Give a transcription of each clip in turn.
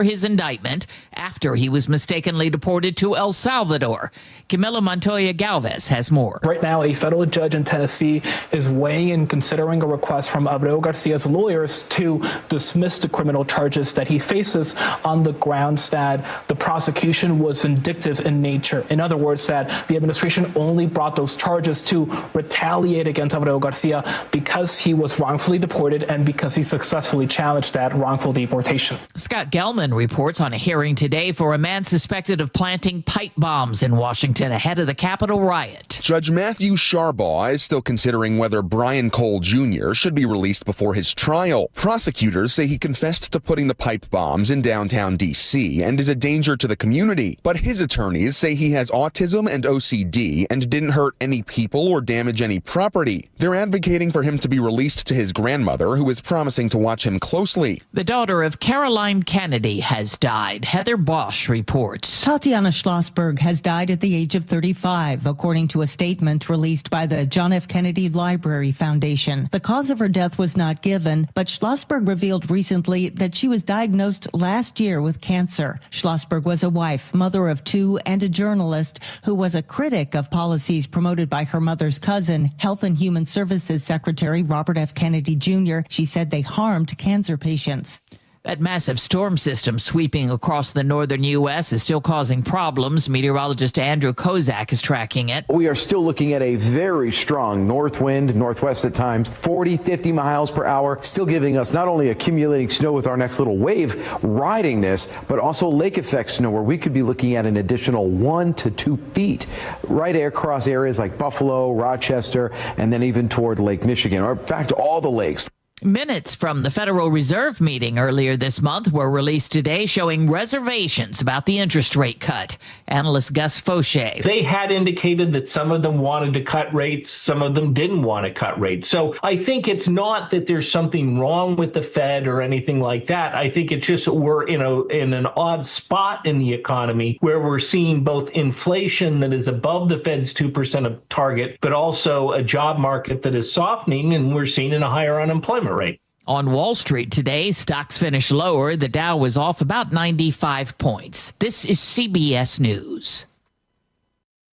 his indictment after he was mistakenly deported to El Salvador. Camila Montoya Galvez has more. Right now, a federal judge in Tennessee is weighing and considering a request from Abreu Garcia's lawyers to dismiss the criminal charges that he faces on the grounds that the prosecution was vindictive in nature. In other words, that the administration only brought those charges to retaliate against Abreu Garcia because he was wrongfully deported and because he successfully challenged that wrongful deportation. Scott Gelman reports on a hearing today for a man suspected of planting pipe bombs in Washington ahead of the Capitol riot. Judge Matthew Sharbaugh is still considering whether Brian Cole Jr. should be released before his trial. Prosecutors say he confessed to putting the pipe bombs in downtown D.C. and is a danger to the community. But his attorneys say he has autism and OCD and didn't hurt any people or damage any property. They're advocating for him to be released to his grandmother, who is promising to watch him closely. The daughter of Caroline Kennedy has died. Heather Bosch reports. Tatiana Schlossberg has died at the age of 35, according to a statement released by the John F. Kennedy Library Foundation. The cause of her death was not given, but Schlossberg revealed recently that she was diagnosed last year with cancer. Schlossberg was a wife, mother of two, and a journalist who was a critic of policies promoted by her mother's cousin, Health and Human Services Secretary Robert F. Kennedy Jr. She said they harmed cancer patients. That massive storm system sweeping across the northern U.S. is still causing problems. Meteorologist Andrew Kozak is tracking it. We are still looking at a very strong north wind, northwest at times, 40, 50 miles per hour, still giving us not only accumulating snow with our next little wave riding this, but also lake effect snow where we could be looking at an additional 1 to 2 feet right across areas like Buffalo, Rochester, and then even toward Lake Michigan, or in fact, all the lakes. Minutes from the Federal Reserve meeting earlier this month were released today showing reservations about the interest rate cut. Analyst Gus Fauché. They had indicated that some of them wanted to cut rates, some of them didn't want to cut rates. So I think it's not that there's something wrong with the Fed or anything like that. I think it's just we're in an odd spot in the economy where we're seeing both inflation that is above the Fed's 2% target, but also a job market that is softening, and we're seeing a higher unemployment rate. On Wall Street today, stocks finished lower. The Dow was off about 95 points. This is CBS News.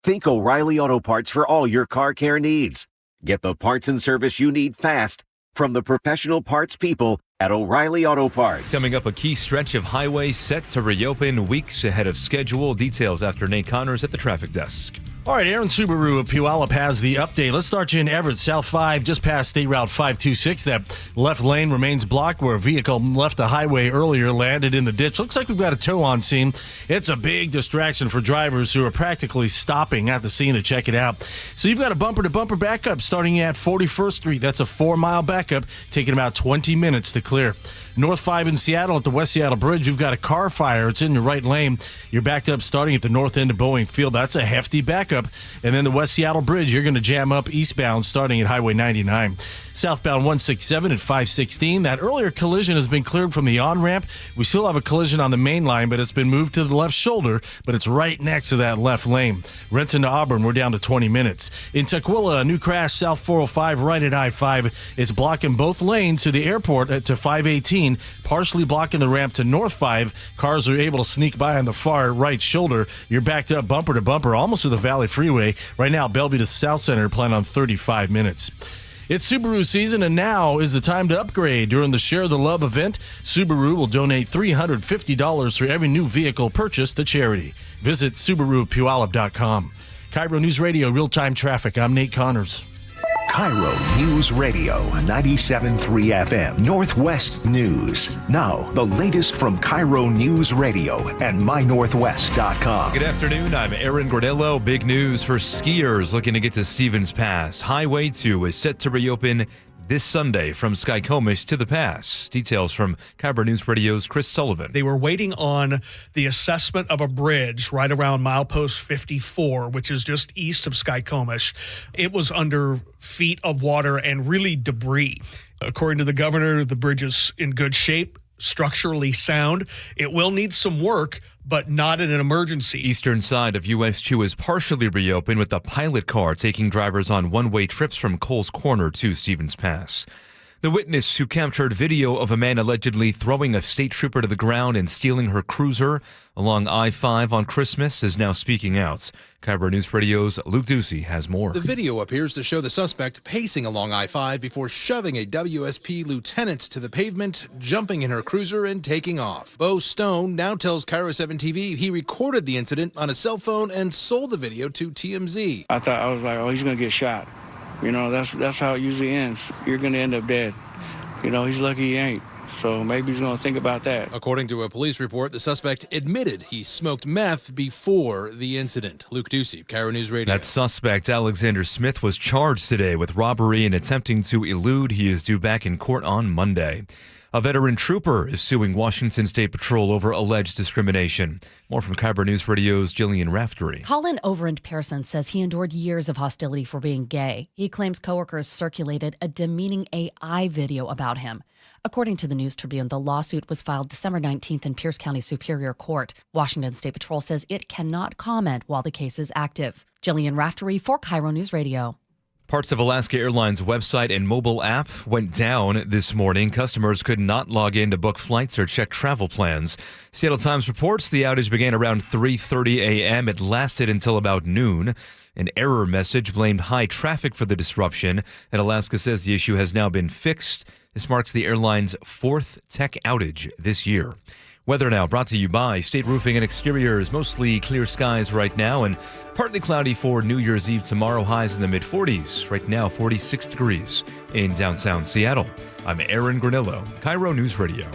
Think O'Reilly Auto Parts for all your car care needs. Get the parts and service you need fast from the professional parts people at O'Reilly Auto Parts. Coming up, a key stretch of highway set to reopen weeks ahead of schedule. Details after Nate Connors at the traffic desk. All right, Aaron Subaru of Puyallup has the update. Let's start you in Everett, South 5, just past State Route 526. That left lane remains blocked where a vehicle left the highway earlier, landed in the ditch. Looks like we've got a tow on scene. It's a big distraction for drivers who are practically stopping at the scene to check it out. So you've got a bumper-to-bumper backup starting at 41st Street. That's a 4-mile backup, taking about 20 minutes to clear. North 5 in Seattle at the West Seattle Bridge, you've got a car fire. It's in your right lane. You're backed up starting at the north end of Boeing Field. That's a hefty backup. And then the West Seattle Bridge, you're going to jam up eastbound starting at Highway 99. Southbound 167 at 516. That earlier collision has been cleared from the on-ramp. We still have a collision on the main line, but it's been moved to the left shoulder, but it's right next to that left lane. Renton to Auburn, we're down to 20 minutes. In Tukwila, a new crash, South 405 right at I-5. It's blocking both lanes to the airport to 518, partially blocking the ramp to North 5. Cars are able to sneak by on the far right shoulder. You're backed up bumper to bumper, almost to the Valley Freeway. Right now, Bellevue to South Center, plan on 35 minutes. It's Subaru season, and now is the time to upgrade. During the Share the Love event, Subaru will donate $350 for every new vehicle purchased to charity. Visit SubaruPuyallup.com. KIRO News Radio, real-time traffic. I'm Nate Connors. KIRO News Radio, 97.3 FM, Northwest News. Now, the latest from KIRO News Radio and MyNorthwest.com. Good afternoon, I'm Aaron Gordello. Big news for skiers looking to get to Stevens Pass. Highway 2 is set to reopen this Sunday from Skykomish to the pass. Details from KIRO News Radio's Chris Sullivan. They were waiting on the assessment of a bridge right around milepost 54, which is just east of Skykomish. It was under feet of water and really debris. According to the governor, the bridge is in good shape, structurally sound. It will need some work, but not in an emergency. Eastern side of US 2 is partially reopened with the pilot car taking drivers on one-way trips from Coles Corner to Stevens Pass. The witness who captured video of a man allegedly throwing a state trooper to the ground and stealing her cruiser along I-5 on Christmas is now speaking out. KIRO News Radio's Luke Ducey has more. The video appears to show the suspect pacing along I-5 before shoving a WSP lieutenant to the pavement, jumping in her cruiser, and taking off. Bo Stone now tells KIRO 7 TV he recorded the incident on a cell phone and sold the video to TMZ. I was like, oh, he's going to get shot. You know, that's how it usually ends. You're going to end up dead. You know, he's lucky he ain't. So maybe he's going to think about that. According to a police report, the suspect admitted he smoked meth before the incident. Luke Ducey, KIRO News Radio. That suspect, Alexander Smith, was charged today with robbery and attempting to elude. He is due back in court on Monday. A veteran trooper is suing Washington State Patrol over alleged discrimination. More from KIRO News Radio's Jillian Raftery. Colin Overend Pearson says he endured years of hostility for being gay. He claims coworkers circulated a demeaning AI video about him. According to the News Tribune, the lawsuit was filed December 19th in Pierce County Superior Court. Washington State Patrol says it cannot comment while the case is active. Jillian Raftery for KIRO News Radio. Parts of Alaska Airlines' website and mobile app went down this morning. Customers could not log in to book flights or check travel plans. Seattle Times reports the outage began around 3:30 a.m. It lasted until about noon. An error message blamed high traffic for the disruption, and Alaska says the issue has now been fixed. This marks the airline's fourth tech outage this year. Weather now brought to you by State Roofing and Exteriors. Mostly clear skies right now and partly cloudy for New Year's Eve tomorrow. Highs in the mid-40s. Right now, 46 degrees in downtown Seattle. I'm Aaron Granillo, KIRO News Radio.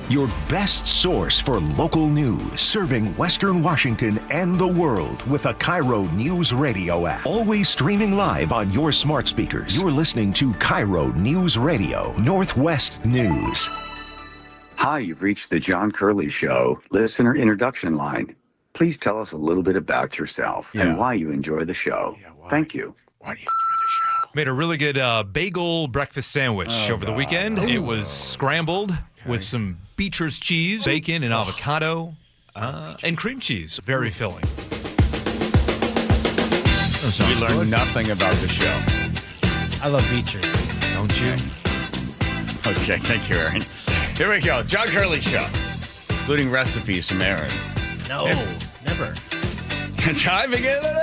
Your best source for local news, serving Western Washington and the world with the KIRO News Radio app. Always streaming live on your smart speakers. You're listening to KIRO News Radio, Northwest News. Hi, you've reached the John Curley Show listener introduction line. Please tell us a little bit about yourself and why you enjoy the show. Thank you. Why do you enjoy the show? Made a really good bagel breakfast sandwich over the weekend. It was scrambled with some Beecher's cheese, bacon, and avocado, and cream cheese. Very filling. We learned nothing about the show. I love Beecher's. Don't you? Okay, thank you, Aaron. Here we go. John Curley Show. Including recipes from Aaron. No, never. Time to get it in.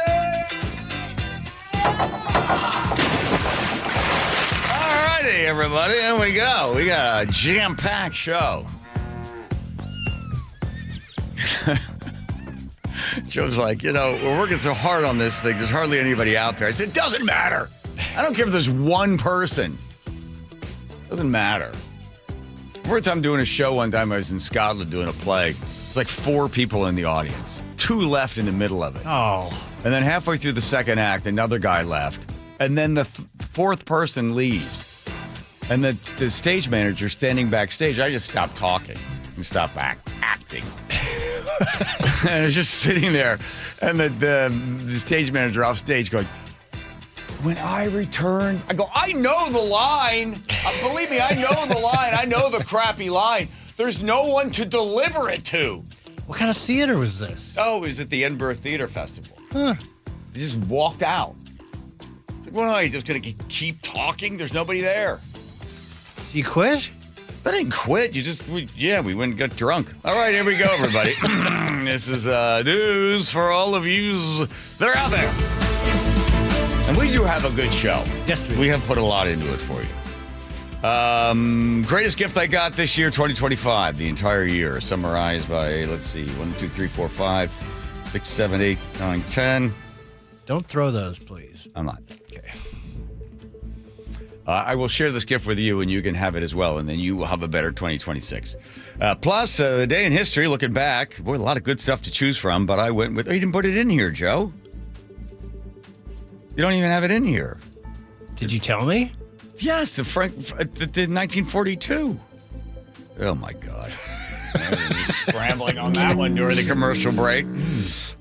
All righty, everybody. Here we go. We got a jam-packed show. Joe's like, we're working so hard on this thing. There's hardly anybody out there. I said, it doesn't matter. I don't care if there's one person. Doesn't matter. First time doing a show one time, I was in Scotland doing a play. It's like 4 people in the audience. 2 left in the middle of it. Oh. And then halfway through the second act, another guy left. And then the 4th person leaves. And the stage manager standing backstage, I just stopped talking and stopped acting. And I was just sitting there. And the stage manager off stage going, when I return, I go, I know the line. Believe me, I know the line. I know the crappy line. There's no one to deliver it to. What kind of theater was this? Oh, it was at the Edinburgh Theatre Festival. Huh. They just walked out. It's like, well, are you just going to keep talking? There's nobody there. So you quit? I didn't quit. We went and got drunk. All right, here we go, everybody. This is news for all of yous that are out there. And we do have a good show. Yes, we have put a lot into it for you. Greatest gift I got this year, 2025, the entire year, summarized by, let's see, 1, 2, 3, 4, 5, 6, 7, 8, 9, 10. Don't throw those, please. I'm not. Okay. I will share this gift with you, and you can have it as well, and then you will have a better 2026. Plus, the day in history, looking back, boy, a lot of good stuff to choose from, but I went with, you didn't put it in here, Joe. You don't even have it in here. Did you tell me? Yes, the 1942. Oh, my God. Scrambling on that one during the commercial break.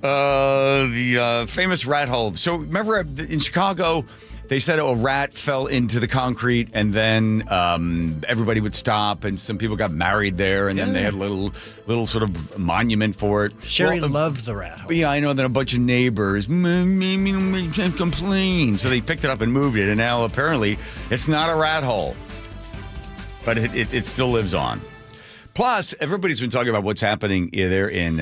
The famous rat hole. So remember in Chicago, They said a rat fell into the concrete, and then everybody would stop, and some people got married there, and then they had a little sort of monument for it. Sherry loved the rat hole. Yeah, I know that a bunch of neighbors complain, so they picked it up and moved it, and now apparently it's not a rat hole, but it still lives on. Plus, everybody's been talking about what's happening there in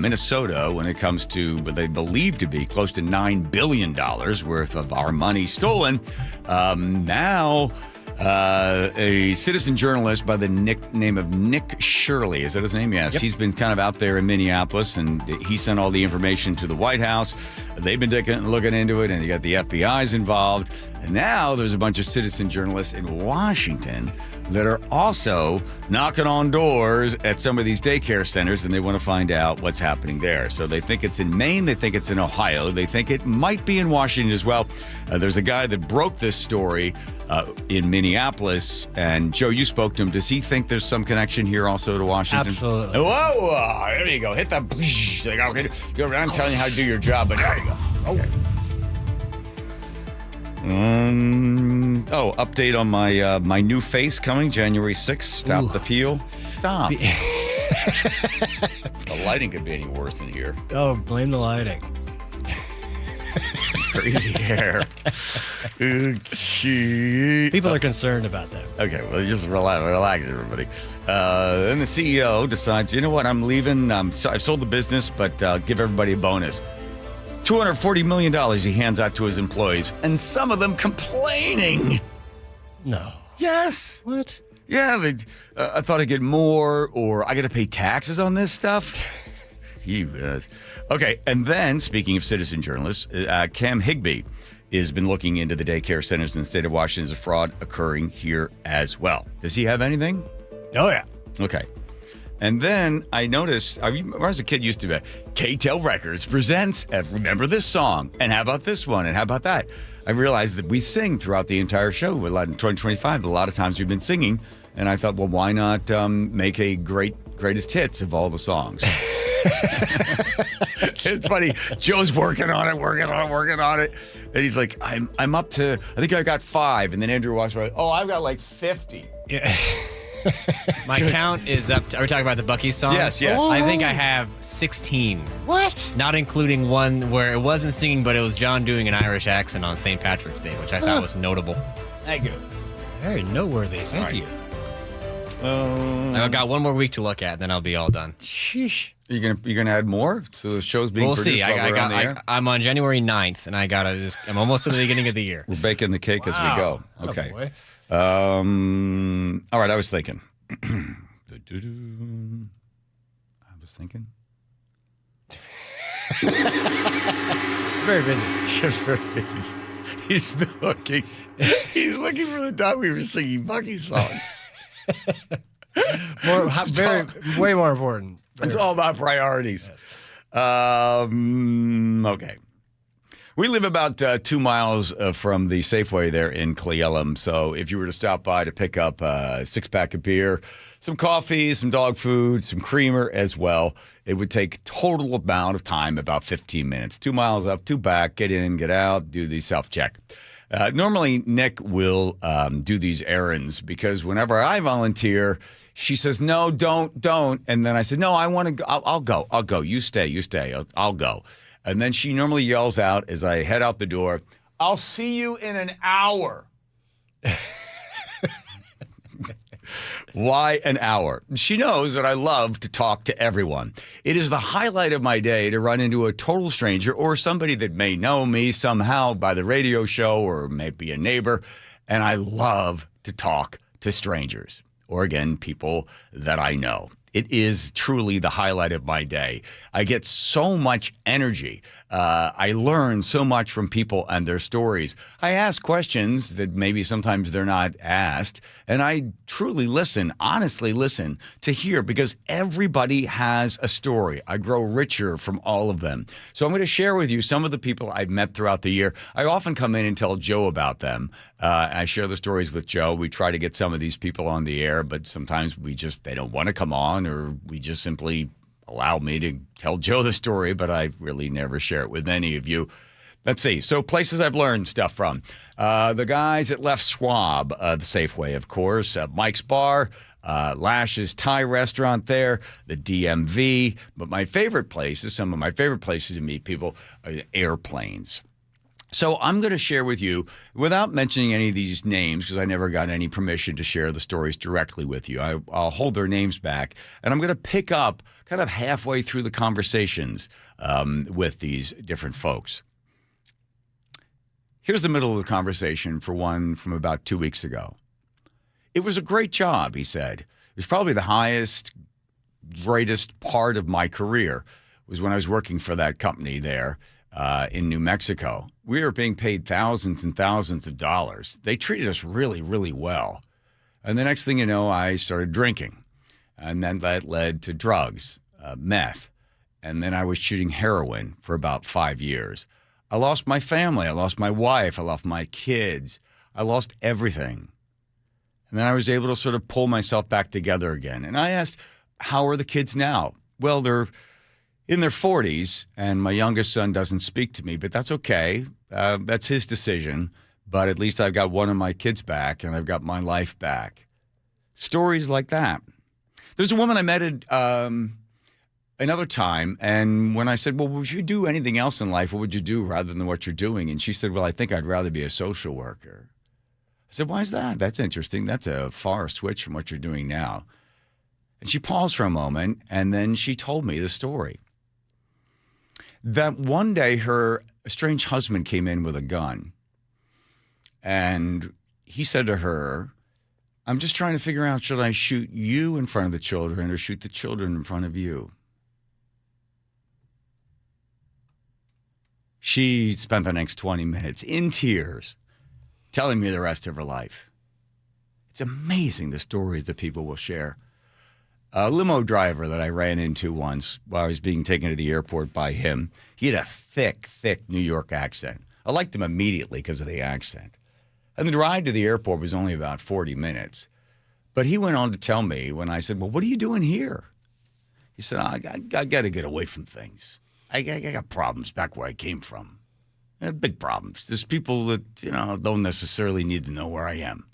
Minnesota when it comes to what they believe to be close to $9 billion worth of our money stolen. Now, a citizen journalist by the name of Nick Shirley, is that his name? Yes. Yep. He's been kind of out there in Minneapolis, and he sent all the information to the White House. They've been looking into it, and you got the FBI's involved. And now there's a bunch of citizen journalists in Washington that are also knocking on doors at some of these daycare centers, and they want to find out what's happening there. So they think it's in Maine, they think it's in Ohio, they think it might be in Washington as well. There's a guy that broke this story in Minneapolis, and Joe, you spoke to him. Does he think there's some connection here also to Washington? Absolutely. Whoa, there you go. Hit the... Like, okay, go around telling you how to do your job, but there you go. Okay. Update on my new face coming January 6th. Stop the peel. Stop. The lighting could be any worse in here. Oh, blame the lighting. Crazy hair. People are concerned about that. Okay, well, just relax everybody. Then the CEO decides, you know what, I'm leaving. I've sold the business, but give everybody a bonus. $240 million he hands out to his employees, and some of them complaining. No. Yes. What? Yeah, I thought I'd get more, or I got to pay taxes on this stuff. He was. Okay, and then, speaking of citizen journalists, Cam Higbee has been looking into the daycare centers in the state of Washington as a fraud occurring here as well. Does he have anything? Oh, yeah. Okay. And then I noticed, when I was a kid, used to be K-Tel Records presents, remember this song, and how about this one, and how about that? I realized that we sing throughout the entire show. In 2025, a lot of times we've been singing, and I thought, well, why not make a greatest hits of all the songs? It's funny. Joe's working on it. And he's like, I'm up to, I think I got 5. And then Andrew walks by, I've got like 50. Yeah. My count is up to, are we talking about the Bucky song? Yes. I think I have 16. What? Not including one where it wasn't singing, but it was John doing an Irish accent on St. Patrick's Day, which I thought was notable. Thank you. Very noteworthy. Thank you. I've got one more week to look at, then I'll be all done. Sheesh. You're gonna add more? So the show's being produced see. while we're on the air? I'm on January 9th, and I'm almost to the beginning of the year. We're baking the cake as we go. Okay. Oh, boy. All right, I was thinking. Very busy. Very busy. He's looking for the time we were singing Bucky songs. Way more important. It's all about priorities. Yes. Okay. We live about 2 miles from the Safeway there in Cle Elum. So if you were to stop by to pick up a 6-pack of beer, some coffee, some dog food, some creamer as well, it would take total amount of time, about 15 minutes. 2 miles up, 2 back, get in, get out, do the self-check. Normally, Nick will do these errands because whenever I volunteer, she says, no, don't. And then I said, no, I want to go. I'll go. You stay. I'll go. And then she normally yells out as I head out the door, I'll see you in an hour. Why an hour? She knows that I love to talk to everyone. It is the highlight of my day to run into a total stranger or somebody that may know me somehow by the radio show or maybe a neighbor. And I love to talk to strangers or, again, people that I know. It is truly the highlight of my day. I get so much energy. I learn so much from people and their stories. I ask questions that maybe sometimes they're not asked, and I truly listen, honestly listen to hear because everybody has a story. I grow richer from all of them. So I'm going to share with you some of the people I've met throughout the year. I often come in and tell Joe about them. I share the stories with Joe. We try to get some of these people on the air, but sometimes they don't want to come on, or we just simply allow me to tell Joe the story, but I really never share it with any of you. Let's see. So places I've learned stuff from. The guys at Left Schwab, the Safeway, of course. Mike's Bar, Lash's Thai restaurant there, the DMV. But my favorite places, some of my favorite places to meet people, are airplanes. So I'm going to share with you, without mentioning any of these names, because I never got any permission to share the stories directly with you. I'll hold their names back, and I'm going to pick up kind of halfway through the conversations with these different folks. Here's the middle of the conversation for one from about 2 weeks ago. It was a great job, he said. It was probably the highest, greatest part of my career was when I was working for that company there in New Mexico. We were being paid thousands and thousands of dollars. They treated us really, really well. And the next thing you know, I started drinking. And then that led to drugs, meth. And then I was shooting heroin for about 5 years. I lost my family. I lost my wife. I lost my kids. I lost everything. And then I was able to sort of pull myself back together again. And I asked, how are the kids now? Well, they're in their 40s, and my youngest son doesn't speak to me, but that's okay. That's his decision. But at least I've got one of my kids back, and I've got my life back. Stories like that. There's a woman I met at another time, and when I said, well, would you do anything else in life? What would you do rather than what you're doing? And she said, well, I think I'd rather be a social worker. I said, why is that? That's interesting. That's a far switch from what you're doing now. And she paused for a moment, and then she told me the story. That one day her estranged husband came in with a gun, and he said to her, I'm just trying to figure out, should I shoot you in front of the children or shoot the children in front of you? She spent the next 20 minutes in tears telling me the rest of her life. It's amazing the stories that people will share. A limo driver that I ran into once while I was being taken to the airport by him, he had a thick, thick New York accent. I liked him immediately because of the accent. And the ride to the airport was only about 40 minutes. But he went on to tell me when I said, well, what are you doing here? He said, I got to get away from things. I got problems back where I came from. Big problems. There's people that, don't necessarily need to know where I am.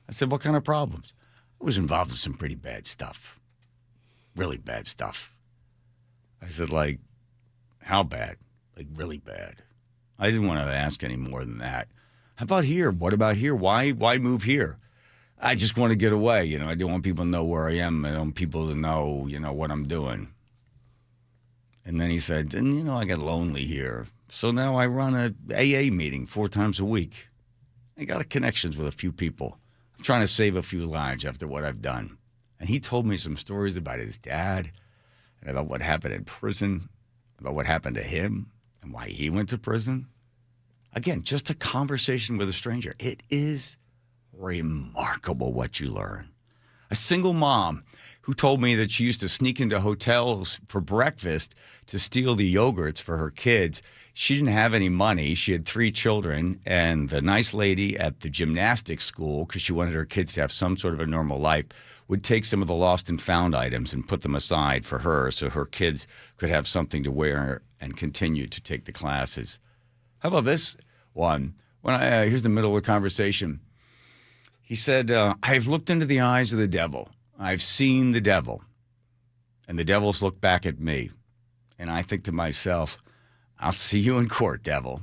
I said, what kind of problems? I was involved in some pretty bad stuff. Really bad stuff. I said, like, how bad? Like, really bad. I didn't want to ask any more than that. How about here? What about here? Why move here? I just want to get away. I don't want people to know where I am. I don't want people to know, what I'm doing. And then he said, and, I got lonely here. So now I run a AA meeting 4 times a week. I got connections with a few people. I'm trying to save a few lives after what I've done. And he told me some stories about his dad and about what happened in prison, about what happened to him and why he went to prison. Again, just a conversation with a stranger. It is remarkable what you learn. A single mom who told me that she used to sneak into hotels for breakfast to steal the yogurts for her kids. She didn't have any money. She had 3 children, and the nice lady at the gymnastics school, because she wanted her kids to have some sort of a normal life, would take some of the lost and found items and put them aside for her so her kids could have something to wear and continue to take the classes. How about this one? Here's the middle of the conversation. He said, I've looked into the eyes of the devil. I've seen the devil. And the devil's looked back at me. And I think to myself, I'll see you in court, devil.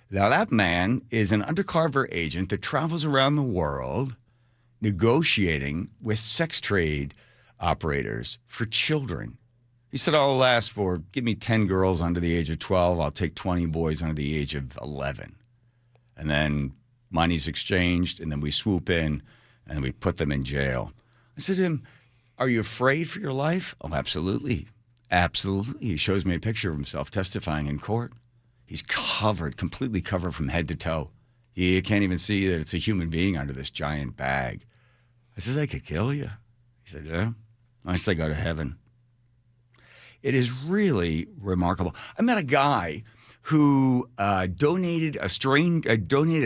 Now, that man is an undercover agent that travels around the world negotiating with sex trade operators for children. He said, give me 10 girls under the age of 12. I'll take 20 boys under the age of 11. And then money's exchanged, and then we swoop in, and we put them in jail. I said to him, are you afraid for your life? Oh, absolutely. Absolutely. He shows me a picture of himself testifying in court. He's completely covered from head to toe. You can't even see that it's a human being under this giant bag. I said, they could kill you. He said, yeah. I said, go to heaven. It is really remarkable. I met a guy who donated a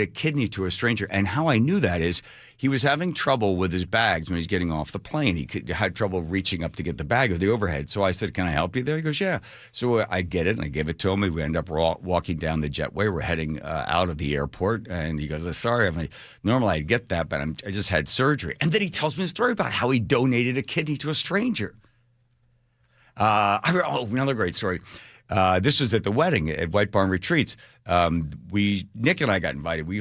kidney to a stranger. And how I knew that is he was having trouble with his bags when he's getting off the plane. He had trouble reaching up to get the bag or the overhead. So I said, "Can I help you there?" He goes, "Yeah." So I get it, and I give it to him. We end up walking down the jetway. We're heading out of the airport, and he goes, "Sorry, I'm like, normally I'd get that, but I just had surgery." And then he tells me a story about how he donated a kidney to a stranger. Another great story. This was at the wedding at White Barn Retreats. Nick and I got invited. We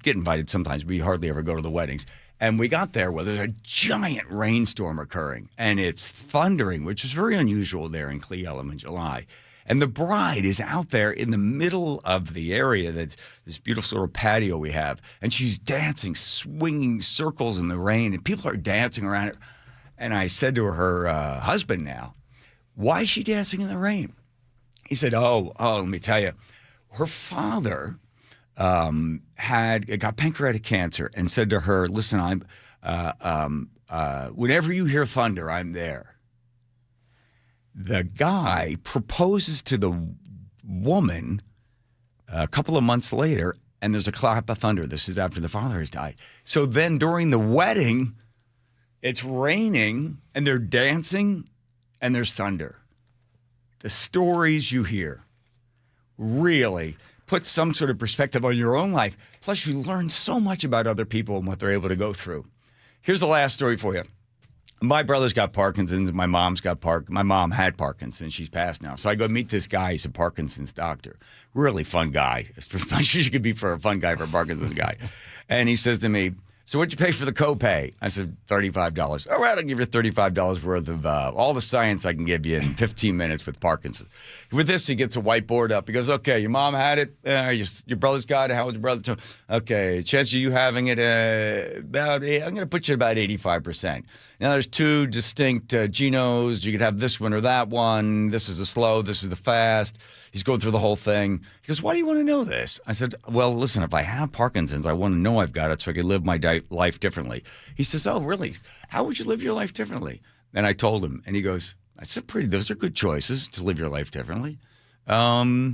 get invited sometimes. We hardly ever go to the weddings. And we got there where there's a giant rainstorm occurring, and it's thundering, which is very unusual there in Cle Elum in July. And the bride is out there in the middle of the area, that's this beautiful sort of patio we have, and she's dancing, swinging circles in the rain, and people are dancing around her. And I said to her husband now, "Why is she dancing in the rain?" He said, oh, let me tell you. Her father got pancreatic cancer and said to her, "Listen, whenever you hear thunder, I'm there." The guy proposes to the woman a couple of months later, and there's a clap of thunder. This is after the father has died. So then during the wedding, it's raining, and they're dancing, and there's thunder. The stories you hear really put some sort of perspective on your own life. Plus, you learn so much about other people and what they're able to go through. Here's the last story for you. My brother's got Parkinson's, and my mom's got My mom had Parkinson's. She's passed now. So I go meet this guy. He's a Parkinson's doctor. Really fun guy. As much as you could be for a fun guy for a Parkinson's guy. And he says to me, "So what'd you pay for the copay?" I said, $35. "All right, I'll give you $35 worth of all the science I can give you in 15 minutes with Parkinson's." With this, he gets a whiteboard up. He goes, "Okay, your mom had it. Your brother's got it. How old your brother? Okay, chance of you having it, I'm going to put you at about 85%. Now, there's two distinct genos. You could have this one or that one. This is the slow. This is the fast." He's going through the whole thing. He goes, "Why do you want to know this?" I said, "Well, listen, if I have Parkinson's, I want to know I've got it so I can live my life differently." He says, "Oh, really? How would you live your life differently?" And I told him, and he goes, "I said, those are good choices to live your life differently." I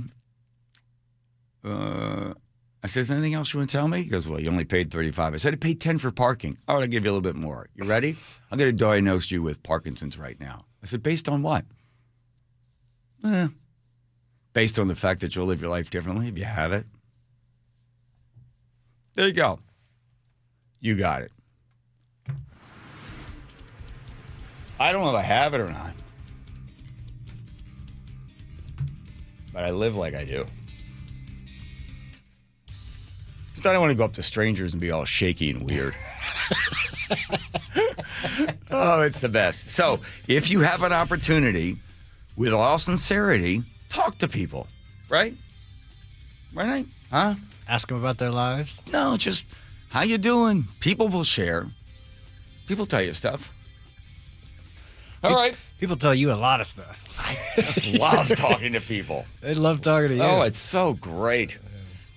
said, "Is there anything else you want to tell me?" He goes, "Well, you only paid $35. I said, "I paid $10 for parking." "All right, I'll give you a little bit more. You ready? I'm going to diagnose you with Parkinson's right now." I said, "Based on what?" Based on the fact that you'll live your life differently if you have it. There you go. You got it. I don't know if I have it or not. But I live like I do. Just I don't want to go up to strangers and be all shaky and weird. Oh, it's the best. So, if you have an opportunity, with all sincerity, talk to people, right? Right? Huh? Ask them about their lives? No, just, how you doing? People will share. People tell you stuff. All right. People tell you a lot of stuff. I just love talking to people. They love talking to you. Oh, it's so great.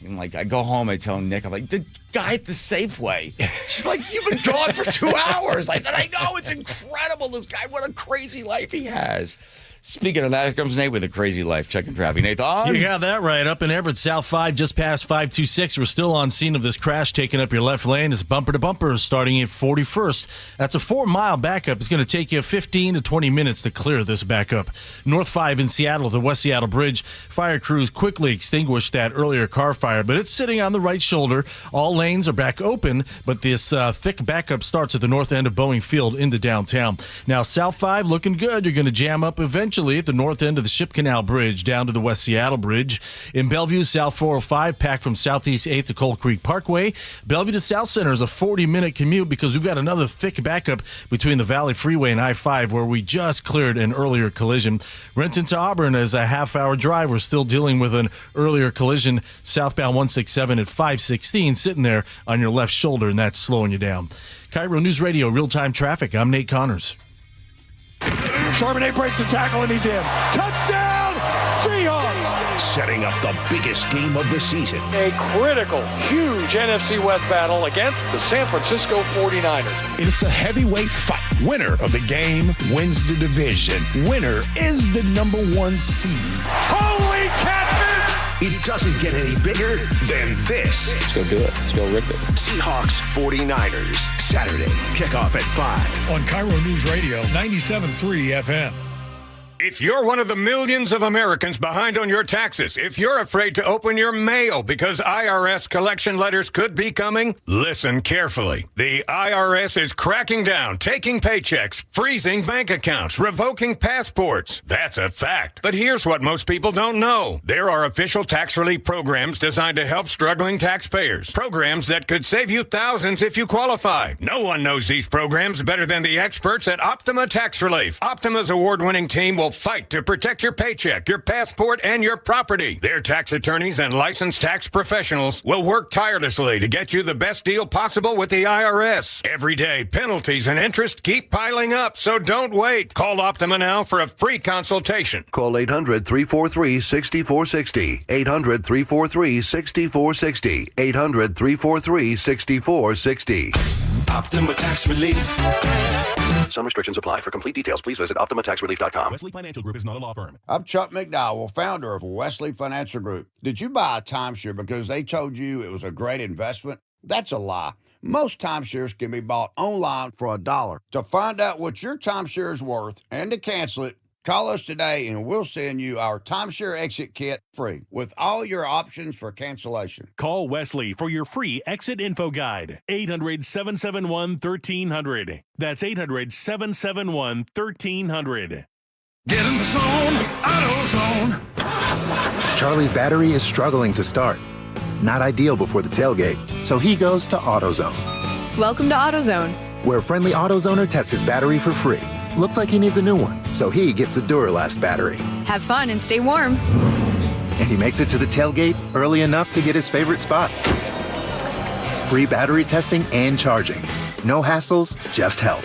And like, I go home, I tell Nick, I'm like, "The guy at the Safeway." She's like, "You've been gone for 2 hours." I said, "I know, it's incredible. This guy, what a crazy life he has." Speaking of that, here comes Nate with a crazy life. Checking traffic. Nathan? You got that right. Up in Everett, South 5, just past 526. We're still on scene of this crash taking up your left lane. It's bumper to bumper starting at 41st. That's a 4-mile backup. It's going to take you 15 to 20 minutes to clear this backup. North 5 in Seattle, the West Seattle Bridge. Fire crews quickly extinguished that earlier car fire, but it's sitting on the right shoulder. All lanes are back open, but this thick backup starts at the north end of Boeing Field into downtown. Now, South 5 looking good. You're going to jam up eventually at the north end of the Ship Canal Bridge down to the West Seattle Bridge. In Bellevue, South 405 packed from Southeast 8th to Cold Creek Parkway. Bellevue to South Center is a 40-minute commute because we've got another thick backup between the Valley Freeway and I-5 where we just cleared an earlier collision. Renton to Auburn is a half-hour drive. We're still dealing with an earlier collision. Southbound 167 at 516 sitting there on your left shoulder, and that's slowing you down. KIRO News Radio, real-time traffic. I'm Nate Connors. Charbonnet breaks the tackle and he's in. Touchdown, Seahawks! Setting up the biggest game of the season. A critical, huge NFC West battle against the San Francisco 49ers. It's a heavyweight fight. Winner of the game wins the division. Winner is the #1 seed. Holy catfish! It doesn't get any bigger than this. Let's go do it. Let's go rip it. Seahawks 49ers, Saturday, kickoff at 5. On KIRO News Radio, 97.3 FM. If you're one of the millions of Americans behind on your taxes, if you're afraid to open your mail because IRS collection letters could be coming, listen carefully. The IRS is cracking down, taking paychecks, freezing bank accounts, revoking passports. That's a fact. But here's what most people don't know. There are official tax relief programs designed to help struggling taxpayers. Programs that could save you thousands if you qualify. No one knows these programs better than the experts at Optima Tax Relief. Optima's award-winning team will fight to protect your paycheck, your passport, and your property. Their tax attorneys and licensed tax professionals will work tirelessly to get you the best deal possible with the IRS. Every day, penalties and interest keep piling up, so don't wait. Call Optima now for a free consultation. Call 800-343-6460. 800-343-6460. 800-343-6460. Optima Tax Relief. Some restrictions apply. For complete details, please visit OptimaTaxRelief.com. Wesley Financial Group is not a law firm. I'm Chuck McDowell, founder of Wesley Financial Group. Did you buy a timeshare because they told you it was a great investment? That's a lie. Most timeshares can be bought online for $1. To find out what your timeshare is worth and to cancel it, call us today and we'll send you our timeshare exit kit free with all your options for cancellation. Call Wesley for your free exit info guide. 800-771-1300. That's 800-771-1300. Get in the zone, AutoZone. Charlie's battery is struggling to start. Not ideal before the tailgate, so he goes to AutoZone. Welcome to AutoZone, where a friendly AutoZoner tests his battery for free. Looks like he needs a new one, so he gets the Duralast battery. have fun and stay warm. And he makes it to the tailgate early enough to get his favorite spot. Free battery testing and charging. No hassles, just help.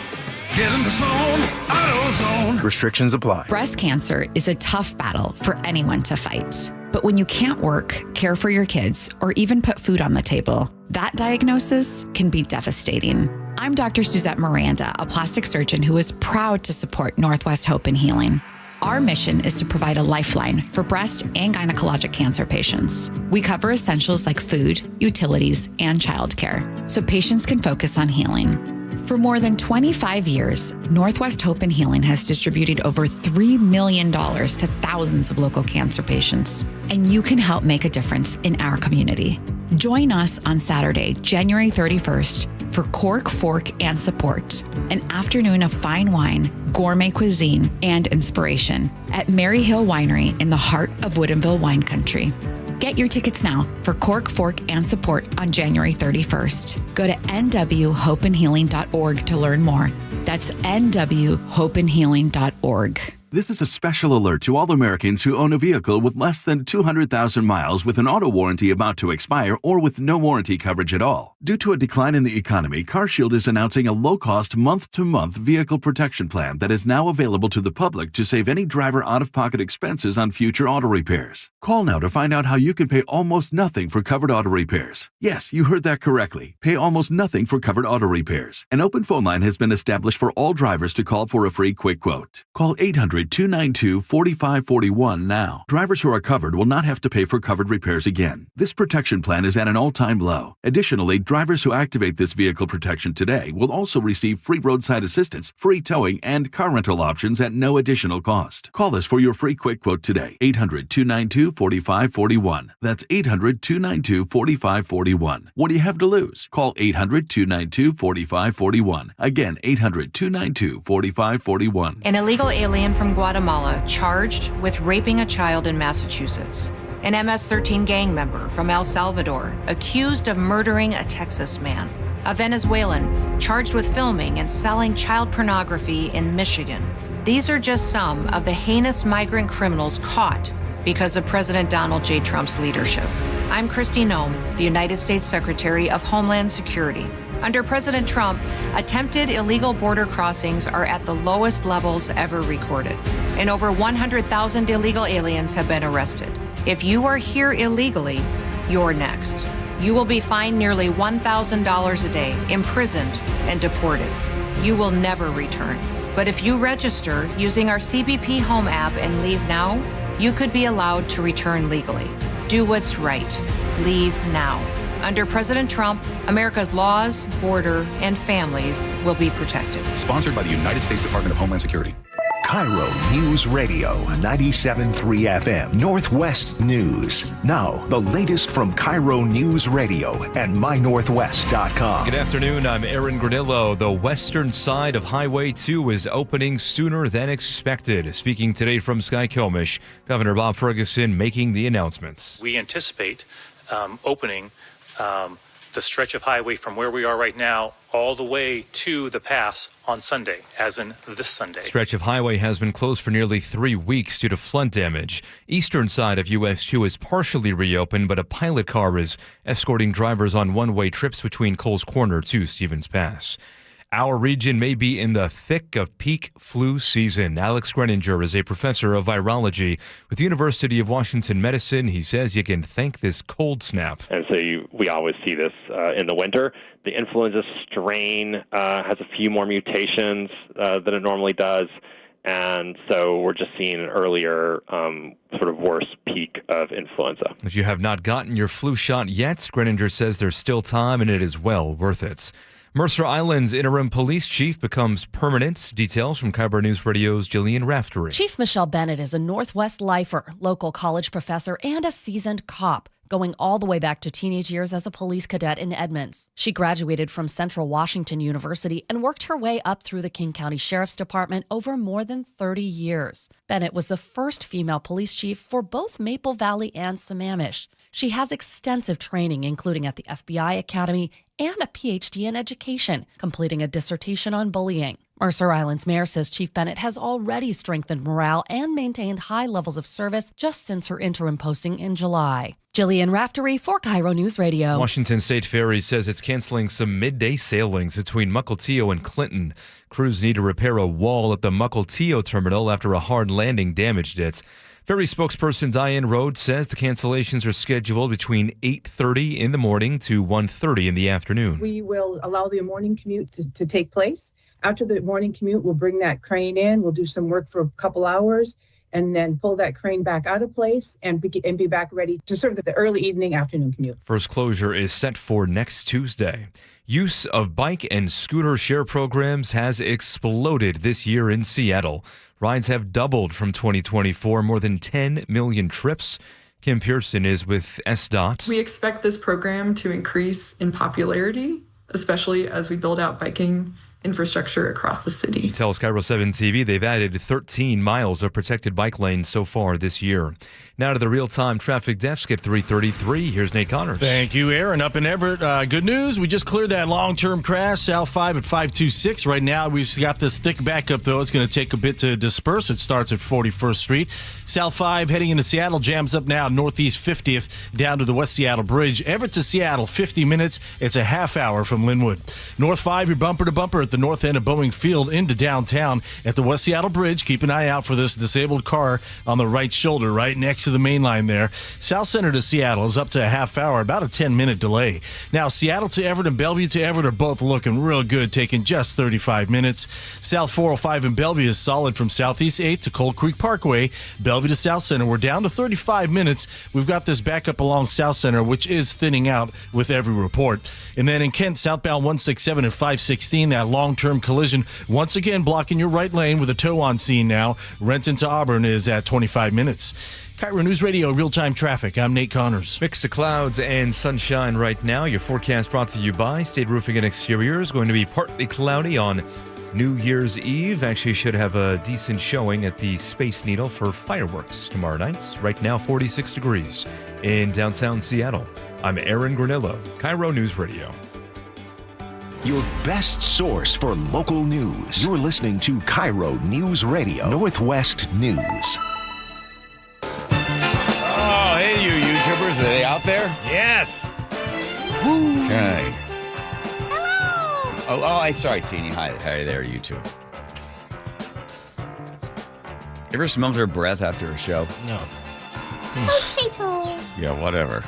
Get in the zone, AutoZone. Restrictions apply. Breast cancer is a tough battle for anyone to fight. But when you can't work, care for your kids, or even put food on the table, that diagnosis can be devastating. I'm Dr. Suzette Miranda, a plastic surgeon who is proud to support Northwest Hope and Healing. Our mission is to provide a lifeline for breast and gynecologic cancer patients. We cover essentials like food, utilities, and childcare, so patients can focus on healing. For more than 25 years, Northwest Hope and Healing has distributed over $3 million to thousands of local cancer patients, and you can help make a difference in our community. Join us on Saturday, January 31st for Cork, Fork, and Support, an afternoon of fine wine, gourmet cuisine, and inspiration at Mary Hill Winery in the heart of Woodinville wine country. Get your tickets now for Cork, Fork, and Support on January 31st. Go to nwhopeandhealing.org to learn more. That's nwhopeandhealing.org. This is a special alert to all Americans who own a vehicle with less than 200,000 miles with an auto warranty about to expire or with no warranty coverage at all. Due to a decline in the economy, CarShield is announcing a low-cost month-to-month vehicle protection plan that is now available to the public to save any driver out-of-pocket expenses on future auto repairs. Call now to find out how you can pay almost nothing for covered auto repairs. Yes, you heard that correctly. Pay almost nothing for covered auto repairs. An open phone line has been established for all drivers to call for a free quick quote. Call 800-292-4541 now. Drivers who are covered will not have to pay for covered repairs again. This protection plan is at an all-time low. Additionally, drivers who activate this vehicle protection today will also receive free roadside assistance, free towing, and car rental options at no additional cost. Call us for your free quick quote today. 800-292-4541. That's 800-292-4541. What do you have to lose? Call 800-292-4541. Again, 800-292-4541. An illegal alien from Guatemala charged with raping a child in Massachusetts. An MS-13 gang member from El Salvador accused of murdering a Texas man. A Venezuelan charged with filming and selling child pornography in Michigan. These are just some of the heinous migrant criminals caught because of President Donald J. Trump's leadership. I'm Kristi Noem, the United States Secretary of Homeland Security. Under President Trump, attempted illegal border crossings are at the lowest levels ever recorded, and over 100,000 illegal aliens have been arrested. If you are here illegally, you're next. You will be fined nearly $1,000 a day, imprisoned, and deported. You will never return. But if you register using our CBP Home app and leave now, you could be allowed to return legally. Do what's right. Leave now. Under President Trump, America's laws, border, and families will be protected. Sponsored by the United States Department of Homeland Security. KIRO News Radio 97.3 FM Northwest News. Now, the latest from KIRO News Radio and mynorthwest.com. Good afternoon. I'm Aaron Granillo. The western side of Highway 2 is opening sooner than expected. Speaking today from Skycomish, Governor Bob Ferguson making the announcements. We anticipate opening the stretch of highway from where we are right now all the way to the pass on Sunday, as in this Sunday. Stretch of highway has been closed for nearly 3 weeks due to flood damage. Eastern side of US 2 is partially reopened, but a pilot car is escorting drivers on one-way trips between Coles Corner to Stevens Pass. Our region may be in the thick of peak flu season. Alex Greninger is a professor of virology with the University of Washington Medicine. He says you can thank this cold snap. And so we always see this in the winter. The influenza strain has a few more mutations than it normally does. And so we're just seeing an earlier sort of worse peak of influenza. If you have not gotten your flu shot yet, Greninger says there's still time and it is well worth it. Mercer Island's interim police chief becomes permanent. Details from KIRO News Radio's Jillian Raftery. Chief Michelle Bennett is a Northwest lifer, local college professor, and a seasoned cop, going all the way back to teenage years as a police cadet in Edmonds. She graduated from Central Washington University and worked her way up through the King County Sheriff's Department over more than 30 years. Bennett was the first female police chief for both Maple Valley and Sammamish. She has extensive training, including at the FBI Academy and a PhD in education, completing a dissertation on bullying. Mercer Island's mayor says Chief Bennett has already strengthened morale and maintained high levels of service just since her interim posting in July. Jillian Raftery for KIRO News Radio. Washington State Ferries says it's canceling some midday sailings between Mukilteo and Clinton. Crews need to repair a wall at the Mukilteo terminal after a hard landing damaged it. Ferry spokesperson Diane Rhodes says the cancellations are scheduled between 8:30 in the morning to 1:30 in the afternoon. We will allow the morning commute to take place. After the morning commute, we'll bring that crane in. We'll do some work for a couple hours and then pull that crane back out of place and be back ready to serve the early evening afternoon commute. First closure is set for next Tuesday. Use of bike and scooter share programs has exploded this year in Seattle. Rides have doubled from 2024, more than 10 million trips. Kim Pearson is with SDOT. We expect this program to increase in popularity, especially as we build out biking infrastructure across the city. She tells KIRO 7 TV they've added 13 miles of protected bike lanes so far this year. Now to the real-time traffic desk at 3:33. Here's Nate Connors. Thank you, Aaron. Up in Everett, good news. We just cleared that long-term crash, South 5 at 526. Right now, we've got this thick backup, though. It's going to take a bit to disperse. It starts at 41st Street. South 5 heading into Seattle jams up now, Northeast 50th down to the West Seattle Bridge. Everett to Seattle, 50 minutes. It's a half hour from Linwood. North 5, you're bumper to bumper at the north end of Boeing Field into downtown at the West Seattle Bridge. Keep an eye out for this disabled car on the right shoulder right next to the main line there. South Center to Seattle is up to a half hour, about a 10-minute delay. Now, Seattle to Everett and Bellevue to Everett are both looking real good, taking just 35 minutes. South 405 in Bellevue is solid from Southeast 8th to Cold Creek Parkway. Bellevue to South Center, we're down to 35 minutes. We've got this backup along South Center, which is thinning out with every report. And then in Kent, southbound 167 and 516, that long-term collision once again blocking your right lane with a tow on scene now. Renton to Auburn is at 25 minutes. KIRO News Radio, real-time traffic. I'm Nate Connors. Mix of clouds and sunshine right now. Your forecast brought to you by State Roofing and Exteriors. Going to be partly cloudy on New Year's Eve. Actually should have a decent showing at the Space Needle for fireworks tomorrow night. Right now, 46 degrees in downtown Seattle. I'm Aaron Granillo, KIRO News Radio. Your best source for local news. You're listening to KIRO News Radio, Northwest News. Oh, hey, you YouTubers. Are they out there? Yes. Woo. Okay. Hello. Oh, sorry, Teeny. Hi there, you two. You ever smelled her breath after a show? No. Potato. Yeah, whatever.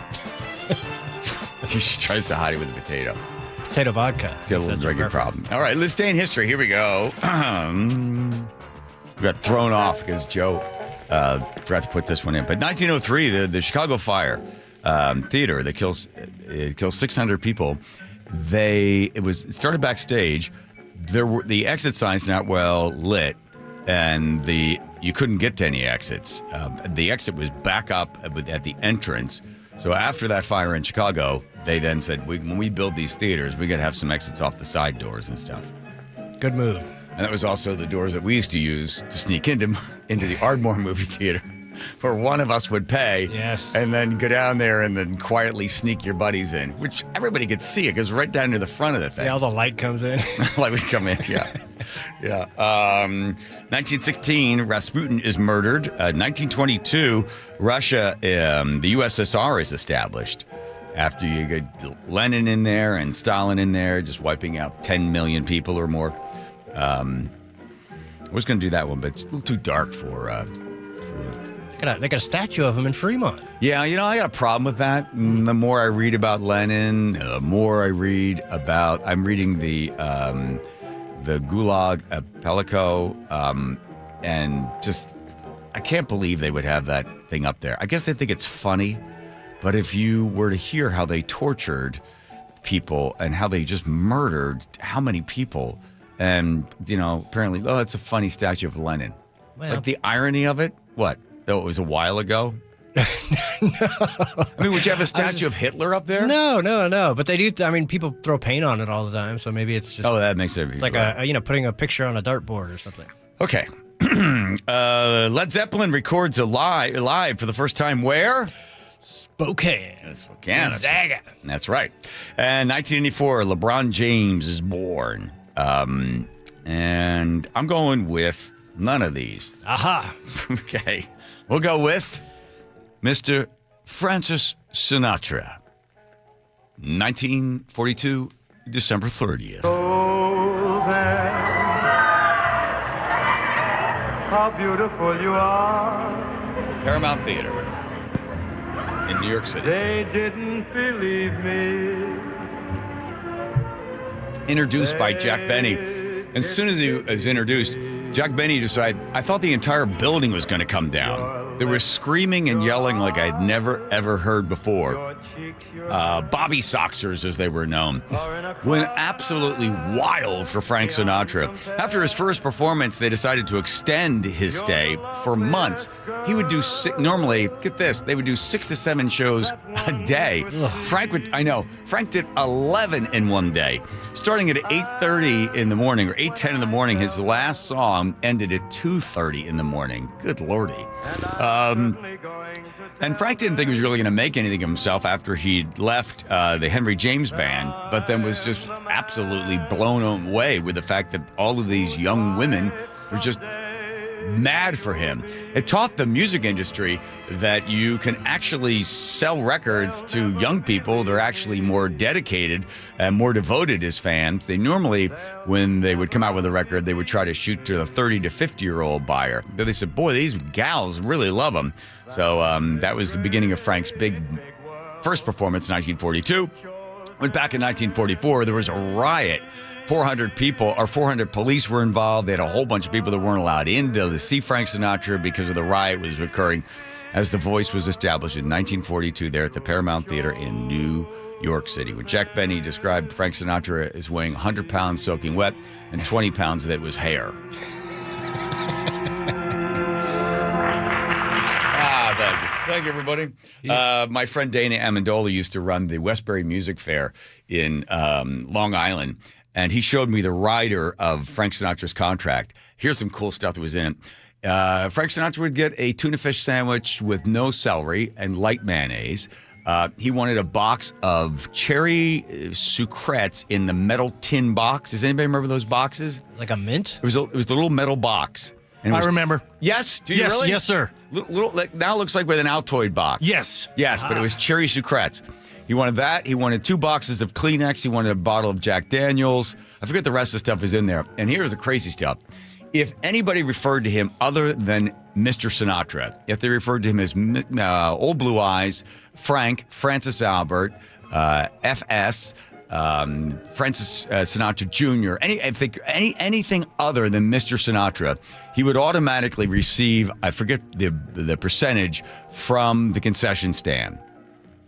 She tries to hide it with a potato. Potato vodka. Got a little drinking problem. All right, let's stay in history. Here we go. We got thrown off because Joe Forgot to put this one in. But 1903, the Chicago Fire Theater that kills 600 people. It started backstage. The exit signs not well lit, and you couldn't get to any exits. The exit was back up at the entrance. So after that fire in Chicago, they then said, when we build these theaters, we got to have some exits off the side doors and stuff. Good move. And that was also the doors that we used to use to sneak into the Ardmore movie theater, where one of us would pay, and then go down there and then quietly sneak your buddies in, which everybody could see. It goes right down to the front of the thing. Yeah, all the light comes in. Light would come in, yeah. 1916, Rasputin is murdered. 1922, Russia, the USSR is established. After you get Lenin in there and Stalin in there, just wiping out 10 million people or more. I was going to do that one, but it's a little too dark for They got a statue of him in Fremont. Yeah, I got a problem with that. The more I read about Lenin, the more I read about. I'm reading the Gulag Pellico, and just I can't believe they would have that thing up there. I guess they think it's funny, but if you were to hear how they tortured people and how they just murdered how many people, and apparently, it's a funny statue of Lenin. Well, like the irony of it. What? Though it was a while ago? No. I mean, would you have a statue of Hitler up there? No. But they do. People throw paint on it all the time, so maybe it's just. Oh, that makes it. It's like putting a picture on a dartboard or something. Okay. Led Zeppelin records live for the first time where? Spokane. Gonzaga. That's right. And 1984, LeBron James is born. And I'm going with none of these. Aha. Okay. We'll go with Mr. Francis Sinatra. 1942, December 30th. Oh, there, how beautiful you are. The Paramount Theater in New York City. They didn't believe me. Introduced by Jack Benny. As soon as he was introduced, Jack Benny decided, I thought the entire building was going to come down. There was screaming and yelling like I'd never, ever heard before. Bobby Soxers, as they were known. Went absolutely wild for Frank Sinatra. After his first performance, they decided to extend his stay for months. He would do normally, get this, they would do 6 to 7 shows a day. Frank did 11 in one day. Starting at 8:30 in the morning or 8:10 in the morning, his last song ended at 2:30 in the morning. Good Lordy. And Frank didn't think he was really going to make anything of himself after he'd left the Henry James Band, but then was just absolutely blown away with the fact that all of these young women were just mad for him. It taught the music industry that you can actually sell records to young people. They're actually more dedicated and more devoted as fans. They normally, when they would come out with a record, they would try to shoot to the 30 to 50-year-old buyer. But they said, boy, these gals really love them. So that was the beginning of Frank's big first performance in 1942. Went back in 1944, there was a riot. 400 police were involved. They had a whole bunch of people that weren't allowed in to see Frank Sinatra because of the riot was occurring as The Voice was established in 1942 there at the Paramount Theater in New York City. When Jack Benny described Frank Sinatra as weighing 100 pounds soaking wet and 20 pounds of it was hair. Thank you, everybody. My friend Dana Amendola used to run the Westbury Music Fair in Long Island, and he showed me the rider of Frank Sinatra's contract. Here's some cool stuff that was in it. Frank Sinatra would get a tuna fish sandwich with no celery and light mayonnaise. He wanted a box of cherry sucrettes in the metal tin box. Does anybody remember those boxes? Like a mint? It was the little metal box. I remember. Yes? Do you really? Yes, sir. Now it looks like with an Altoid box. Yes. Yes, but it was cherry sucrettes. He wanted that. He wanted 2 boxes of Kleenex. He wanted a bottle of Jack Daniels. I forget the rest of the stuff is in there. And here's the crazy stuff. If anybody referred to him other than Mr. Sinatra, if they referred to him as Old Blue Eyes, Frank, Francis Albert, FS, Francis Sinatra Jr., anything other than Mr. Sinatra, he would automatically receive, I forget the percentage, from the concession stand.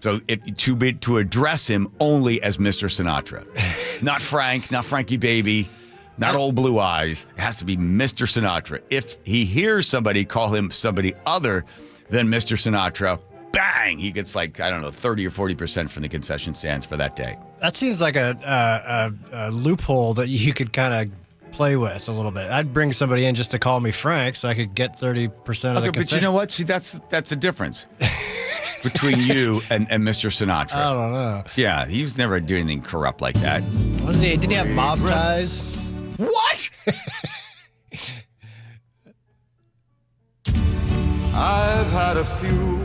So to address him only as Mr. Sinatra. Not Frank, not Frankie Baby, not Old Blue Eyes. It has to be Mr. Sinatra. If he hears somebody call him somebody other than Mr. Sinatra, bang, he gets 30 or 40% from the concession stands for that day. That seems like a loophole that you could kind of play with a little bit. I'd bring somebody in just to call me Frank so I could get 30% of the concession. But you know what? See, that's a difference between you and Mr. Sinatra. I don't know. Yeah, he was never doing anything corrupt like that. Wasn't he? Didn't he have mob ties? What? I've had a few.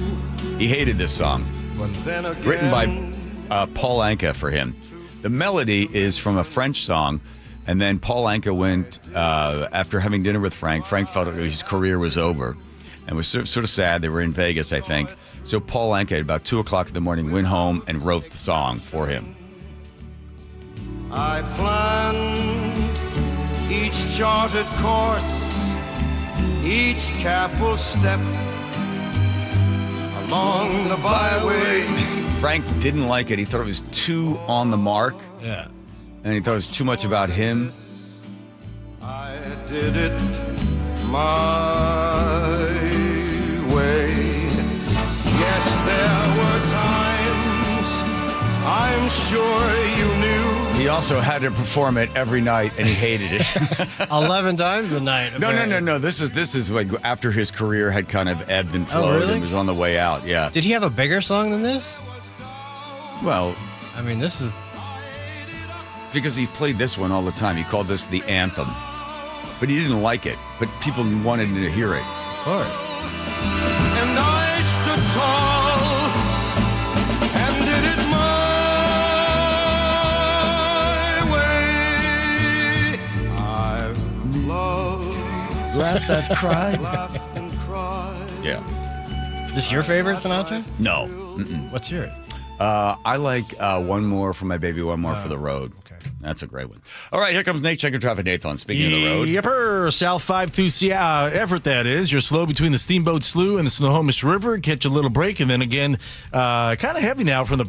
He hated this song. Written by Paul Anka for him. The melody is from a French song, and then Paul Anka went, after having dinner with Frank. Frank felt his career was over and was sort of sad. They were in Vegas, I think. So Paul Anka, at about 2 o'clock in the morning, went home and wrote the song for him. I planned each charted course, each careful step along the byway. Frank didn't like it. He thought it was too on the mark. Yeah. And he thought it was too much about him. I did it my way. Yes, there were times I'm sure you knew. He also had to perform it every night, and he hated it. 11 times a night. No. This is like after his career had kind of ebbed and flowed and was on the way out. Yeah. Did he have a bigger song than this? Well, I mean, this is because he played this one all the time. He called this the anthem, but he didn't like it. But people wanted to hear it. Of course. And I stood tall and did it my way. I've loved, laughed, I've cried. Laughed and cried. Yeah. Is this your favorite Sinatra? No. What's yours? I like One More for My Baby, One More for the Road. Okay. That's a great one. All right, here comes Nate checking traffic. Nathan, speaking of the road. Yepper, South 5 through Seattle, Everett, that is. You're slow between the Steamboat Slough and the Snohomish River. Catch a little break, and then again, kind of heavy now from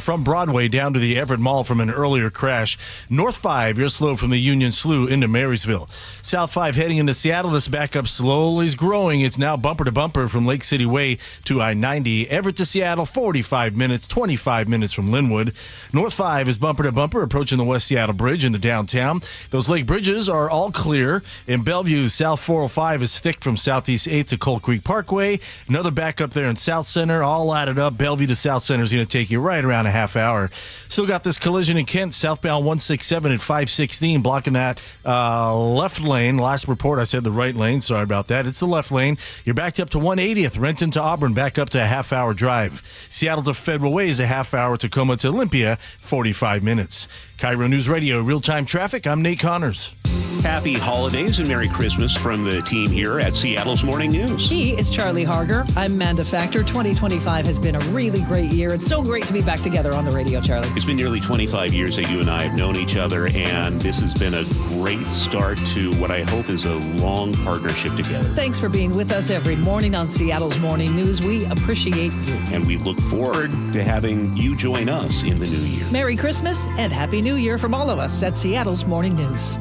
from Broadway down to the Everett Mall from an earlier crash. North 5, you're slow from the Union Slough into Marysville. South 5 heading into Seattle, this backup slowly is growing. It's now bumper to bumper from Lake City Way to I-90. Everett to Seattle, 45 minutes, 25 minutes from Linwood. North 5 is bumper to bumper approaching the West Seattle Bridge in the downtown. Those lake bridges are all clear. In Bellevue, South 405 is thick from Southeast 8th to Cold Creek Parkway. Another backup there in South Center, all added up. Bellevue to South Center is going to take you right around a half hour. Still got this collision in Kent, southbound 167 at 516, blocking that left lane. Last report, I said the right lane. Sorry about that. It's the left lane. You're backed up to 180th, Renton to Auburn, back up to a half-hour drive. Seattle to Federal Way is a half-hour. Tacoma to Olympia, 45 minutes. KIRO News Radio, real-time traffic. I'm Nate Connors. Happy holidays and Merry Christmas from the team here at Seattle's Morning News. He is Charlie Harger. I'm Amanda Factor. 2025 has been a really great year. It's so great to be back together on the radio, Charlie. It's been nearly 25 years that you and I have known each other, and this has been a great start to what I hope is a long partnership together. Thanks for being with us every morning on Seattle's Morning News. We appreciate you. And we look forward to having you join us in the new year. Merry Christmas and Happy New Year from all of us at Seattle's Morning News.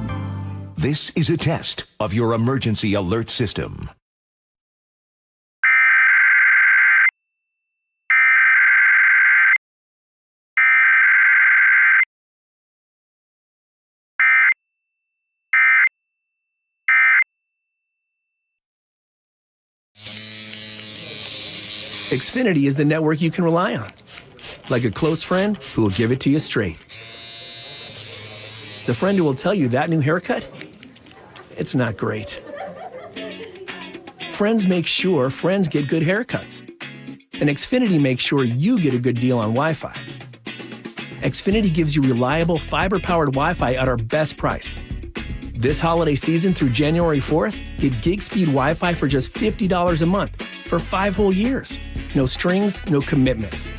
This is a test of your emergency alert system. Xfinity is the network you can rely on. Like a close friend who will give it to you straight. The friend who will tell you that new haircut, it's not great. Friends make sure friends get good haircuts. And Xfinity makes sure you get a good deal on Wi-Fi. Xfinity gives you reliable fiber-powered Wi-Fi at our best price. This holiday season through January 4th, get gig speed Wi-Fi for just $50 a month for 5 whole years. No strings, no commitments.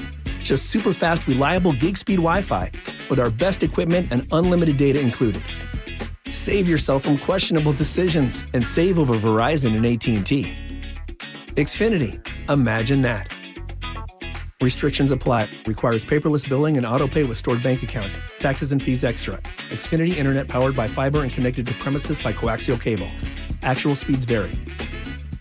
Just super fast, reliable gig speed Wi-Fi with our best equipment and unlimited data included. Save yourself from questionable decisions and save over Verizon and AT&T. Xfinity. Imagine that. Restrictions apply. Requires paperless billing and autopay with stored bank account. Taxes and fees extra. Xfinity Internet powered by fiber and connected to premises by coaxial cable. Actual speeds vary.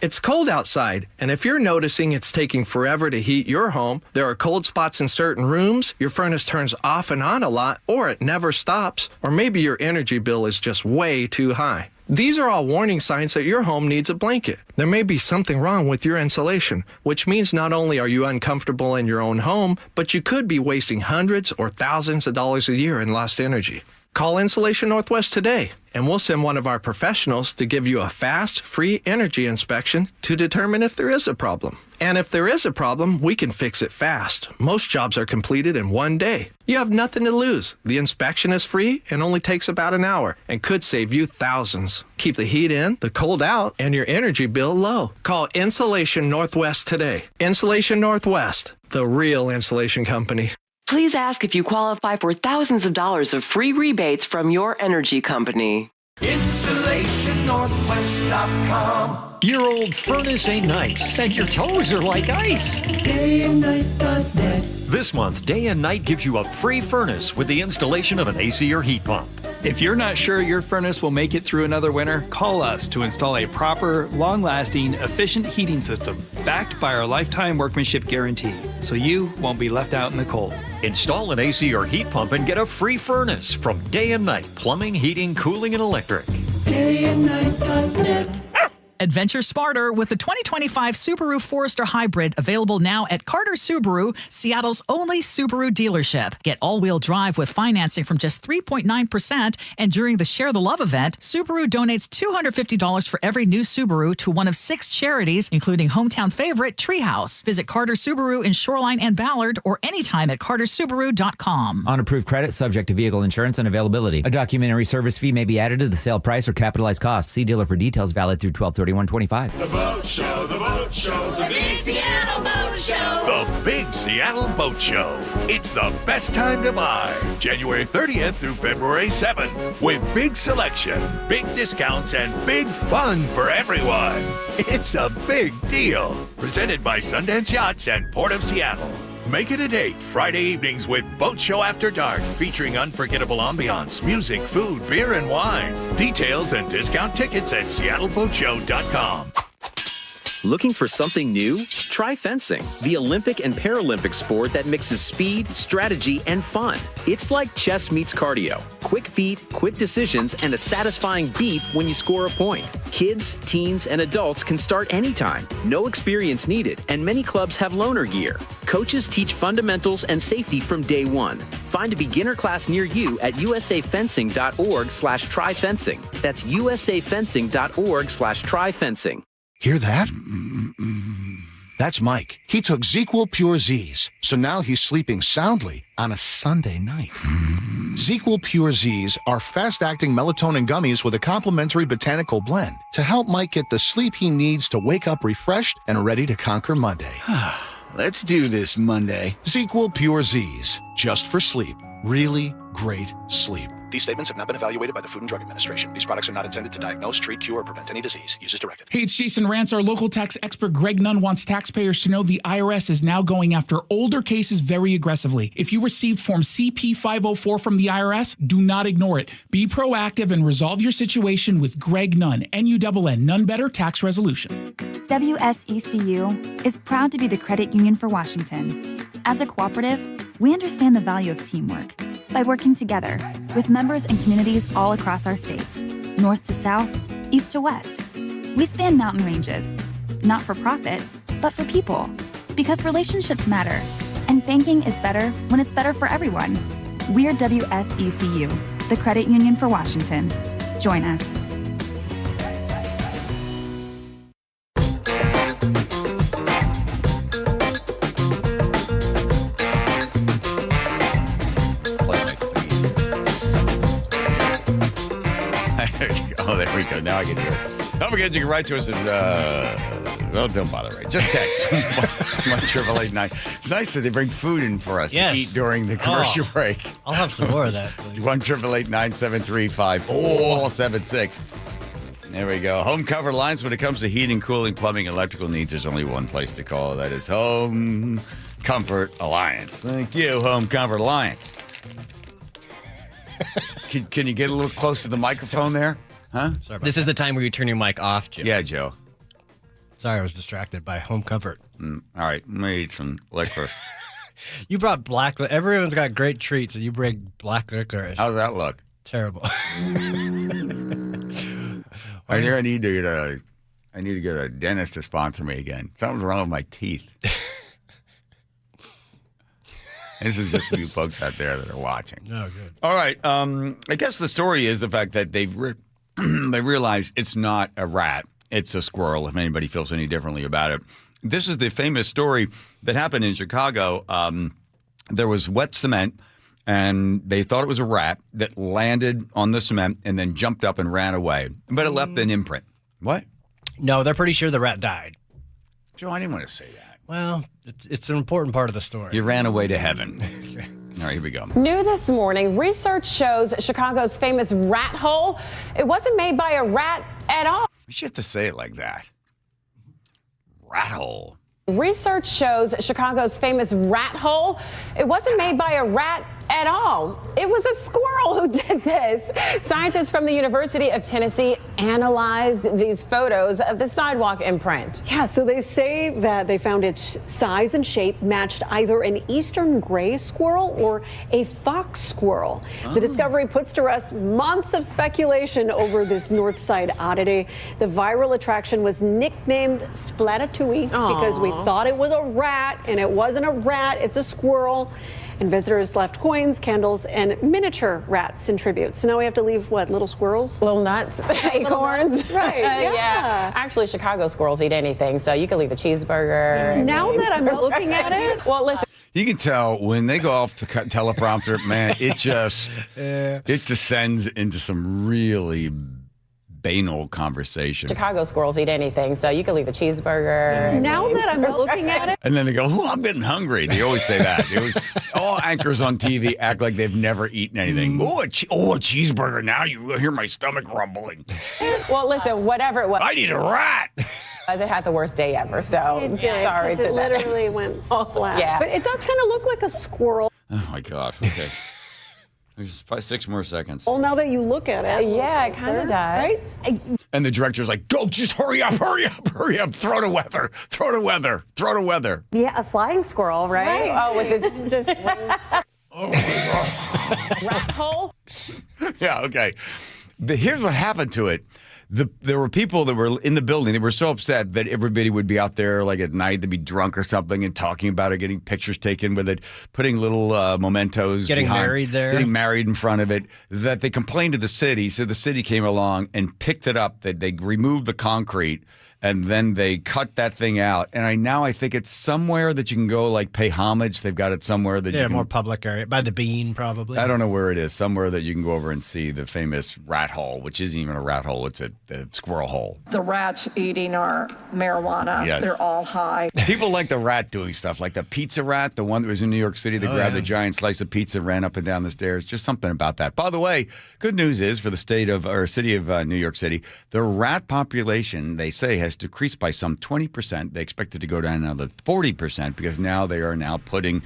It's cold outside, and if you're noticing it's taking forever to heat your home, there are cold spots in certain rooms, your furnace turns off and on a lot, or it never stops, or maybe your energy bill is just way too high. These are all warning signs that your home needs a blanket. There may be something wrong with your insulation, which means not only are you uncomfortable in your own home, but you could be wasting hundreds or thousands of dollars a year in lost energy. Call Insulation Northwest today, and we'll send one of our professionals to give you a fast, free energy inspection to determine if there is a problem. And if there is a problem, we can fix it fast. Most jobs are completed in one day. You have nothing to lose. The inspection is free and only takes about an hour and could save you thousands. Keep the heat in, the cold out, and your energy bill low. Call Insulation Northwest today. Insulation Northwest, the real insulation company. Please ask if you qualify for thousands of dollars of free rebates from your energy company. InsulationNorthwest.com. Your old furnace ain't nice, and your toes are like ice. DayandNight.net. This month, Day and Night gives you a free furnace with the installation of an AC or heat pump. If you're not sure your furnace will make it through another winter, call us to install a proper, long-lasting, efficient heating system backed by our lifetime workmanship guarantee, so you won't be left out in the cold. Install an AC or heat pump and get a free furnace from Day and Night Plumbing, Heating, Cooling, and Electric. DayandNight.net. Adventure smarter with the 2025 Subaru Forester Hybrid, available now at Carter Subaru, Seattle's only Subaru dealership. Get all-wheel drive with financing from just 3.9%, and during the Share the Love event, Subaru donates $250 for every new Subaru to one of 6 charities, including hometown favorite Treehouse. Visit Carter Subaru in Shoreline and Ballard, or anytime at cartersubaru.com. On approved credit, subject to vehicle insurance and availability. A documentary service fee may be added to the sale price or capitalized costs. See dealer for details. Valid through 12/31/25. The Boat Show, the Boat Show, the Big Seattle Boat Show. The Big Seattle Boat Show. It's the best time to buy. January 30th through February 7th. With big selection, big discounts, and big fun for everyone. It's a big deal. Presented by Sundance Yachts and Port of Seattle. Make it a date Friday evenings with Boat Show After Dark, featuring unforgettable ambiance, music, food, beer, and wine. Details and discount tickets at seattleboatshow.com. Looking for something new? Try fencing, the Olympic and Paralympic sport that mixes speed, strategy, and fun. It's like chess meets cardio. Quick feet, quick decisions, and a satisfying beat when you score a point. Kids, teens, and adults can start anytime. No experience needed, and many clubs have loaner gear. Coaches teach fundamentals and safety from day one. Find a beginner class near you at usafencing.org/tryfencing. That's usafencing.org/tryfencing. Hear that? That's Mike. He took ZQL Pure Z's, so now he's sleeping soundly on a Sunday night. ZQL Pure Z's are fast-acting melatonin gummies with a complementary botanical blend to help Mike get the sleep he needs to wake up refreshed and ready to conquer Monday. Let's do this Monday. ZQL Pure Z's, just for sleep. Really great sleep. These statements have not been evaluated by the Food and Drug Administration. These products are not intended to diagnose, treat, cure, or prevent any disease. Use as directed. Hey, it's Jason Rantz. Our local tax expert Greg Nunn wants taxpayers to know the IRS is now going after older cases very aggressively. If you received Form CP504 from the IRS, do not ignore it. Be proactive and resolve your situation with Greg Nunn, N-U-N-N, None Better Tax Resolution. WSECU is proud to be the credit union for Washington. As a cooperative, we understand the value of teamwork by working together with members and communities all across our state, north to south, east to west. We span mountain ranges, not for profit, but for people, because relationships matter, and banking is better when it's better for everyone. We're WSECU, the credit union for Washington. Join us. Oh, there we go. Now I can hear it. Don't forget, you can write to us at Well, don't bother, Ray. Just text. 1-888-9. It's nice that they bring food in for us to eat during the commercial break. I'll have some more of that. 1-888-973-5476. There we go. Home Comfort Alliance. When it comes to heating, cooling, plumbing, electrical needs, there's only one place to call. That is Home Comfort Alliance. Thank you, Home Comfort Alliance. Can you get a little close to the microphone there? Huh? This is the time where you turn your mic off, Joe. Yeah, Joe. Sorry, I was distracted by Home Comfort. All right, let me eat some licorice. You brought black. Everyone's got great treats, and you bring black licorice. How's that look? Terrible. I need to get a dentist to sponsor me again. Something's wrong with my teeth. This is just for you folks out there that are watching. Oh, good. All right. I guess the story is the fact that they realize it's not a rat. It's a squirrel, if anybody feels any differently about it. This is the famous story that happened in Chicago. There was wet cement, and they thought it was a rat that landed on the cement and then jumped up and ran away. But it left an imprint. What? No, they're pretty sure the rat died. Joe, I didn't want to say that. Well, it's an important part of the story. You ran away to heaven. All right, here we go. New this morning, research shows Chicago's famous rat hole. It wasn't made by a rat at all. You should have to say it like that. Rat hole. Research shows Chicago's famous rat hole. It wasn't made by a rat at all. It was a squirrel who did this. Scientists from the University of Tennessee analyzed these photos of the sidewalk imprint. Yeah, so they say that they found its size and shape matched either an eastern gray squirrel or a fox squirrel. The discovery puts to rest months of speculation over this north side oddity. The viral attraction was nicknamed Splattatouille because we thought it was a rat, and it wasn't a rat, it's a squirrel. And visitors left coins, candles, and miniature rats in tribute. So now we have to leave, what, little squirrels? Little nuts, acorns. Right, yeah. Actually, Chicago squirrels eat anything, so you can leave a cheeseburger. Now that I'm looking at it. Well, listen. You can tell when they go off the teleprompter, man, it descends into some really banal conversation. Chicago squirrels eat anything, so you can leave a cheeseburger. Now that I'm looking at it. And then they go, "Oh, I'm getting hungry." They always say that. All anchors on TV act like they've never eaten anything. Oh, a cheeseburger. Now you hear my stomach rumbling. Well, listen, whatever it was. I need a rat. It had the worst day ever, so It did, sorry to it literally went flat. Yeah. But it does kind of look like a squirrel. Oh, my God. Okay. There's 6 more seconds. Well, now that you look at it. Yeah, it kind of does. Right? And the director's like, "Go, just hurry up. Throw to weather. Yeah, a flying squirrel, right? Oh, with this just. Oh, my God. rat hole. Yeah, okay. Here's what happened to it. There were people that were in the building. They were so upset that everybody would be out there like at night. They'd be drunk or something and talking about it, getting pictures taken with it, putting little mementos. Getting married there. Getting married in front of it. That they complained to the city. So the city came along and picked it up. That they removed the concrete. And then they cut that thing out. And I think it's somewhere that you can go, like, pay homage. They've got it somewhere that you can... more public area. By the Bean, probably. I don't know where it is. Somewhere that you can go over and see the famous rat hole, which isn't even a rat hole. It's a squirrel hole. The rats eating our marijuana. Yes. They're all high. People like the rat doing stuff, like the pizza rat, the one that was in New York City that grabbed a giant slice of pizza, ran up and down the stairs. Just something about that. By the way, good news is for the city of New York City, the rat population, they say, has decreased by some 20%. They expect it to go down another 40% because now they are putting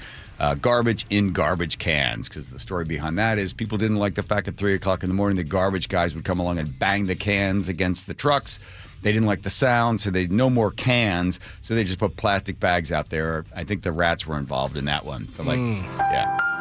garbage in garbage cans. Because the story behind that is people didn't like the fact at 3 o'clock in the morning the garbage guys would come along and bang the cans against the trucks. They didn't like the sound, so no more cans. So they just put plastic bags out there. I think the rats were involved in that one. They're like, yeah.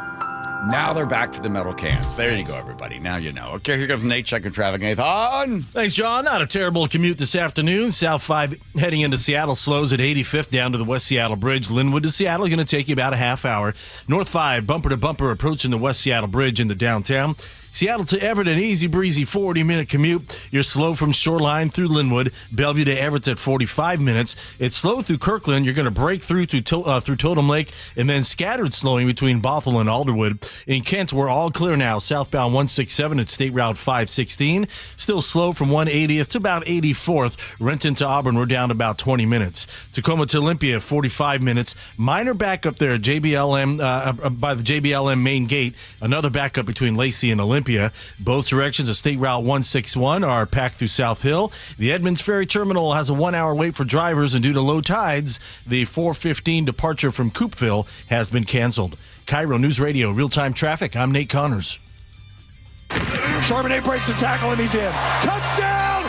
Now they're back to the metal cans. There you go, everybody. Now you know. Okay, here comes Nate checking traffic. Nathan. Thanks, John. Not a terrible commute this afternoon. South 5 heading into Seattle slows at 85th down to the West Seattle Bridge. Linwood to Seattle going to take you about a half hour. North 5 bumper to bumper approaching the West Seattle Bridge into downtown. Seattle to Everett, an easy breezy 40-minute commute. You're slow from Shoreline through Linwood. Bellevue to Everett's at 45 minutes. It's slow through Kirkland. You're going to break through through Totem Lake, and then scattered slowing between Bothell and Alderwood. In Kent, we're all clear now. Southbound 167 at State Route 516. Still slow from 180th to about 84th. Renton to Auburn, we're down about 20 minutes. Tacoma to Olympia, 45 minutes. Minor backup there at JBLM by the JBLM main gate. Another backup between Lacey and Olympia. Both directions of State Route 161 are packed through South Hill. The Edmonds Ferry Terminal has a 1-hour wait for drivers, and due to low tides, the 4:15 departure from Coopville has been canceled. KIRO News Radio, real-time traffic. I'm Nate Connors. Charbonnet breaks the tackle and he's in. Touchdown,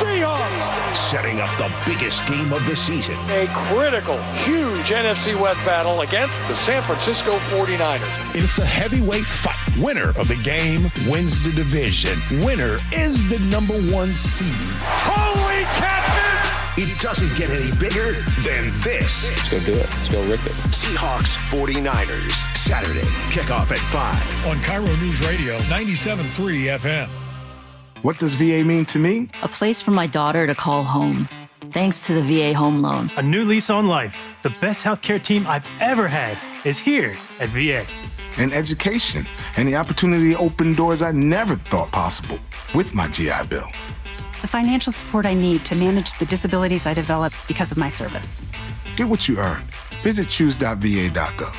Seahawks! Setting up the biggest game of the season. A critical, huge NFC West battle against the San Francisco 49ers. It's a heavyweight fight. Winner of the game wins the division. Winner is the number 1 seed. Holy catfish! It doesn't get any bigger than this. Let's go do it. Let's go rip it. Seahawks 49ers. Saturday, kickoff at 5. On KIRO News Radio, 97.3 FM. What does VA mean to me? A place for my daughter to call home, thanks to the VA Home Loan. A new lease on life. The best healthcare team I've ever had is here at VA. And education, and the opportunity to open doors I never thought possible with my GI Bill. The financial support I need to manage the disabilities I developed because of my service. Get what you earned. Visit choose.va.gov.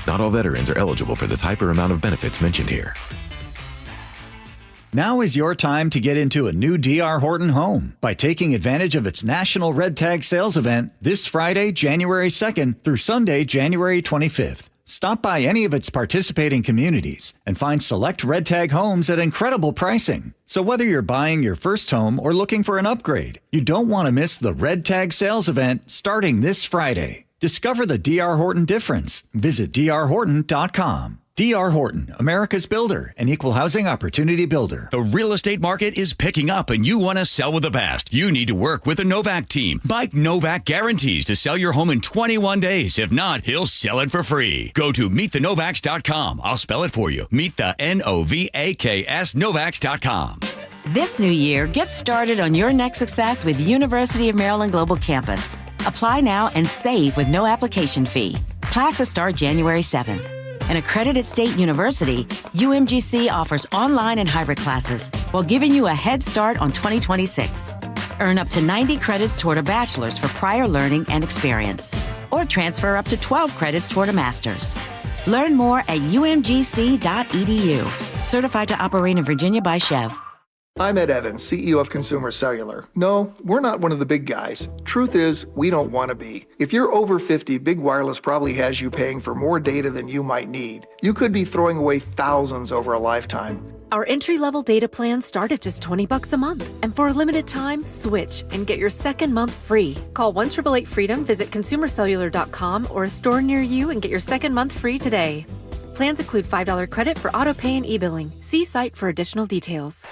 Not all veterans are eligible for the type or amount of benefits mentioned here. Now is your time to get into a new D.R. Horton home by taking advantage of its National Red Tag Sales event this Friday, January 2nd through Sunday, January 25th. Stop by any of its participating communities and find select Red Tag homes at incredible pricing. So whether you're buying your first home or looking for an upgrade, you don't want to miss the Red Tag Sales event starting this Friday. Discover the D.R. Horton difference. Visit drhorton.com. D.R. Horton, America's builder and equal housing opportunity builder. The real estate market is picking up and you want to sell with the best. You need to work with the Novak team. Mike Novak guarantees to sell your home in 21 days. If not, he'll sell it for free. Go to meetthenovaks.com. I'll spell it for you. Meet the Novaks Novaks.com. This new year, get started on your next success with University of Maryland Global Campus. Apply now and save with no application fee. Classes start January 7th. An accredited state university, UMGC offers online and hybrid classes while giving you a head start on 2026. Earn up to 90 credits toward a bachelor's for prior learning and experience, or transfer up to 12 credits toward a master's. Learn more at umgc.edu. Certified to operate in Virginia by Chev. I'm Ed Evans, CEO of Consumer Cellular. No, we're not one of the big guys. Truth is, we don't want to be. If you're over 50, Big Wireless probably has you paying for more data than you might need. You could be throwing away thousands over a lifetime. Our entry-level data plans start at just $20 a month. And for a limited time, switch and get your second month free. Call 1-888-FREEDOM, visit consumercellular.com or a store near you and get your second month free today. Plans include $5 credit for auto pay and e-billing. See site for additional details.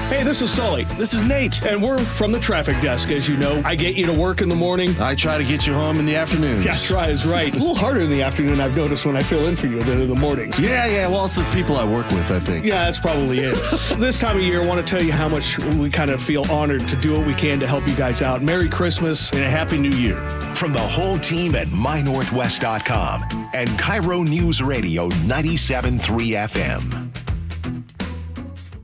Hey, this is Sully. This is Nate. And we're from the traffic desk. As you know, I get you to work in the morning. I try to get you home in the afternoon. That's right, is right. A little harder in the afternoon, I've noticed, when I fill in for you than in the mornings. Yeah. Well, it's the people I work with, I think. Yeah, that's probably it. This time of year, I want to tell you how much we kind of feel honored to do what we can to help you guys out. Merry Christmas and a Happy New Year. From the whole team at mynorthwest.com and KIRO News Radio 97.3 FM.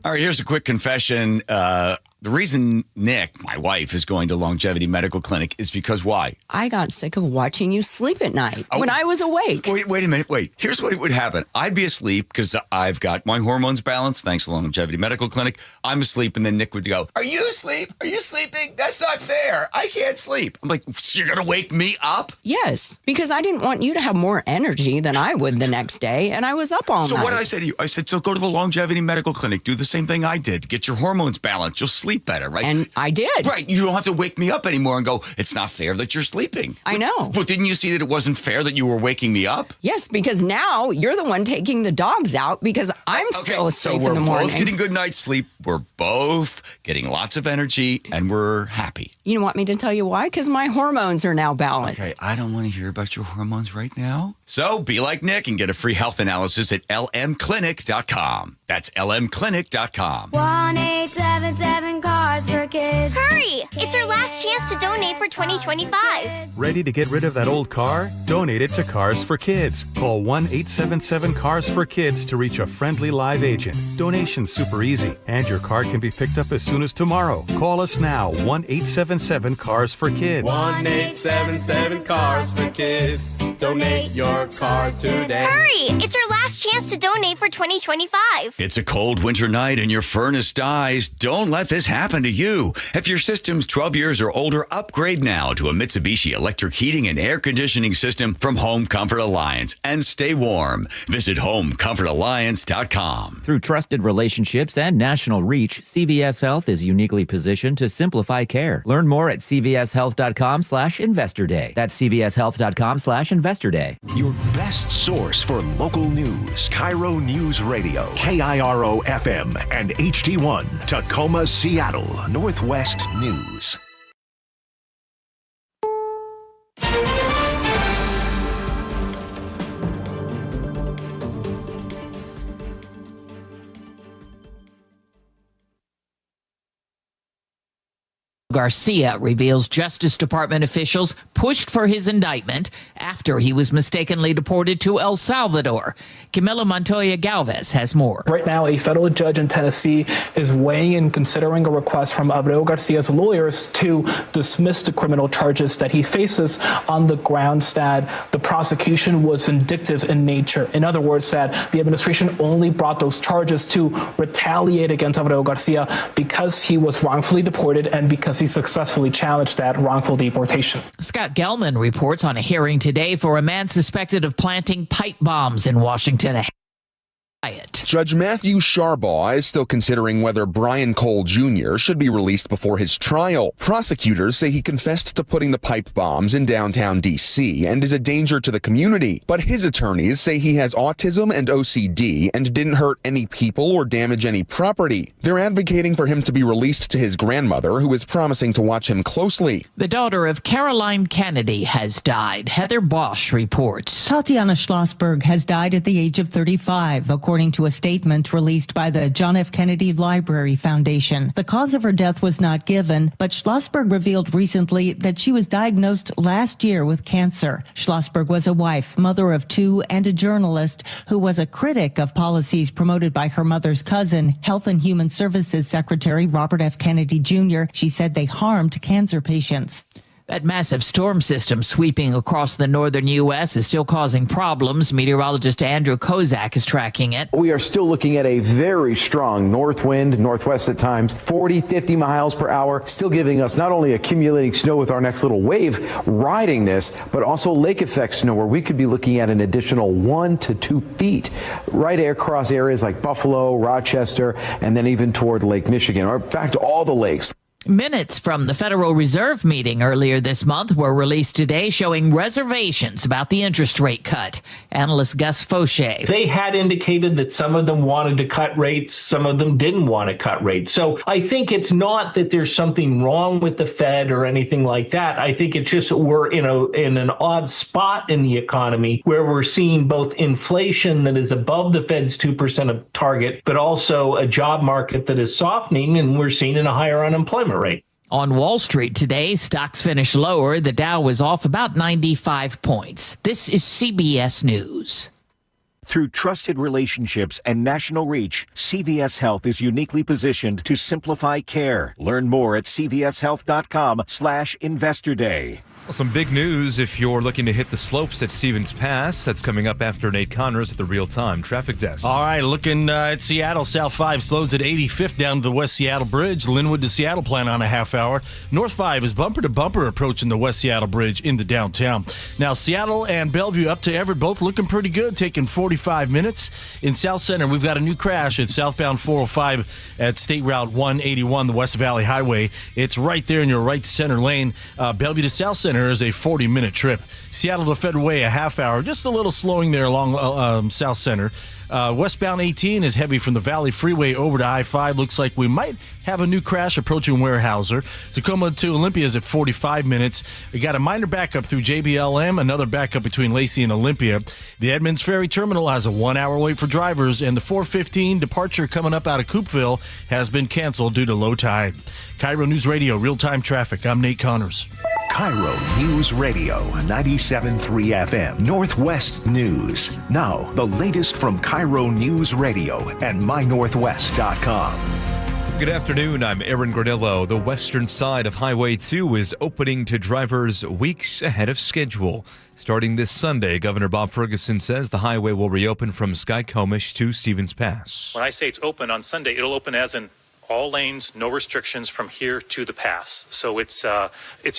All right, here's a quick confession. The reason Nick, my wife, is going to Longevity Medical Clinic is because why? I got sick of watching you sleep at night when I was awake. Wait a minute. Wait. Here's what would happen. I'd be asleep because I've got my hormones balanced thanks to Longevity Medical Clinic. I'm asleep, and then Nick would go, "Are you asleep? Are you sleeping? That's not fair. I can't sleep." I'm like, "So you're going to wake me up?" Yes, because I didn't want you to have more energy than I would the next day, and I was up all night. So what did I say to you? I said, so go to the Longevity Medical Clinic. Do the same thing I did. Get your hormones balanced. You'll sleep sleep better, right? And I did. Right. You don't have to wake me up anymore and go, it's not fair that you're sleeping. I know. But didn't you see that it wasn't fair that you were waking me up? Yes, because now you're the one taking the dogs out because I'm still asleep in the morning. We're both getting good night's sleep. We're both getting lots of energy, and we're happy. You want me to tell you why? Because my hormones are now balanced. Okay, I don't want to hear about your hormones right now. So be like Nick and get a free health analysis at lmclinic.com. That's lmclinic.com. 1-877-CARS-FOR-KIDS. Hurry! It's our last chance to donate for 2025. Ready to get rid of that old car? Donate it to Cars for Kids. Call 1-877-CARS-FOR-KIDS to reach a friendly live agent. Donation's super easy, and your car can be picked up as soon as tomorrow. Call us now, 1-877-CARS-FOR-KIDS. 1-877-CARS-FOR-KIDS. Donate your car today. Hurry! It's our last chance to donate for 2025. It's a cold winter night and your furnace dies. Don't let this happen to you. If your system's 12 years or older, upgrade now to a Mitsubishi electric heating and air conditioning system from Home Comfort Alliance and stay warm. Visit HomeComfortAlliance.com. Through trusted relationships and national reach, CVS Health is uniquely positioned to simplify care. Learn more at cvshealth.com/investor day. That's cvshealth.com/investor day. Your best source for local news. KIRO News Radio. KIRO FM and HD1. Tacoma, Seattle. Northwest News. Garcia reveals Justice Department officials pushed for his indictment after he was mistakenly deported to El Salvador. Camila Montoya Galvez has more. Right now, a federal judge in Tennessee is weighing and considering a request from Abreu Garcia's lawyers to dismiss the criminal charges that he faces on the grounds that the prosecution was vindictive in nature. In other words, that the administration only brought those charges to retaliate against Abreu Garcia because he was wrongfully deported and because he successfully challenged that wrongful deportation. Scott Gelman reports on a hearing today for a man suspected of planting pipe bombs in Washington. Judge Matthew Sharbaugh is still considering whether Brian Cole Jr. should be released before his trial. Prosecutors say he confessed to putting the pipe bombs in downtown D.C. and is a danger to the community, but his attorneys say he has autism and OCD and didn't hurt any people or damage any property. They're advocating for him to be released to his grandmother, who is promising to watch him closely. The daughter of Caroline Kennedy has died. Heather Bosch reports. Tatiana Schlossberg has died at the age of 35, according to a statement released by the John F. Kennedy Library Foundation. The cause of her death was not given, but Schlossberg revealed recently that she was diagnosed last year with cancer. Schlossberg was a wife, mother of two, and a journalist who was a critic of policies promoted by her mother's cousin, Health and Human Services Secretary Robert F. Kennedy Jr. She said they harmed cancer patients. That massive storm system sweeping across the northern U.S. is still causing problems. Meteorologist Andrew Kozak is tracking it. We are still looking at a very strong north wind, northwest at times, 40, 50 miles per hour, still giving us not only accumulating snow with our next little wave riding this, but also lake effect snow where we could be looking at an additional 1 to 2 feet right across areas like Buffalo, Rochester, and then even toward Lake Michigan, or in fact, all the lakes. Minutes from the Federal Reserve meeting earlier this month were released today showing reservations about the interest rate cut. Analyst Gus Fauché. They had indicated that some of them wanted to cut rates, some of them didn't want to cut rates. So I think it's not that there's something wrong with the Fed or anything like that. I think it's just we're in an odd spot in the economy where we're seeing both inflation that is above the Fed's 2% target, but also a job market that is softening, and we're seeing a higher unemployment rate. On Wall Street today, stocks finished lower. The Dow was off about 95 points. This is CBS News. Through trusted relationships and national reach, CVS Health is uniquely positioned to simplify care. Learn more at cvshealth.com/investor day. Well, some big news if you're looking to hit the slopes at Stevens Pass. That's coming up after Nate Connors at the real-time traffic desk. All right, looking at Seattle, South 5 slows at 85th down to the West Seattle Bridge. Linwood to Seattle plan on a half hour. North 5 is bumper to bumper approaching the West Seattle Bridge into downtown. Now, Seattle and Bellevue up to Everett, both looking pretty good, taking 45 minutes. In South Center, we've got a new crash at southbound 405 at State Route 181, the West Valley Highway. It's right there in your right center lane. Bellevue to South Center is a 40-minute trip. Seattle to Federal Way, a half hour. Just a little slowing there along South Center. Westbound 18 is heavy from the Valley Freeway over to I-5. Looks like we might have a new crash approaching Weyerhaeuser. Tacoma to Olympia is at 45 minutes. We got a minor backup through JBLM, another backup between Lacey and Olympia. The Edmonds Ferry Terminal has a 1-hour wait for drivers, and the 4:15 departure coming up out of Coupeville has been canceled due to low tide. KIRO News Radio, real-time traffic. I'm Nate Connors. KIRO News Radio, 97.3 FM, Northwest News. Now, the latest from KIRO News Radio and mynorthwest.com. Good afternoon. I'm Aaron Granillo. The western side of Highway 2 is opening to drivers weeks ahead of schedule. Starting this Sunday, Governor Bob Ferguson says the highway will reopen from Skykomish to Stevens Pass. When I say it's open on Sunday, it'll open as in all lanes, no restrictions from here to the pass. So it's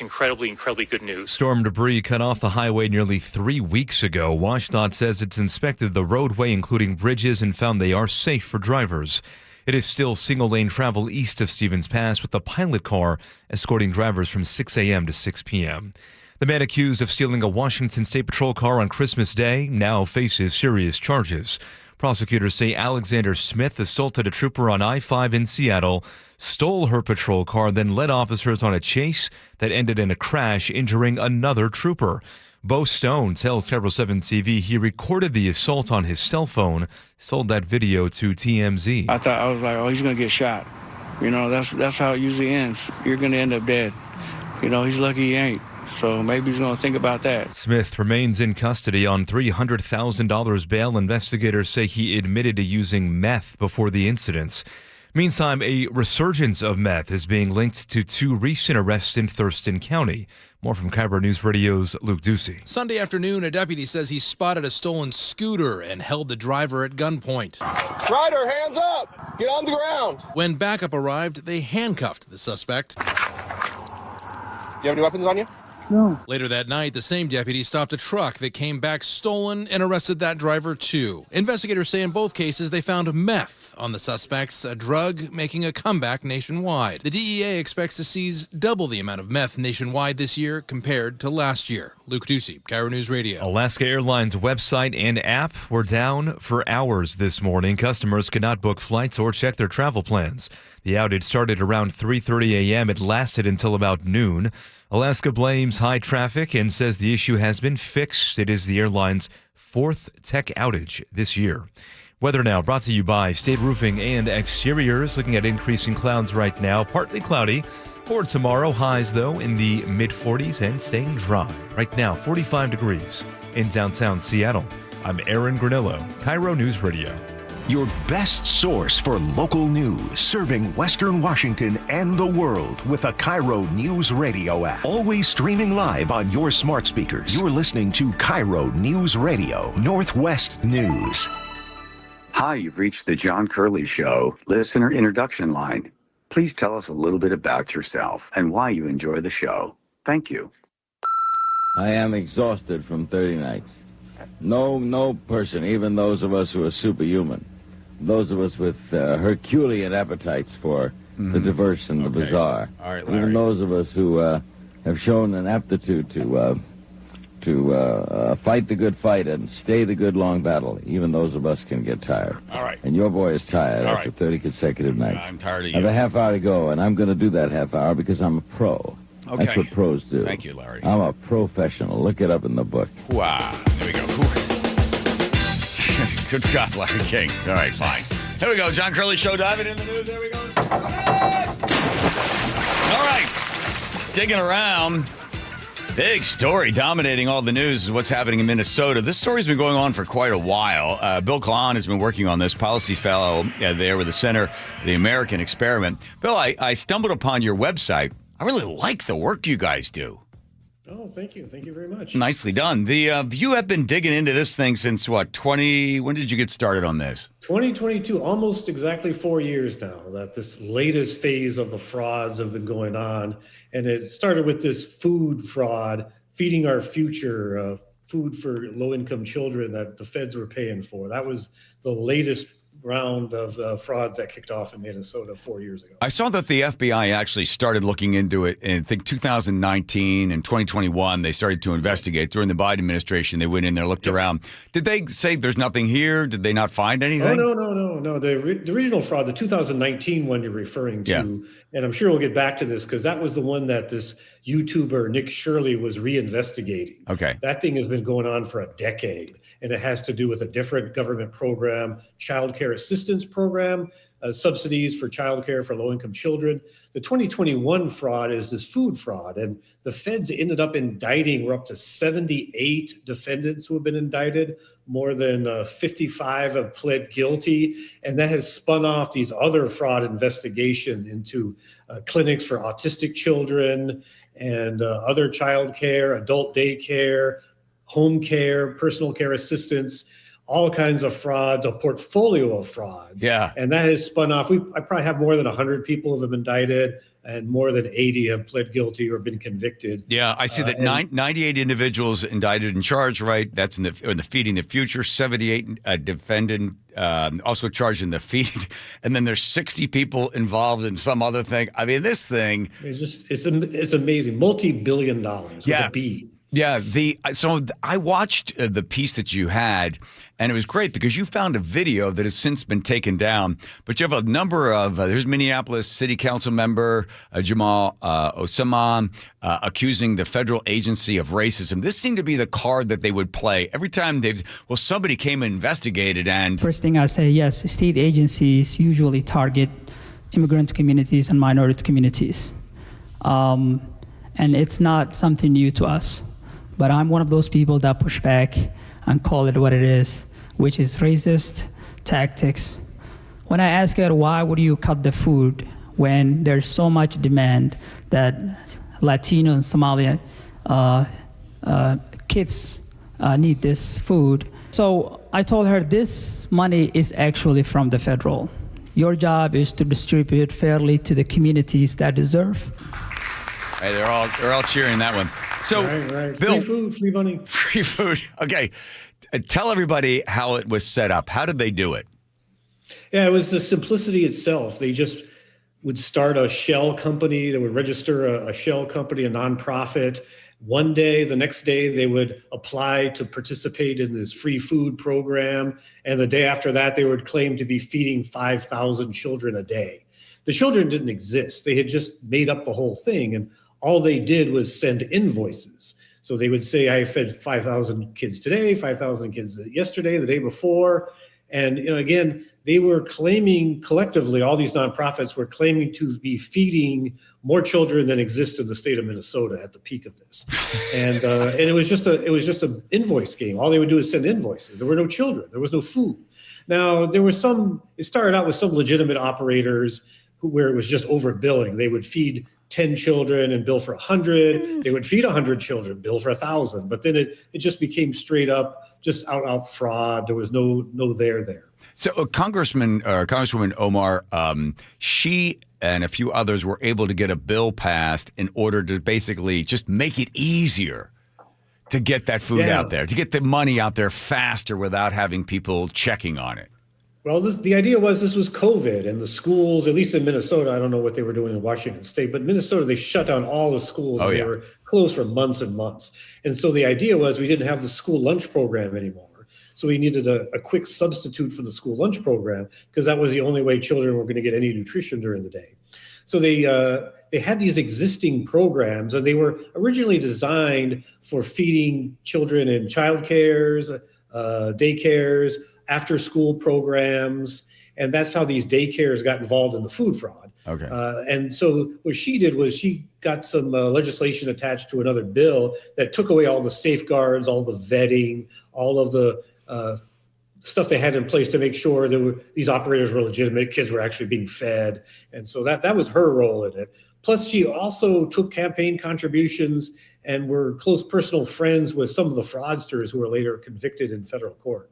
incredibly good news. Storm debris cut off the highway nearly 3 weeks ago. WashDOT says it's inspected the roadway, including bridges, and found they are safe for drivers. It is still single-lane travel east of Stevens Pass, with the pilot car escorting drivers from 6 a.m. to 6 p.m. The man accused of stealing a Washington State Patrol car on Christmas Day now faces serious charges. Prosecutors say Alexander Smith assaulted a trooper on I-5 in Seattle, stole her patrol car, then led officers on a chase that ended in a crash, injuring another trooper. Bo Stone tells KIRO 7 TV he recorded the assault on his cell phone, sold that video to TMZ. I was like, oh, he's going to get shot. You know, that's how it usually ends. You're going to end up dead. You know, he's lucky he ain't. So maybe he's going to think about that. Smith remains in custody on $300,000 bail. Investigators say he admitted to using meth before the incidents. Meantime, a resurgence of meth is being linked to 2 recent arrests in Thurston County. More from KIRO News Radio's Luke Ducey. Sunday afternoon, a deputy says he spotted a stolen scooter and held the driver at gunpoint. Rider, hands up! Get on the ground! When backup arrived, they handcuffed the suspect. Do you have any weapons on you? No. Later that night, the same deputy stopped a truck that came back stolen and arrested that driver too. Investigators say in both cases they found meth on the suspects, a drug making a comeback nationwide. The DEA expects to seize double the amount of meth nationwide this year compared to last year. Luke Ducey, KIRO News Radio. Alaska Airlines website and app were down for hours this morning. Customers could not book flights or check their travel plans. The outage started around 3:30 a.m. It lasted until about noon. Alaska blames high traffic and says the issue has been fixed. It is the airline's 4th tech outage this year. Weather now brought to you by State Roofing and Exteriors. Looking at increasing clouds right now, partly cloudy. For tomorrow, highs though in the mid-40s and staying dry. Right now, 45 degrees in downtown Seattle. I'm Aaron Granillo, KIRO News Radio. Your best source for local news, serving Western Washington and the world with a KIRO News Radio app. Always streaming live on your smart speakers. You're listening to KIRO News Radio, Northwest News. Hi, you've reached the John Curley Show listener introduction line. Please tell us a little bit about yourself and why you enjoy the show. Thank you. I am exhausted from 30 nights. No person, even those of us who are superhuman, those of us with Herculean appetites for the diverse and the bizarre, all right, Larry. even those of us who have shown an aptitude to fight the good fight and stay the good long battle, even those of us can get tired. All right. And your boy is tired All after right. 30 consecutive nights. I'm tired of I have you. a half hour to go, and I'm going to do that half hour because I'm a pro. Okay. That's what pros do. Thank you, Larry. I'm a professional. Look it up in the book. Wow. There we go. Good God, Larry King. All right, fine. Here we go. John Curley Show diving in the news. There we go. All right. Digging around. Big story dominating all the news is what's happening in Minnesota. This story's been going on for quite a while. Bill Kahlon has been working on this, policy fellow there with the Center for the American Experiment. Bill, I stumbled upon your website. I really like the work you guys do. Oh, thank you. Thank you very much. Nicely done. You have been digging into this thing since what, when did you get started on this? 2022, almost exactly 4 years now that this latest phase of the frauds have been going on. And it started with this food fraud, feeding our future, food for low-income children that the feds were paying for. That was the latest round of frauds that kicked off in Minnesota 4 years ago. I saw that the FBI actually started looking into it in, I think, 2019 and 2021. They started to investigate. During the Biden administration, they went in there, looked around. Did they say there's nothing here? Did they not find anything? Oh, no. The original fraud, the 2019 one you're referring to, and I'm sure we'll get back to this because that was the one that this YouTuber, Nick Shirley, was reinvestigating. Okay. That thing has been going on for a decade, and it has to do with a different government program, child care assistance program, subsidies for child care for low-income children. The 2021 fraud is this food fraud, and the feds ended up indicting, we're up to 78 defendants who have been indicted. More than 55 have pled guilty, and that has spun off these other fraud investigation into clinics for autistic children and other child care, adult daycare, home care, personal care assistance, all kinds of frauds, a portfolio of frauds. Yeah. And that has spun off. I probably have more than 100 people who have been indicted, and more than 80 have pled guilty or been convicted. Yeah, I see that 98 individuals indicted and charged, right? That's in the Feeding the Future, 78 defendant, also charged in the feeding. And then there's 60 people involved in some other thing. I mean, this thing. It's amazing. Multi-billion dollars with a B. Yeah, so I watched the piece that you had, and it was great because you found a video that has since been taken down. But you have a number of there's Minneapolis City Council member Jamal Osman accusing the federal agency of racism. This seemed to be the card that they would play every time somebody came and investigated. And first thing I say, yes, state agencies usually target immigrant communities and minority communities, and it's not something new to us. But I'm one of those people that push back and call it what it is, which is racist tactics. When I ask her, why would you cut the food when there's so much demand that Latino and Somali kids need this food? So I told her this money is actually from the federal. Your job is to distribute fairly to the communities that deserve. Hey, they're all cheering that one. So, right. Bill, Free food, free money. Free food. Okay. Tell everybody how it was set up. How did they do it? Yeah, it was the simplicity itself. They just would start a shell company. They would register a shell company, a nonprofit. One day, the next day, they would apply to participate in this free food program. And the day after that, they would claim to be feeding 5,000 children a day. The children didn't exist. They had just made up the whole thing. And all they did was send invoices. So they would say, I fed 5,000 kids today, 5,000 kids yesterday, the day before. And again, they were claiming collectively, all these nonprofits were claiming to be feeding more children than exist in the state of Minnesota at the peak of this. And it was just an invoice game. All they would do is send invoices. There were no children. There was no food. Now, it started out with some legitimate operators where it was just overbilling. They would feed 10 children and bill for 100. They would feed 100 children, bill for 1,000. But then it just became straight up, just out fraud. There was no there. So Congresswoman Omar, she and a few others were able to get a bill passed in order to basically just make it easier to get that food out there, to get the money out there faster without having people checking on it. Well, the idea was this was COVID, and the schools, at least in Minnesota, I don't know what they were doing in Washington State, but Minnesota, they shut down all the schools. They were closed for months and months. And so the idea was we didn't have the school lunch program anymore. So we needed a quick substitute for the school lunch program because that was the only way children were going to get any nutrition during the day. So they had these existing programs, and they were originally designed for feeding children in child cares, daycares, after school programs. And that's how these daycares got involved in the food fraud. Okay. And so what she did was she got some legislation attached to another bill that took away all the safeguards, all the vetting, all of the stuff they had in place to make sure that these operators were legitimate, kids were actually being fed. And so that was her role in it. Plus, she also took campaign contributions and were close personal friends with some of the fraudsters who were later convicted in federal court.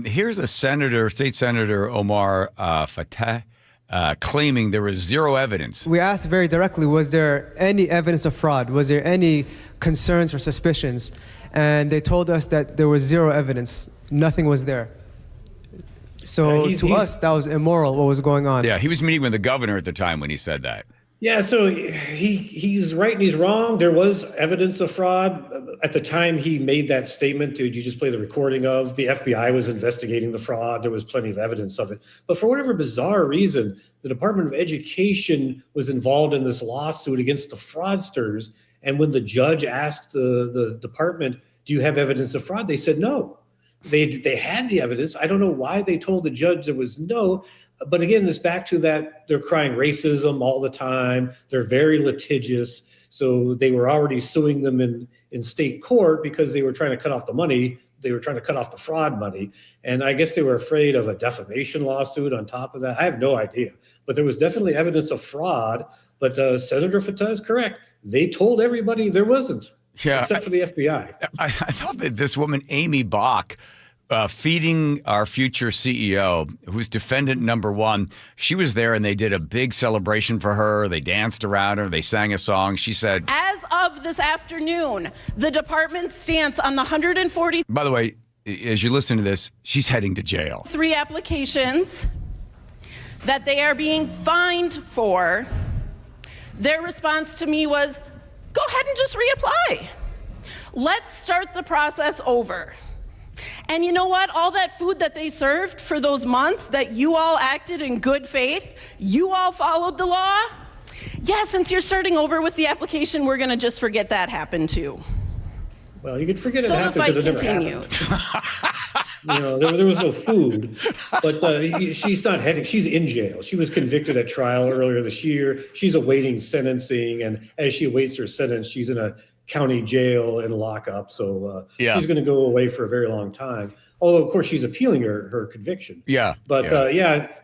Here's a state senator, Omar Fateh, claiming there was zero evidence. We asked very directly, was there any evidence of fraud? Was there any concerns or suspicions? And they told us that there was zero evidence. Nothing was there. So to us, that was immoral, what was going on. Yeah, he was meeting with the governor at the time when he said that. Yeah, so he's right and he's wrong. There was evidence of fraud. At the time he made that statement, dude, you just play the recording of, the FBI was investigating the fraud. There was plenty of evidence of it. But for whatever bizarre reason, the Department of Education was involved in this lawsuit against the fraudsters. And when the judge asked the department, do you have evidence of fraud? They said no. They had the evidence. I don't know why they told the judge there was no. But again, it's back to that they're crying racism all the time. They're very litigious. So they were already suing them in state court because they were trying to cut off the money. They were trying to cut off the fraud money. And I guess they were afraid of a defamation lawsuit on top of that. I have no idea. But there was definitely evidence of fraud. But Senator Fateh is correct. They told everybody there wasn't. Yeah, except for the FBI. I thought that this woman, Amy Bach, feeding our future CEO, who's defendant number one, she was there and they did a big celebration for her. They danced around her. They sang a song. She said, as of this afternoon, the department's stance on the 143 by the way, as you listen to this, she's heading to jail. applications that they are being fined for, their response to me was, go ahead and just reapply. Let's start the process over. And you know what? All that food that they served for those months that you all acted in good faith, you all followed the law. Yeah, since you're starting over with the application, we're going to just forget that happened too. Well, you could forget it so happened because it never happened. There was no food, but she's not heading. She's in jail. She was convicted at trial earlier this year. She's awaiting sentencing, and as she awaits her sentence, she's in a county jail and lockup. So she's going to go away for a very long time. Although, of course, she's appealing her conviction. Yeah. But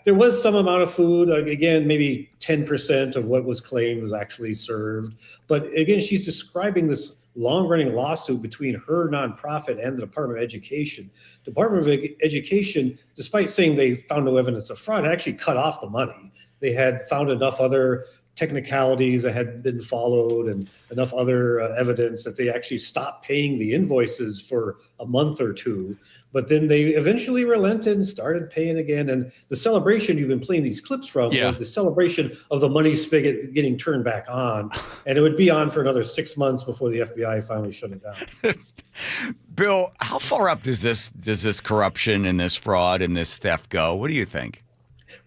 there was some amount of food. Again, maybe 10% of what was claimed was actually served. But again, she's describing this long-running lawsuit between her nonprofit and the Department of Education. Department of Education, despite saying they found no evidence of fraud, actually cut off the money. They had found enough other technicalities that had been followed and enough other evidence that they actually stopped paying the invoices for a month or two. But then they eventually relented and started paying again. And the celebration you've been playing these clips from, the celebration of the money spigot getting turned back on. And it would be on for another 6 months before the FBI finally shut it down. Bill, how far up does this corruption and this fraud and this theft go? What do you think?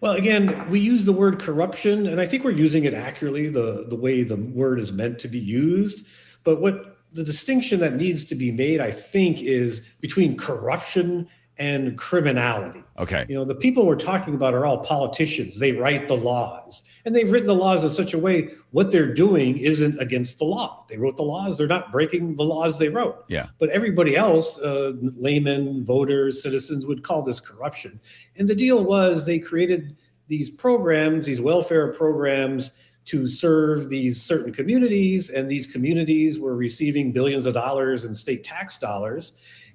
Well, again, we use the word corruption, and I think we're using it accurately, the way the word is meant to be used. But what the distinction that needs to be made, I think, is between corruption and criminality. Okay. The people we're talking about are all politicians. They write the laws. And they've written the laws in such a way, what they're doing isn't against the law. They wrote the laws. They're not breaking the laws they wrote. Yeah. But everybody else, laymen, voters, citizens, would call this corruption. And the deal was they created these programs, these welfare programs, to serve these certain communities. And these communities were receiving billions of dollars in state tax dollars.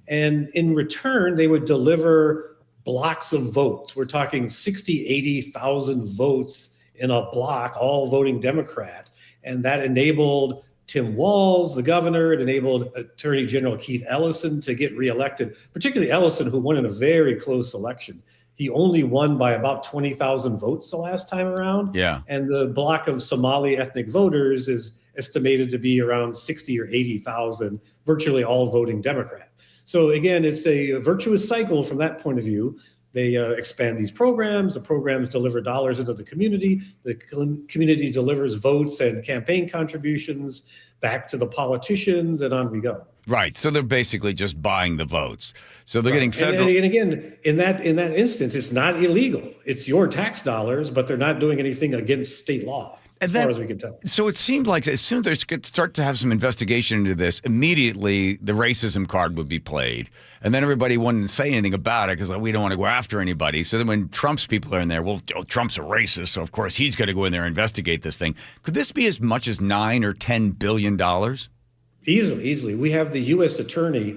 And in return, they would deliver blocks of votes. We're talking 60, 80,000 votes in a block, all voting Democrat. And that enabled Tim Walz, the governor. It enabled Attorney General Keith Ellison to get reelected, particularly Ellison, who won in a very close election. He only won by about 20,000 votes the last time around. Yeah. And the block of Somali ethnic voters is estimated to be around 60 or 80,000, virtually all voting Democrat. So again, it's a virtuous cycle from that point of view. They expand these programs. The programs deliver dollars into the community. The community delivers votes and campaign contributions back to the politicians, and on we go. Right. So they're basically just buying the votes. So they're getting federal. And again, in that instance, it's not illegal. It's your tax dollars, but they're not doing anything against state law. As far as we can tell. So it seemed like as soon as they start to have some investigation into this, immediately the racism card would be played. And then everybody wouldn't say anything about it because we don't want to go after anybody. So then when Trump's people are in there, well, Trump's a racist, so of course he's going to go in there and investigate this thing. Could this be as much as $9 or $10 billion? Easily. We have the U.S. attorney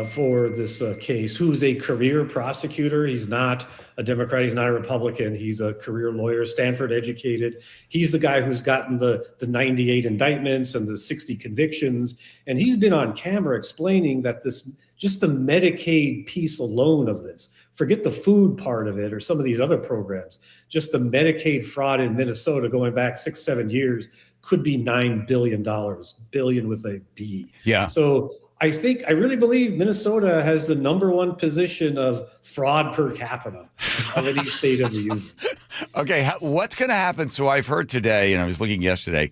for this case, who's a career prosecutor. He's not a Democrat. He's not a Republican. He's a career lawyer, Stanford educated. He's the guy who's gotten the 98 indictments and the 60 convictions. And he's been on camera explaining that just the Medicaid piece alone of this, forget the food part of it or some of these other programs, just the Medicaid fraud in Minnesota going back 6-7 years could be $9 billion, billion with a B. Yeah. So I really believe Minnesota has the number one position of fraud per capita of any state of the union. Okay, what's going to happen? So I've heard today, and I was looking yesterday,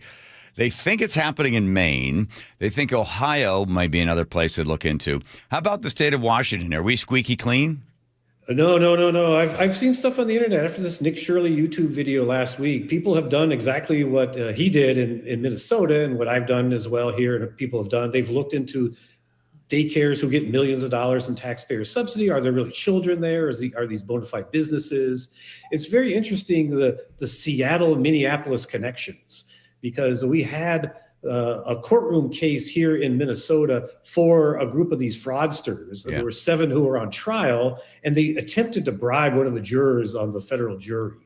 they think it's happening in Maine. They think Ohio might be another place to look into. How about the state of Washington? Are we squeaky clean? No. I've seen stuff on the internet after this Nick Shirley YouTube video last week. People have done exactly what he did in Minnesota and what I've done as well here, and people have done. They've looked into daycares who get millions of dollars in taxpayer subsidy. Are there really children there? Are these bona fide businesses? It's very interesting, the Seattle-Minneapolis connections, because we had a courtroom case here in Minnesota for a group of these fraudsters. Yeah. There were 7 who were on trial, and they attempted to bribe one of the jurors on the federal jury.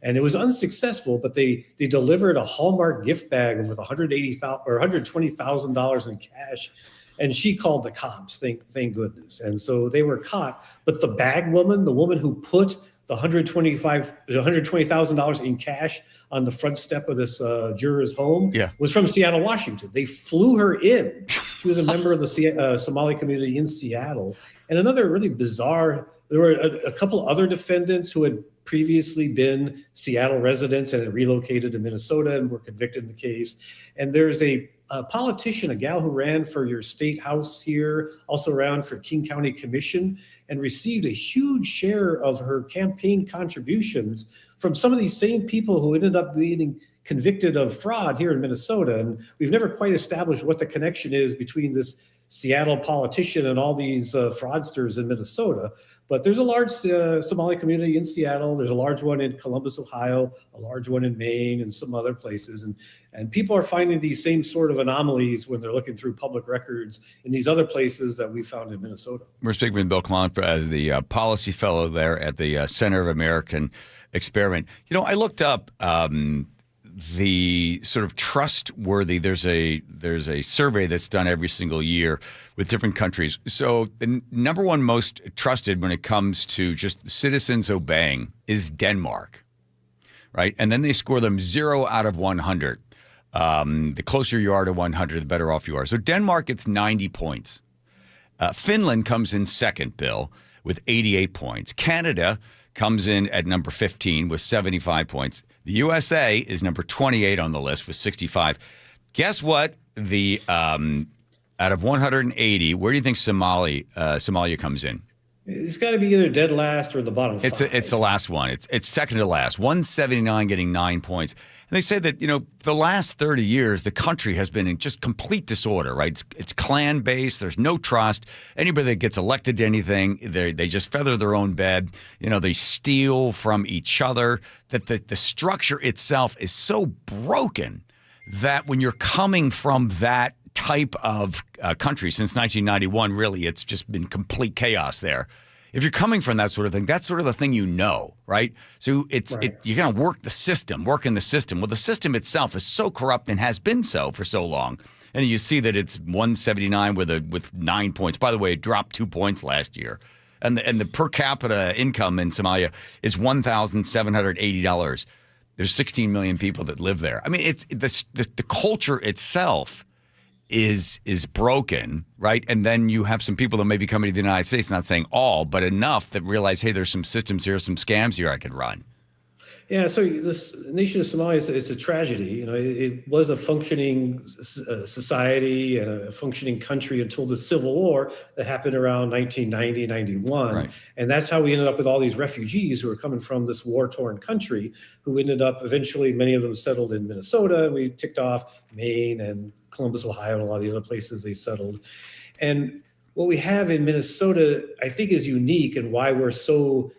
And it was unsuccessful, but they delivered a Hallmark gift bag with $120,000 in cash. And she called the cops, thank goodness. And so they were caught. But the bag woman, the woman who put the $120,000 in cash on the front step of this juror's home, was from Seattle, Washington. They flew her in. She was a member of the Somali community in Seattle. And another really bizarre, there were a couple other defendants who had previously been Seattle residents and had relocated to Minnesota and were convicted in the case. And there's a politician, a gal who ran for your state house here, also ran for King County Commission, and received a huge share of her campaign contributions from some of these same people who ended up being convicted of fraud here in Minnesota. And we've never quite established what the connection is between this Seattle politician and all these fraudsters in Minnesota. But there's a large Somali community in Seattle. There's a large one in Columbus, Ohio, a large one in Maine, and some other places. And people are finding these same sort of anomalies when they're looking through public records in these other places that we found in Minnesota. We're speaking with Bill Klon, the policy fellow there at the Center of American Experiment. You know, I looked up the sort of trustworthy. There's a survey that's done every single year with different countries. So the number one most trusted when it comes to just citizens obeying is Denmark, right? And then they score them 0 out of 100. The closer you are to 100, the better off you are. So Denmark gets 90 points. Finland comes in second, Bill, with 88 points. Canada comes in at number 15 with 75 points. The USA is number 28 on the list with 65. Guess what? The out of 180, where do you think Somalia comes in? It's got to be either dead last or the bottom five. It's the last one. It's second to last. 179 getting 9 points. And they say that, the last 30 years, the country has been in just complete disorder, right? It's clan-based. There's no trust. Anybody that gets elected to anything, they just feather their own bed. They steal from each other. That the structure itself is so broken that when you're coming from that type of country since 1991, really, it's just been complete chaos there. If you're coming from that sort of thing, that's sort of the thing right? So you're going to work in the system. Well, the system itself is so corrupt and has been so for so long. And you see that it's 179 with 9 points. By the way, it dropped 2 points last year. And the per capita income in Somalia is $1,780. There's 16 million people that live there. I mean, it's the culture itself is broken, right? And then you have some people that may be coming to the United States, not saying all, but enough that realize, hey, there's some systems here, some scams here I could run. Yeah, so this nation of Somalia, it's a tragedy. It was a functioning society and a functioning country until the Civil War that happened around 1990, 91. Right. And that's how we ended up with all these refugees who were coming from this war-torn country, who ended up eventually, many of them settled in Minnesota. We ticked off Maine and Columbus, Ohio, and a lot of the other places they settled. And what we have in Minnesota, I think, is unique, and why we're so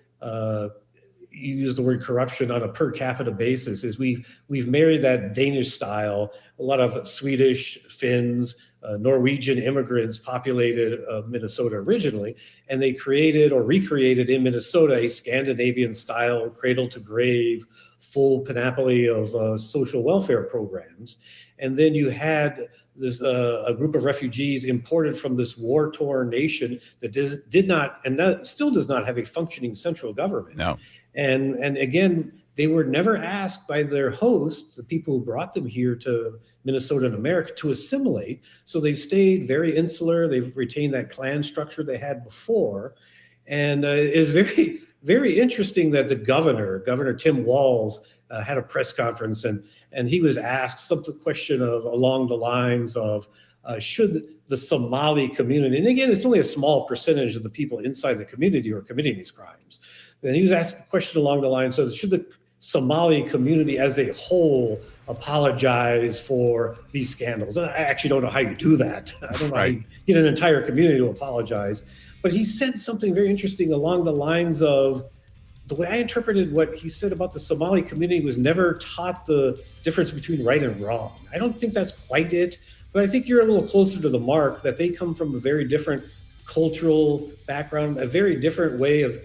you use the word corruption on a per capita basis, is we've married that Danish style, a lot of Swedish, Finns, Norwegian immigrants populated Minnesota originally, and they created or recreated in Minnesota a Scandinavian-style cradle-to-grave, full panoply of social welfare programs. And then you had this a group of refugees imported from this war-torn nation that did not, and that still does not have a functioning central government. No. And again, they were never asked by their hosts, the people who brought them here to Minnesota and America, to assimilate. So they stayed very insular. They've retained that clan structure they had before. And it is very, very interesting that the Governor Tim Walz, had a press conference, and he was asked question along the lines of, should the Somali community, and again, it's only a small percentage of the people inside the community who are committing these crimes. And he was asked a question along the lines of, should the Somali community as a whole apologize for these scandals? And I actually don't know how you do that. I don't know how you get an entire community to apologize. But he said something very interesting along the lines of, the way I interpreted what he said about the Somali community was never taught the difference between right and wrong. I don't think that's quite it, but I think you're a little closer to the mark, that they come from a very different cultural background, a very different way of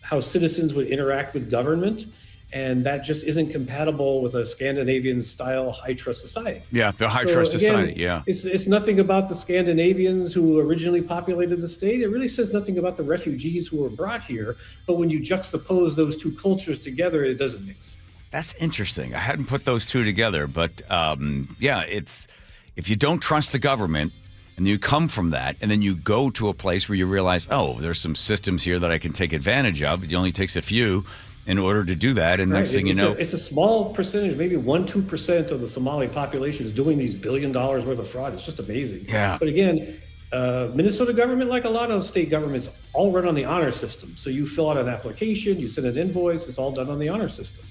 how citizens would interact with government. And that just isn't compatible with a Scandinavian-style high-trust society. Yeah, the high-trust society, yeah. It's nothing about the Scandinavians who originally populated the state. It really says nothing about the refugees who were brought here. But when you juxtapose those two cultures together, it doesn't mix. That's interesting. I hadn't put those two together. But, it's if you don't trust the government and you come from that, and then you go to a place where you realize, oh, there's some systems here that I can take advantage of. It only takes a few in order to do that, and next thing you know, it's a small percentage, maybe 1-2% of the Somali population is doing these $1 billion worth of fraud. It's just amazing. Yeah. But again, Minnesota government, like a lot of state governments, all run on the honor system. So you fill out an application, you send an invoice, it's all done on the honor system.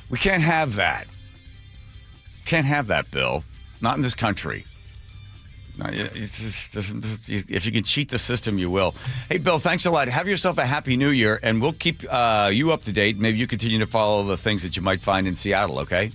We can't have that. Can't have that, Bill. Not in this country. No, if you can cheat the system, you will. Hey, Bill, thanks a lot. Have yourself a happy new year, and we'll keep you up to date. Maybe you continue to follow the things that you might find in Seattle, okay?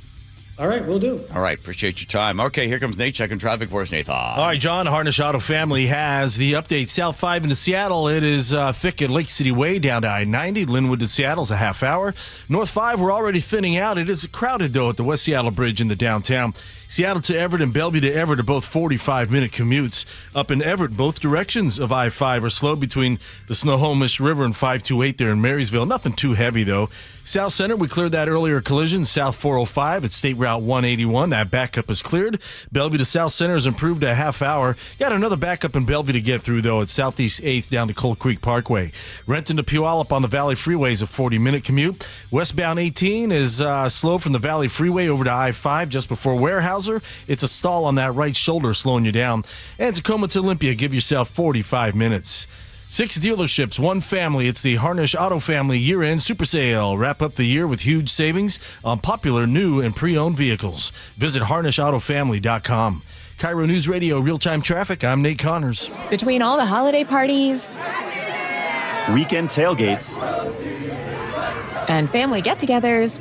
All right, will do. All right, appreciate your time. Okay, here comes Nate checking traffic for us, Nathan. All right, John, Harnish Auto Family has the update. South 5 into Seattle, it is thick at Lake City Way down to I-90. Linwood to Seattle's a half hour. North 5, we're already thinning out. It is crowded, though, at the West Seattle Bridge in the downtown. Seattle to Everett and Bellevue to Everett are both 45-minute commutes. Up in Everett, both directions of I-5 are slow between the Snohomish River and 528 there in Marysville. Nothing too heavy, though. South Center, we cleared that earlier collision. South 405 at State Route 181. That backup is cleared. Bellevue to South Center has improved a half hour. Got another backup in Bellevue to get through, though, at Southeast 8th down to Cold Creek Parkway. Renton to Puyallup on the Valley Freeway is a 40-minute commute. Westbound 18 is slow from the Valley Freeway over to I-5 just before Warehouser. It's a stall on that right shoulder slowing you down. And Tacoma to Olympia, give yourself 45 minutes. 6 dealerships, 1 family. It's the Harnish Auto Family year-end super sale. Wrap up the year with huge savings on popular new and pre-owned vehicles. Visit harnishautofamily.com. KIRO News Radio real-time traffic. I'm Nate Connors. Between all the holiday parties, weekend tailgates, and family get-togethers,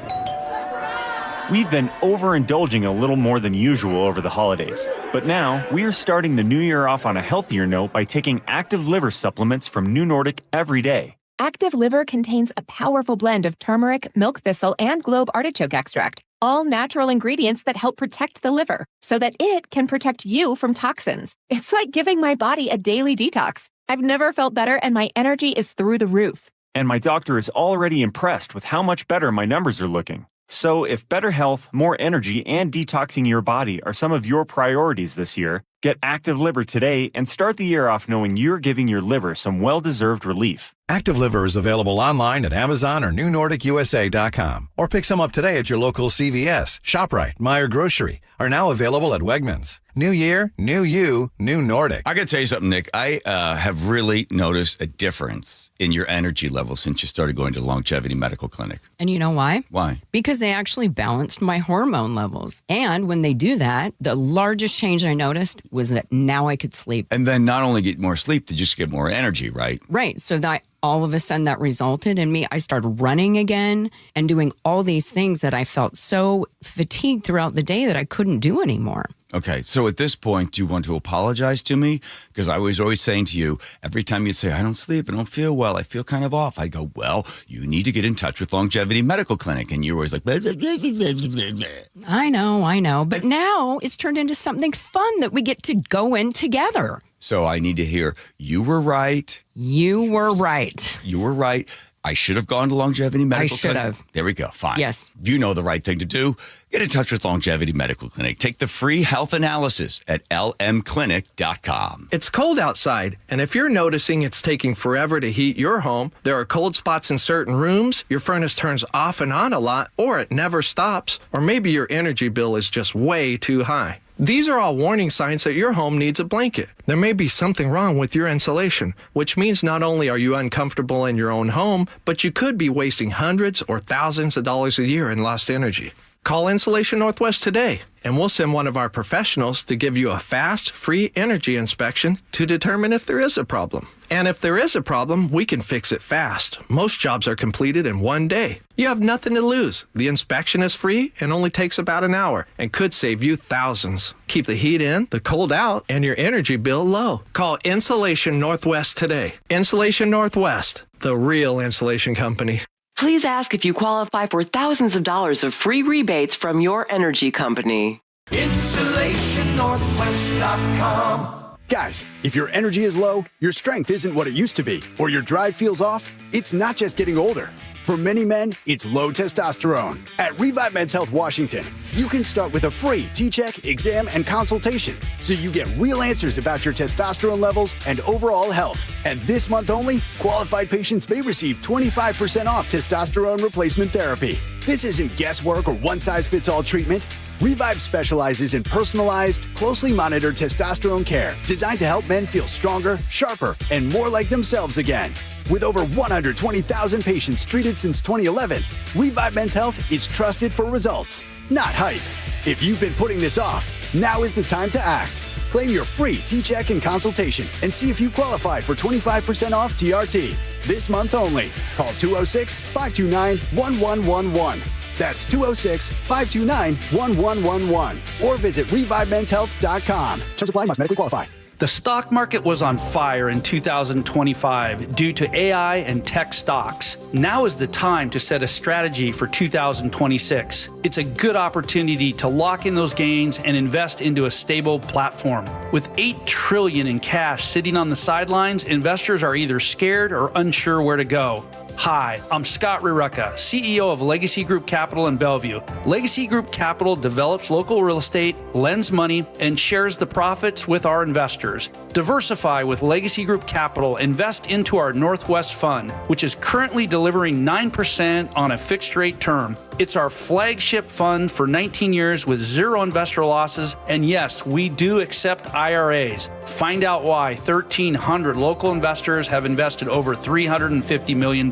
we've been overindulging a little more than usual over the holidays. But now, we are starting the new year off on a healthier note by taking Active Liver supplements from New Nordic every day. Active Liver contains a powerful blend of turmeric, milk thistle, and globe artichoke extract, all natural ingredients that help protect the liver so that it can protect you from toxins. It's like giving my body a daily detox. I've never felt better, and my energy is through the roof. And my doctor is already impressed with how much better my numbers are looking. So if better health, more energy, and detoxing your body are some of your priorities this year, get Active Liver today and start the year off knowing you're giving your liver some well-deserved relief. Active Liver is available online at Amazon or NewNordicUSA.com. Or pick some up today at your local CVS, ShopRite, Meijer Grocery. Are now available at Wegmans. New year, new you, new Nordic. I got to tell you something, Nick. I have really noticed a difference in your energy level since you started going to the Longevity Medical Clinic. And you know why? Why? Because they actually balanced my hormone levels. And when they do that, the largest change I noticed was that now I could sleep. And then not only get more sleep, to just get more energy, right? Right. So that all of a sudden that resulted in me, I started running again and doing all these things that I felt so fatigued throughout the day that I couldn't do anymore. Okay, so at this point, do you want to apologize to me? Because I was always saying to you, every time you say, I don't sleep, I don't feel well, I feel kind of off, I go, well, you need to get in touch with Longevity Medical Clinic. And you're always like, blah, blah, blah, blah, blah, blah. I know. But now it's turned into something fun that we get to go in together. So I need to hear, you were right. You were right. You were right. I should have gone to Longevity Medical Clinic. I should have. There we go. Fine. Yes. You know the right thing to do. Get in touch with Longevity Medical Clinic. Take the free health analysis at lmclinic.com. It's cold outside, and if you're noticing it's taking forever to heat your home, there are cold spots in certain rooms, your furnace turns off and on a lot, or it never stops, or maybe your energy bill is just way too high. These are all warning signs that your home needs a blanket. There may be something wrong with your insulation, which means not only are you uncomfortable in your own home, but you could be wasting hundreds or thousands of dollars a year in lost energy. Call Insulation Northwest today, and we'll send one of our professionals to give you a fast, free energy inspection to determine if there is a problem. And if there is a problem, we can fix it fast. Most jobs are completed in one day. You have nothing to lose. The inspection is free and only takes about an hour and could save you thousands. Keep the heat in, the cold out, and your energy bill low. Call Insulation Northwest today. Insulation Northwest, the real insulation company. Please ask if you qualify for thousands of dollars of free rebates from your energy company. InsulationNorthwest.com. Guys, if your energy is low, your strength isn't what it used to be, or your drive feels off, it's not just getting older. For many men, it's low testosterone. At Revive Men's Health Washington, you can start with a free T-check, exam, and consultation, so you get real answers about your testosterone levels and overall health. And this month only, qualified patients may receive 25% off testosterone replacement therapy. This isn't guesswork or one-size-fits-all treatment. Revive specializes in personalized, closely monitored testosterone care designed to help men feel stronger, sharper, and more like themselves again. With over 120,000 patients treated since 2011, Revive Men's Health is trusted for results, not hype. If you've been putting this off, now is the time to act. Claim your free T-check and consultation and see if you qualify for 25% off TRT. This month only. Call 206-529-1111. That's 206-529-1111. Or visit ReviveMen'sHealth.com. Terms apply, must medically qualify. The stock market was on fire in 2025 due to AI and tech stocks. Now is the time to set a strategy for 2026. It's a good opportunity to lock in those gains and invest into a stable platform. With $8 trillion in cash sitting on the sidelines, investors are either scared or unsure where to go. Hi, I'm Scott Rirucka, CEO of Legacy Group Capital in Bellevue. Legacy Group Capital develops local real estate, lends money, and shares the profits with our investors. Diversify with Legacy Group Capital. Invest into our Northwest Fund, which is currently delivering 9% on a fixed rate term. It's our flagship fund for 19 years with zero investor losses. And yes, we do accept IRAs. Find out why 1,300 local investors have invested over $350 million.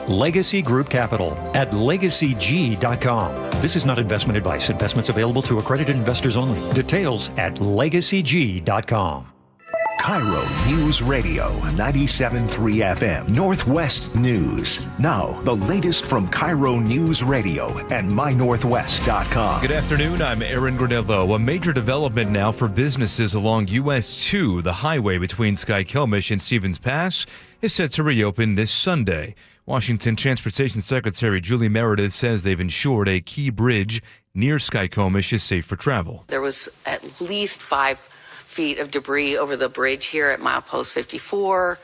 Legacy Group Capital at legacyg.com. This is not investment advice. Investments available to accredited investors only. Details at legacyg.com. KIRO Newsradio 97.3 FM Northwest News. Now, the latest from KIRO Newsradio and mynorthwest.com. Good afternoon, I'm Aaron Granello. A major development now for businesses along US 2, the highway between Skykomish and Stevens Pass, is set to reopen this Sunday. Washington Transportation Secretary Julie Meredith says they've ensured a key bridge near Skykomish is safe for travel. There was at least 5 feet of debris over the bridge here at milepost 54.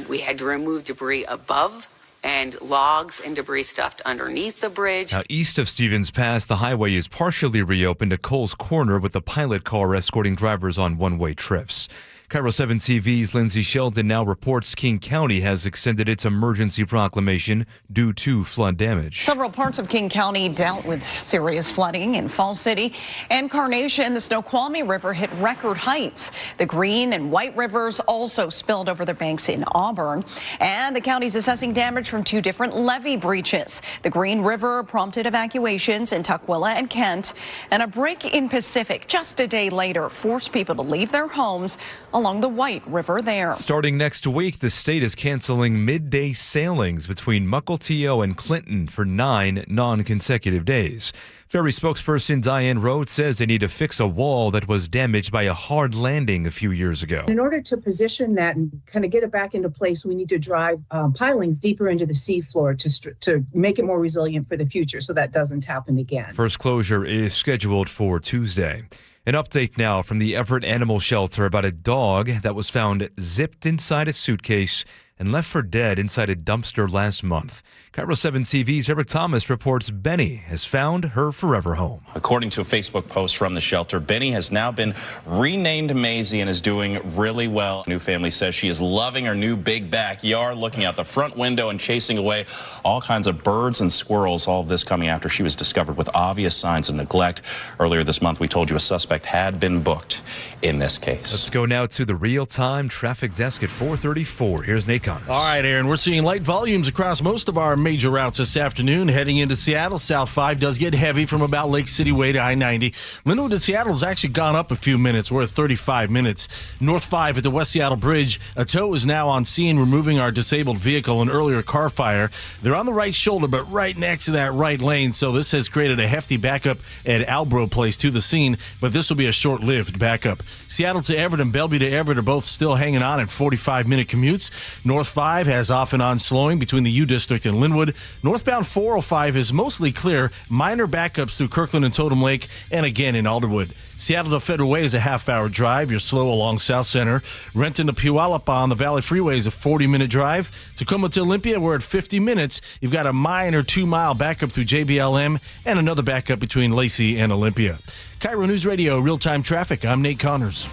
We had to remove debris above and logs and debris stuffed underneath the bridge. Now, east of Stevens Pass, the highway is partially reopened at Coles Corner with the pilot car escorting drivers on one-way trips. KIRO 7 TV's Lindsay Sheldon now reports King County has extended its emergency proclamation due to flood damage. Several parts of King County dealt with serious flooding in Falls City and Carnation. The Snoqualmie River hit record heights. The Green and White Rivers also spilled over their banks in Auburn. And the county's assessing damage from 2 different levee breaches. The Green River prompted evacuations in Tukwila and Kent. And a break in Pacific just a day later forced people to leave their homes along the White River there. Starting next week, the state is canceling midday sailings between Mukilteo and Clinton for 9 non-consecutive days. Ferry spokesperson Diane Rhodes says they need to fix a wall that was damaged by a hard landing a few years ago. In order to position that and kind of get it back into place, we need to drive pilings deeper into the seafloor to make it more resilient for the future so that doesn't happen again. First closure is scheduled for Tuesday. An update now from the Everett Animal Shelter about a dog that was found zipped inside a suitcase and left for dead inside a dumpster last month. KIRO 7 TV's Eric Thomas reports Benny has found her forever home. According to a Facebook post from the shelter, Benny has now been renamed Maisie and is doing really well. The new family says she is loving her new big backyard, looking out the front window and chasing away all kinds of birds and squirrels. All of this coming after she was discovered with obvious signs of neglect. Earlier this month, we told you a suspect had been booked in this case. Let's go now to the real-time traffic desk at 4:34. Here's Nate Connors. All right, Aaron, we're seeing light volumes across most of our major routes this afternoon. Heading into Seattle, South 5 does get heavy from about Lake City Way to I-90. Linwood to Seattle has actually gone up a few minutes. We're at 35 minutes. North 5 at the West Seattle Bridge. A tow is now on scene removing our disabled vehicle, an earlier car fire. They're on the right shoulder, but right next to that right lane, so this has created a hefty backup at Albro Place to the scene, but this will be a short-lived backup. Seattle to Everett and Bellevue to Everett are both still hanging on at 45-minute commutes. North 5 has off and on slowing between the U District and Linwood. Northbound 405 is mostly clear. Minor backups through Kirkland and Totem Lake and again in Alderwood. Seattle to Federal Way is a half-hour drive. You're slow along South Center. Renton to Puyallup on the Valley Freeway is a 40-minute drive. Tacoma to Olympia, we're at 50 minutes. You've got a minor 2-mile backup through JBLM and another backup between Lacey and Olympia. KIRO News Radio, real-time traffic. I'm Nate Connors.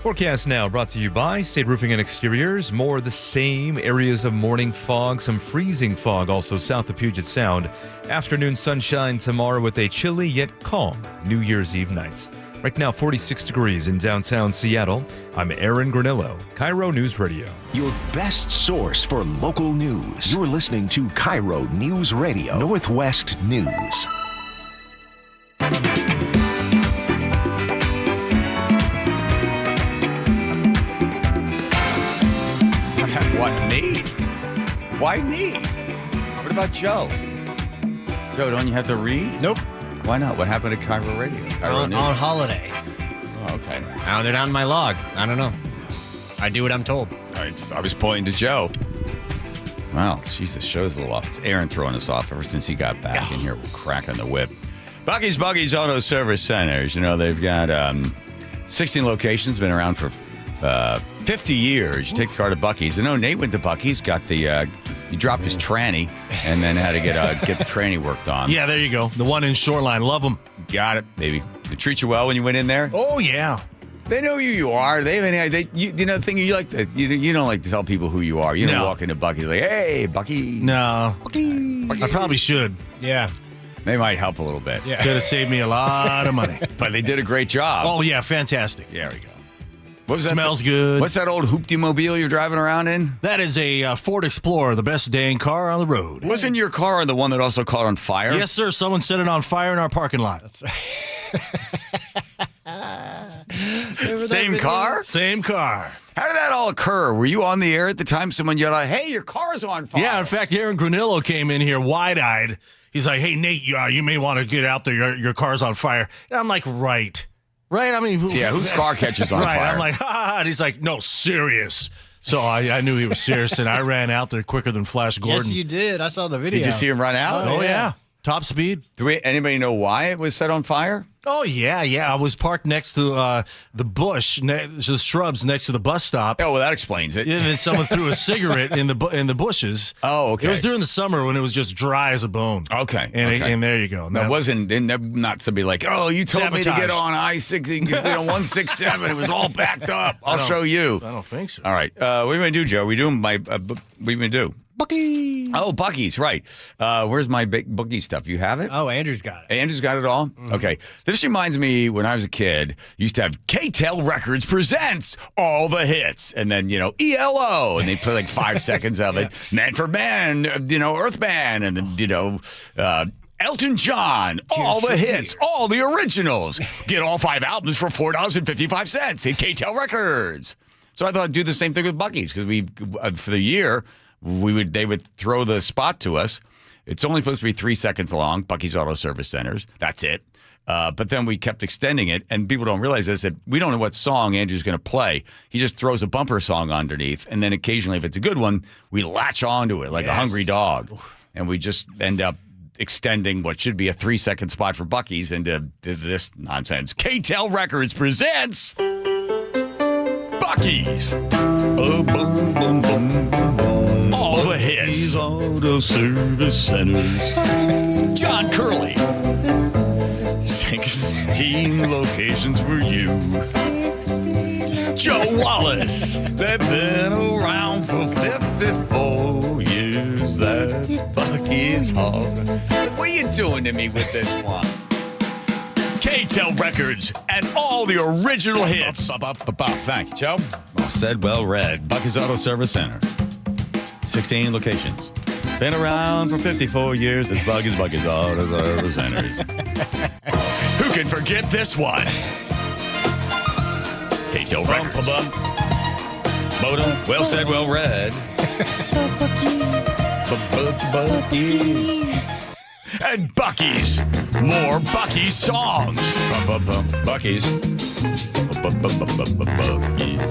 Forecast now brought to you by State Roofing and Exteriors. More of the same areas of morning fog, some freezing fog also south of Puget Sound. Afternoon sunshine tomorrow with a chilly yet calm New Year's Eve night. Right now, 46 degrees in downtown Seattle. I'm Aaron Granillo, KIRO News Radio. Your best source for local news. You're listening to KIRO News Radio, Northwest News. What, me? Why me? What about Joe? Joe, don't you have to read? Nope. Why not? What happened to KIRO Radio? KIRO News? On holiday. Oh, okay. Now they're on my log. I don't know. I do what I'm told. I was pointing to Joe. Well, geez, the show's a little off. It's Aaron throwing us off ever since he got back in here cracking the whip. Bucky's Buggies Auto Service Centers. You know, they've got 16 locations, been around for 50 years. You take the car to Bucky's. I know Nate went to Bucky's, got the he dropped his tranny, and then had to get the tranny worked on. Yeah, there you go. The one in Shoreline. Love them. Got it, baby. They treat you well when you went in there? Oh, yeah. They know who you are. They have any idea. You know, the thing you like to, you don't like to tell people who you are. You don't walk into Bucky's like, hey, Bucky. No. Bucky. I probably should. Yeah. They might help a little bit. Yeah. Could have saved me a lot of money. But they did a great job. Oh, yeah. Fantastic. There we go. What was Smells good. What's that old hoopty-mobile you're driving around in? That is a Ford Explorer, the best dang car on the road. Wasn't your car the one that also caught on fire? Yes, sir. Someone set it on fire in our parking lot. That's right. Same car? Same car. How did that all occur? Were you on the air at the time someone yelled out, hey, your car's on fire? Yeah, in fact, Aaron Granillo came in here wide-eyed. He's like, hey, Nate, you may want to get out there. Your car's on fire. And I'm like, right. Right? I mean, whose car catches on fire? I'm like, ha. And he's like, no, serious. So I knew he was serious, and I ran out there quicker than Flash Gordon. Yes, you did. I saw the video. Did you see him run out? Oh yeah. Top speed. Do anybody know why it was set on fire? Oh, yeah. I was parked next to the bush, the shrubs next to the bus stop. Oh, well, that explains it. And then someone threw a cigarette in the bushes. Oh, okay. It was during the summer when it was just dry as a bone. Okay. And there you go. That wasn't not somebody like, oh, you told me to get on I-60, 167. It was all backed up. I'll show you. I don't think so. All right. What are we going to do, Joe? What are you going to do? Bucky. Oh, Bucky's, right. Where's my big boogie stuff? You have it? Oh, Andrew's got it. Andrew's got it all? Mm-hmm. Okay. This reminds me when I was a kid, used to have K-Tel Records presents all the hits. And then, ELO. And they play like 5 seconds of it. Man for Man, Earth Band. And then, Elton John, all the hits, all the originals. Get all 5 albums for $4.55 at K-Tel Records. So I thought I'd do the same thing with Buc-ee's because for the year they would throw the spot to us. It's only supposed to be 3 seconds long. Buc-ee's Auto Service Centers. That's it. But then we kept extending it, and people don't realize this, that we don't know what song Andrew's going to play. He just throws a bumper song underneath, and then occasionally, if it's a good one, we latch onto it like a hungry dog, and we just end up extending what should be a 3-second spot for Buc-ee's into this nonsense. K-Tel Records presents Buc-ee's. Boom, boom, boom, boom, boom. All the hits. Auto Service Centers. John Curley. 16 locations for you. Joe Wallace. They've been around for 54 years. That's Buc-ee's Hog. What are you doing to me with this one? K-Tel Records and all the original hits. Thank you, Joe. Well said, well read. Buc-ee's Auto Service Center. 16 locations. Been around for 54 years. It's Buc-ee's Auto Service Centers. Who can forget this one? K-Tel Records. Well said, well read. Buc-ee's. And Buc-ee's. More Buc-ee's songs. Buc-ee's. Buc-ee's.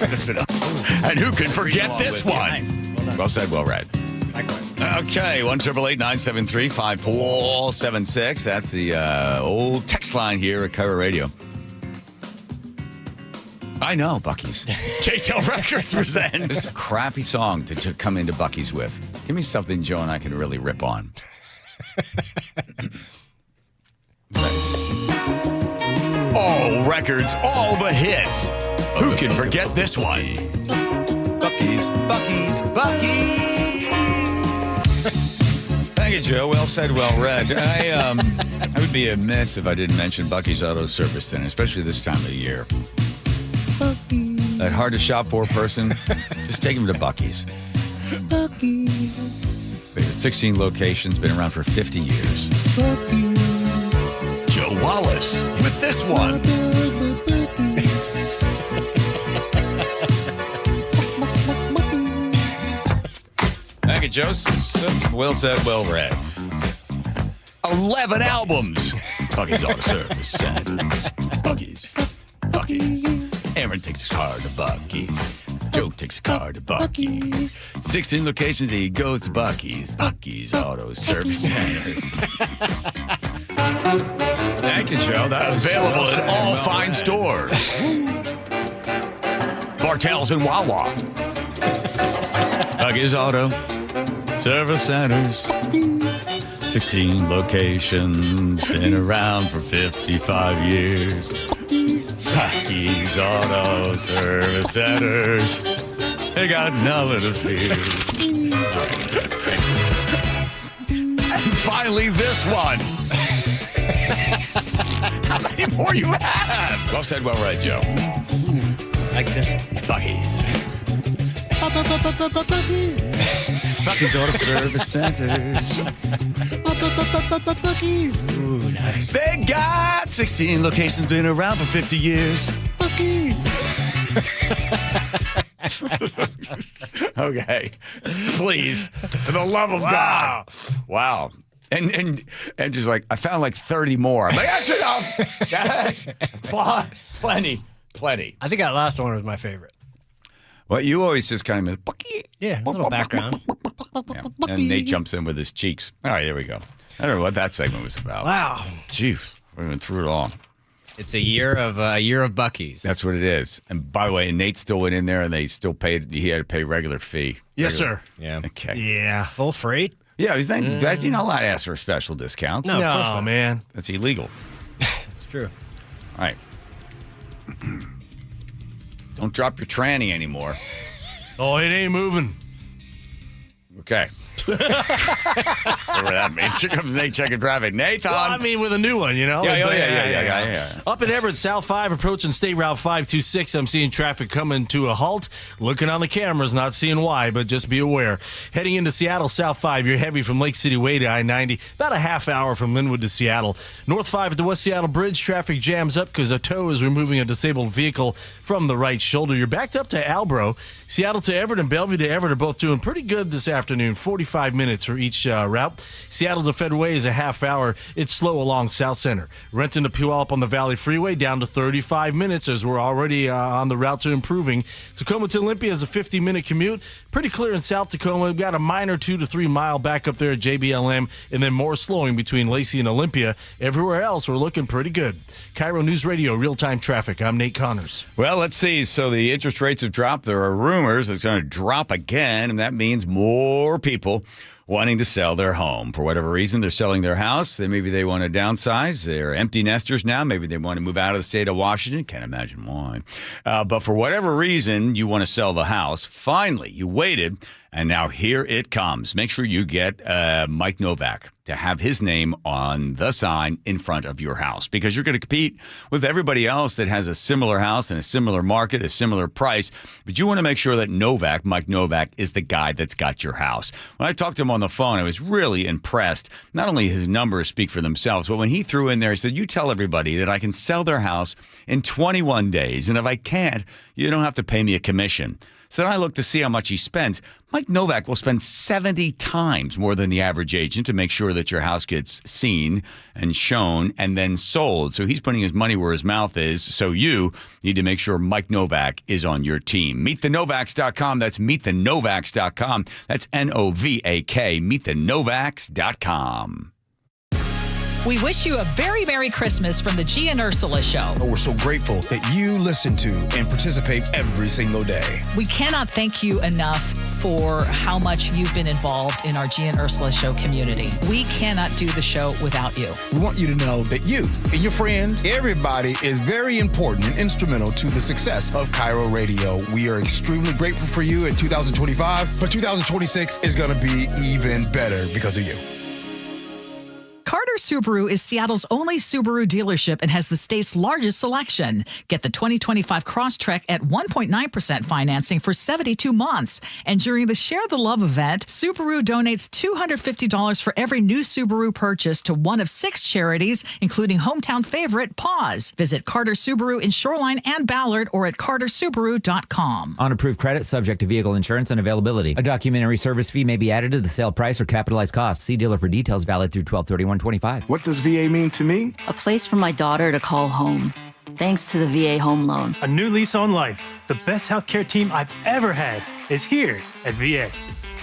Listen up. And who can forget this one? Well said, well read. Okay, 1-888-973-5476. That's the old text line here at KIRO Radio. I know, Buc-ee's. K-Tel Records presents. This is a crappy song to come into Buc-ee's with. Give me something Joe and I can really rip on. All records, all the hits. Who can forget this one? Buc-ee's, Buc-ee's, Buc-ee's. Thank you, Joe. Well said, well read. I would be amiss if I didn't mention Buc-ee's Auto Service Center, especially this time of the year. That hard to shop for person, just take them to Buc-ee's. They've got 16 locations, been around for 50 years. Joe Wallace with this one. Thank you, Joseph. Well said, well read. 11 albums. Buc-ee's Auto Service Centers. Buc-ee's. Aaron takes his car to Buc-ee's. Joe takes a car to Buc-ee's. 16 locations, he goes to Buc-ee's. Buc-ee's Auto Service Centers. Thank you, Joe. That was available at all fine stores. Bartell's and Wawa. Buc-ee's Auto Service Centers. 16 locations, been around for 55 years. Buc-ee's Auto Service Centers. They got nothing to fear. And finally, this one. How many more you have? Well said, well read, Joe. Like this. Buc-ee's. Buc-ee's Auto Service Centers. Buc-ee's. Ooh, nice. They got 16 locations, been around for 50 years. Buc-ee's. Okay. Please. For the love of God. Wow. And just like, I found like 30 more. I'm like, that's enough. Plenty. I think that last one was my favorite. Well, you always just kind of, Buc-ee. Yeah, a little background. Yeah. And Nate jumps in with his cheeks. All right, there we go. I don't know what that segment was about. Wow. Jeez, we went through it all. It's a year of Buc-ee's. That's what it is. And by the way, Nate still went in there, and they still paid. He had to pay regular fee. Yes, sir. Yeah. Okay. Yeah. Full freight? Yeah, he's not, you're not allowed to ask for special discounts. No, man. That's illegal. It's true. All right. Don't drop your tranny anymore. Oh, it ain't moving. Okay. left. Whatever that means. Here comes Nate checking traffic. Nathan. Well, I mean, with a new one, you know? Yeah. Up in Everett, South 5, approaching State Route 526, I'm seeing traffic coming to a halt. Looking on the cameras, not seeing why, but just be aware. Heading into Seattle, South 5, you're heavy from Lake City Way to I-90, about a half hour from Linwood to Seattle. North 5 at the West Seattle Bridge, traffic jams up because a tow is removing a disabled vehicle from the right shoulder. You're backed up to Albro. Seattle to Everett and Bellevue to Everett are both doing pretty good this afternoon, 45 minutes for each route. Seattle to Federal Way is a half hour. It's slow along South Center. Renton to Puyallup on the Valley Freeway down to 35 minutes as we're already on the route to improving. Tacoma to Olympia is a 50-minute commute. Pretty clear in South Tacoma. We've got a minor 2 to 3 mile back up there at JBLM, and then more slowing between Lacey and Olympia. Everywhere else, we're looking pretty good. KIRO News Radio, real-time traffic. I'm Nate Connors. Well, let's see. So the interest rates have dropped. There are rumors it's going to drop again, and that means more people wanting to sell their home. For whatever reason, they're selling their house. Maybe they want to downsize. They're empty nesters now. Maybe they want to move out of the state of Washington. Can't imagine why. But for whatever reason, you want to sell the house. Finally, you waited, and now here it comes. Make sure you get Mike Novak to have his name on the sign in front of your house, because you're going to compete with everybody else that has a similar house in a similar market, a similar price. But you want to make sure that Mike Novak, is the guy that's got your house. When I talked to him on the phone, I was really impressed. Not only his numbers speak for themselves, but when he threw in there, he said, you tell everybody that I can sell their house in 21 days. And if I can't, you don't have to pay me a commission. So then I looked to see how much he spends. Mike Novak will spend 70 times more than the average agent to make sure that your house gets seen and shown and then sold. So he's putting his money where his mouth is. So you need to make sure Mike Novak is on your team. MeetTheNovaks.com. That's MeetTheNovaks.com. That's Novak. MeetTheNovaks.com. We wish you a very Merry Christmas from the G and Ursula Show. We're so grateful that you listen to and participate every single day. We cannot thank you enough for how much you've been involved in our G and Ursula Show community. We cannot do the show without you. We want you to know that you and your friends, everybody is very important and instrumental to the success of KIRO Radio. We are extremely grateful for you in 2025, but 2026 is going to be even better because of you. Carter Subaru is Seattle's only Subaru dealership and has the state's largest selection. Get the 2025 Crosstrek at 1.9% financing for 72 months. And during the Share the Love event, Subaru donates $250 for every new Subaru purchase to one of 6 charities, including hometown favorite Paws. Visit Carter Subaru in Shoreline and Ballard or at cartersubaru.com. On approved credit, subject to vehicle insurance and availability. A documentary service fee may be added to the sale price or capitalized costs. See dealer for details. Valid through 12/31/25. What does VA mean to me? A place for my daughter to call home, thanks to the VA home loan. A new lease on life. The best healthcare team I've ever had is here at VA.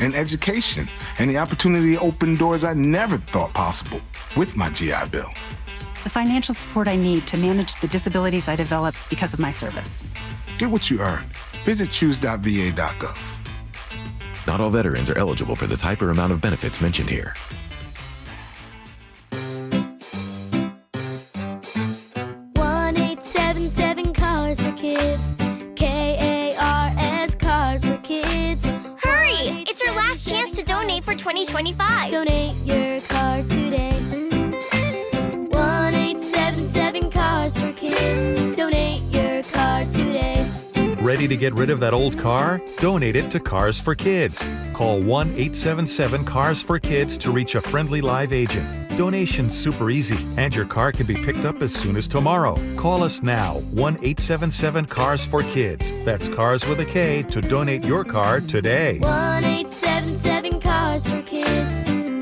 And education, and the opportunity to open doors I never thought possible with my GI Bill. The financial support I need to manage the disabilities I developed because of my service. Get what you earned. Visit choose.va.gov. Not all veterans are eligible for the type or amount of benefits mentioned here. 1-877 Cars for Kids. KARS Cars for Kids. Hurry! It's your last chance to donate for 2025. Donate your car today. 1-877 Cars for Kids. Donate your car today. Ready to get rid of that old car? Donate it to Cars for Kids. Call 1-877-CARS-FOR-KIDS to reach a friendly live agent. Donation's super easy, and your car can be picked up as soon as tomorrow. Call us now, 1-877-CARS-FOR-KIDS. That's Cars with a K to donate your car today. 1-877 Cars for Kids.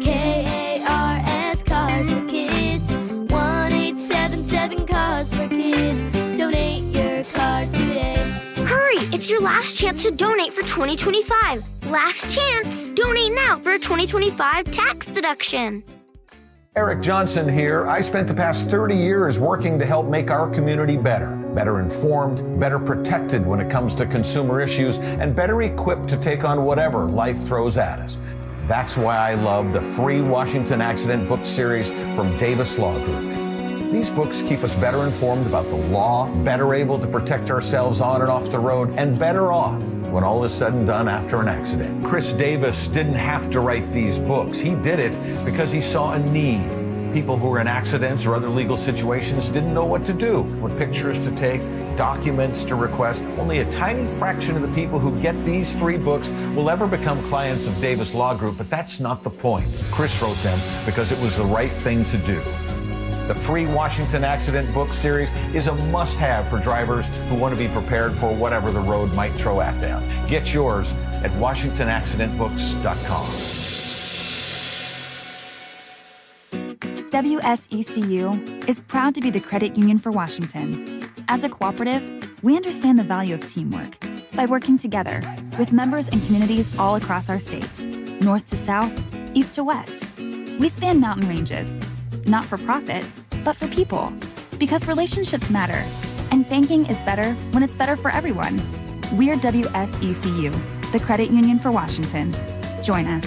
KARS Cars for Kids. 1-877 Cars for Kids. Donate your car today. Hurry! It's your last chance to donate for 2025. Last chance! Donate now for a 2025 tax deduction. Eric Johnson here. I spent the past 30 years working to help make our community better informed, better protected when it comes to consumer issues, and better equipped to take on whatever life throws at us. That's why I love the free Washington Accident book series from Davis Law Group. These books keep us better informed about the law, better able to protect ourselves on and off the road, and better off when all is said and done after an accident. Chris Davis didn't have to write these books. He did it because he saw a need. People who were in accidents or other legal situations didn't know what to do, what pictures to take, documents to request. Only a tiny fraction of the people who get these free books will ever become clients of Davis Law Group, but that's not the point. Chris wrote them because it was the right thing to do. The free Washington Accident Book Series is a must-have for drivers who want to be prepared for whatever the road might throw at them. Get yours at WashingtonAccidentBooks.com. WSECU is proud to be the credit union for Washington. As a cooperative, we understand the value of teamwork by working together with members and communities all across our state, north to south, east to west. We span mountain ranges, not for profit, but for people, because relationships matter, and banking is better when it's better for everyone. We're WSECU, the credit union for Washington. Join us.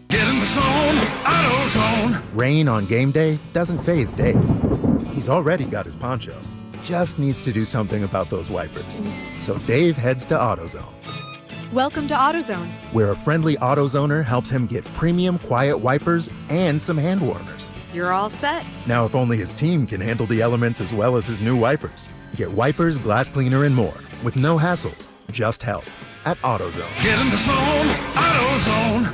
Get in the zone, AutoZone. Rain on game day doesn't faze Dave. He's already got his poncho. Just needs to do something about those wipers. So Dave heads to AutoZone. Welcome to AutoZone, where a friendly AutoZoner helps him get premium quiet wipers and some hand warmers. You're all set. Now, if only his team can handle the elements as well as his new wipers. Get wipers, glass cleaner, and more with no hassles, just help at AutoZone. Get in the zone, AutoZone.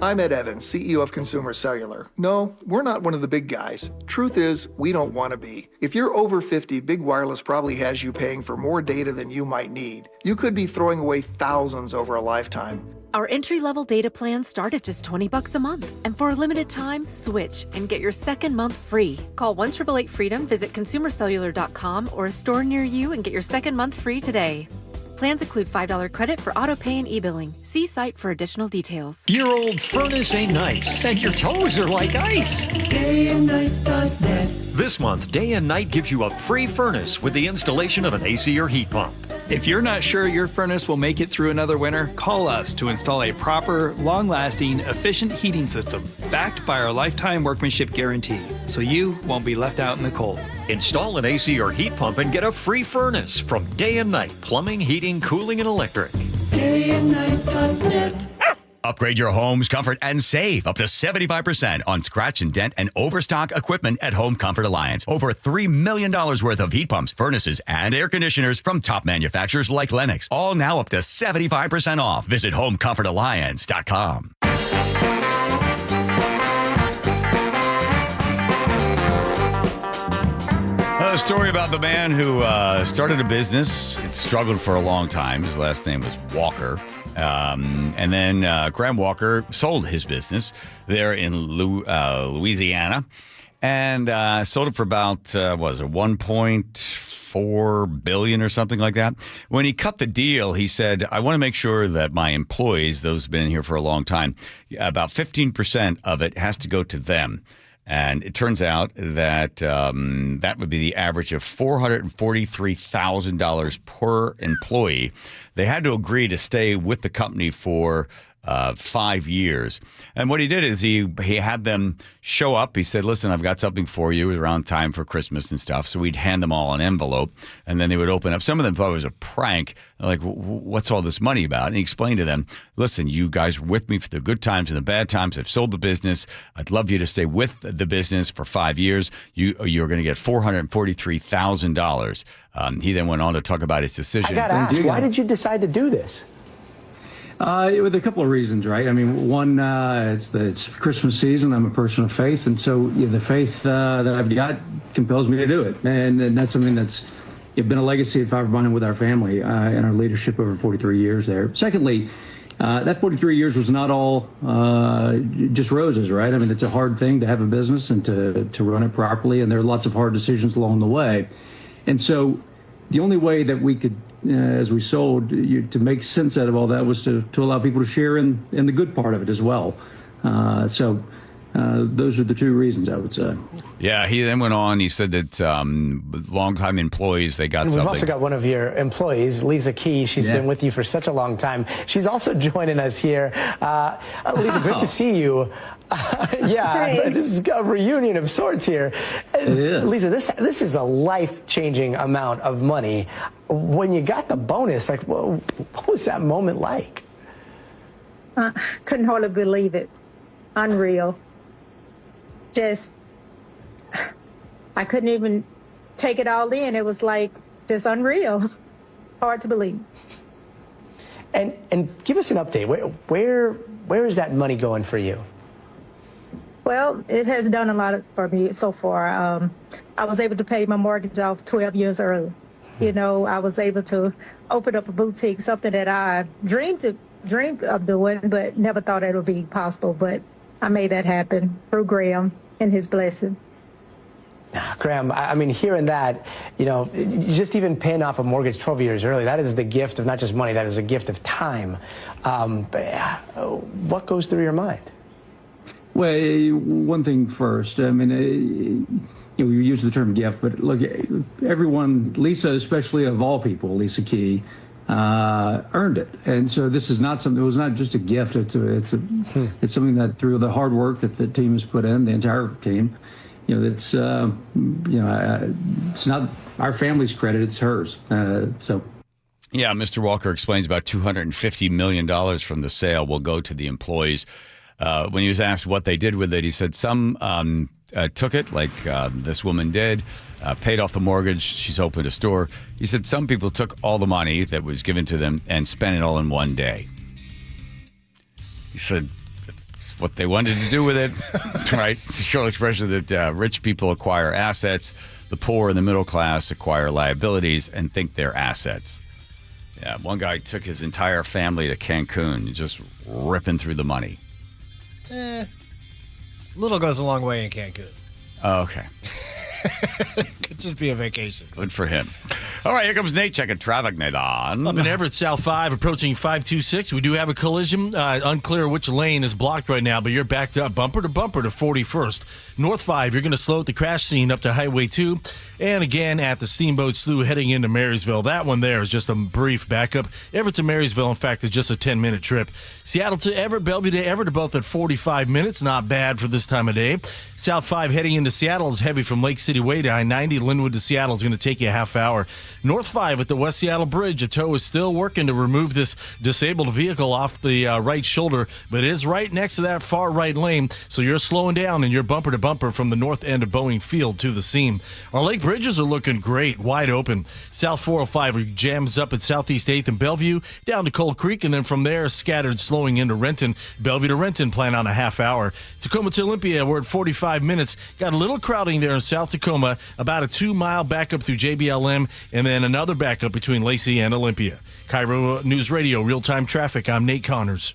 I'm Ed Evans, CEO of Consumer Cellular. No, we're not one of the big guys. Truth is, we don't want to be. If you're over 50, Big Wireless probably has you paying for more data than you might need. You could be throwing away thousands over a lifetime. Our entry-level data plans start at just $20 a month. And for a limited time, switch and get your second month free. Call 1-888-FREEDOM, visit consumercellular.com or a store near you and get your second month free today. Plans include $5 credit for auto pay and e-billing. See site for additional details. Your old furnace ain't nice, and your toes are like ice. DayandNight.net. This month, Day and Night gives you a free furnace with the installation of an AC or heat pump. If you're not sure your furnace will make it through another winter, call us to install a proper, long-lasting, efficient heating system backed by our lifetime workmanship guarantee, so you won't be left out in the cold. Install an AC or heat pump and get a free furnace from Day and Night Plumbing, Heating, Cooling, and Electric. DayandNight.net. Upgrade your home's comfort and save up to 75% on scratch and dent and overstock equipment at Home Comfort Alliance. Over $3 million worth of heat pumps, furnaces, and air conditioners from top manufacturers like Lennox. All now up to 75% off. Visit HomeComfortAlliance.com. A story about the man who started a business. It struggled for a long time. His last name was Walker. And then Graham Walker sold his business there in Louisiana and sold it for about, $1.4 billion or something like that. When he cut the deal, he said, I want to make sure that my employees, those who've been here for a long time, about 15% of it has to go to them. And it turns out that that would be the average of $443,000 per employee. They had to agree to stay with the company for 5 years. And what he did is he had them show up. He said, listen, I've got something for you. It was around time for Christmas and stuff. So we'd hand them all an envelope, and then they would open up. Some of them thought it was a prank. They're like, what's all this money about? And he explained to them, listen, you guys were with me for the good times and the bad times. I've sold the business. I'd love you to stay with the business for 5 years. You're going to get $443,000. He then went on to talk about his decision. I got to ask, why did you decide to do this? With a couple of reasons, right? I mean, one, it's Christmas season. I'm a person of faith, and so the faith that I've got compels me to do it, and that's something that's been a legacy of Fiber Bonding with our family and our leadership over 43 years there. Secondly, that 43 years was not all just roses, right? I mean, it's a hard thing to have a business and to run it properly, and there are lots of hard decisions along the way, and so the only way that we could, as we sold, to make sense out of all that was to allow people to share in the good part of it as well. So those are the two reasons, I would say. Yeah, he then went on. He said that longtime employees, they got and we've something. We've also got one of your employees, Lisa Key. She's been with you for such a long time. She's also joining us here. Lisa, great to see you. Yeah, this is a reunion of sorts here. It is. Lisa, this is a life-changing amount of money. When you got the bonus, like, what was that moment like? Couldn't hardly believe it. Unreal. Just, I couldn't even take it all in. It was like just unreal. Hard to believe. And give us an update. Where is that money going for you? Well, it has done a lot for me so far. I was able to pay my mortgage off 12 years early. You know, I was able to open up a boutique, something that I dreamed of doing, but never thought it would be possible. But I made that happen through Graham and his blessing. Graham, I mean, hearing that, you know, just even paying off a mortgage 12 years early, that is the gift of not just money, that is a gift of time. What goes through your mind? Well, one thing first. I mean, you know, we use the term gift, but look, everyone, Lisa, especially of all people, Lisa Key, earned it. And so this is not something, it was not just a gift. It's something that through the hard work that the team has put in, the entire team, you know, it's, it's not our family's credit, it's hers. So. Yeah, Mr. Walker explains about $250 million from the sale will go to the employees. When he was asked what they did with it, he said some took it, like this woman did, paid off the mortgage. She's opened a store. He said some people took all the money that was given to them and spent it all in one day. He said it's what they wanted to do with it, right? It's a short expression that rich people acquire assets, the poor and the middle class acquire liabilities and think they're assets. Yeah, one guy took his entire family to Cancun, just ripping through the money. Little goes a long way in Cancun. Oh, okay. Could just be a vacation. Good for him. All right, here comes Nate checking traffic, Nathan. Up in Everett, South 5, approaching 526. We do have a collision. Unclear which lane is blocked right now, but you're backed up bumper to 41st. North 5, you're going to slow at the crash scene up to Highway 2. And again, at the Steamboat Slough heading into Marysville. That one there is just a brief backup. Everett to Marysville, in fact, is just a 10-minute trip. Seattle to Everett, Bellevue to Everett are both at 45 minutes. Not bad for this time of day. South 5 heading into Seattle is heavy from Lake City Way to I-90. Linwood to Seattle is going to take you a half hour. North 5 at the West Seattle Bridge. A tow is still working to remove this disabled vehicle off the right shoulder, but it is right next to that far right lane, so you're slowing down and you're bumper to bumper from the north end of Boeing Field to the seam. Our lake bridges are looking great, wide open. South 405 jams up at Southeast 8th and Bellevue, down to Cold Creek, and then from there scattered slowing into Renton. Bellevue to Renton, plan on a half hour. Tacoma to Olympia, we're at 45 minutes. Got a little crowding there in South Tacoma, about a 2-mile backup through JBLM, and then another backup between Lacey and Olympia. KIRO Newsradio, real-time traffic. I'm Nate Connors.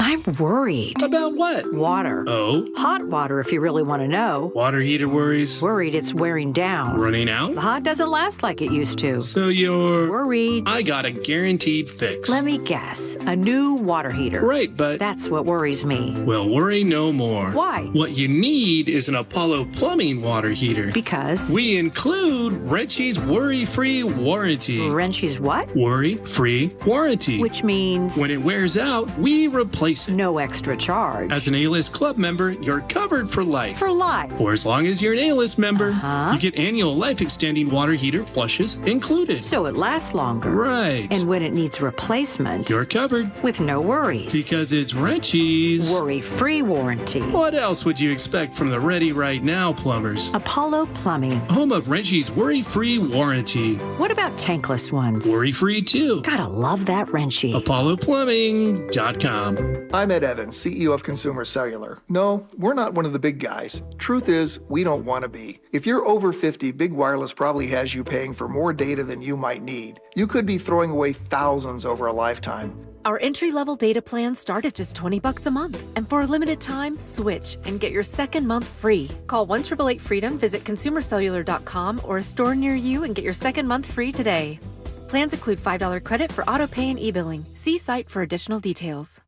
I'm worried. About what? Water. Oh? Hot water, if you really want to know. Water heater worries? Worried it's wearing down. Running out? The hot doesn't last like it used to. So you're... Worried. I got a guaranteed fix. Let me guess. A new water heater. Right, but... That's what worries me. Well, worry no more. Why? What you need is an Apollo Plumbing water heater. Because? We include Wrenchy's worry-free warranty. Wrenchy's what? Worry-free warranty. Which means? When it wears out, we replace it. No extra charge. As an A-List Club member, you're covered for life. For life. For as long as you're an A-List member, you get annual life-extending water heater flushes included. So it lasts longer. Right. And when it needs replacement, you're covered. With no worries. Because it's Wrenchy's worry-free warranty. What else would you expect from the Ready Right Now plumbers? Apollo Plumbing. Home of Wrenchy's worry-free warranty. What about tankless ones? Worry-free too. Gotta love that Wrenchy. ApolloPlumbing.com. I'm Ed Evans, CEO of Consumer Cellular. No, we're not one of the big guys. Truth is, we don't want to be. If you're over 50, Big Wireless probably has you paying for more data than you might need. You could be throwing away thousands over a lifetime. Our entry-level data plans start at just $20 a month. And for a limited time, switch and get your second month free. Call 1-888-FREEDOM, visit consumercellular.com or a store near you and get your second month free today. Plans include $5 credit for auto pay and e-billing. See site for additional details.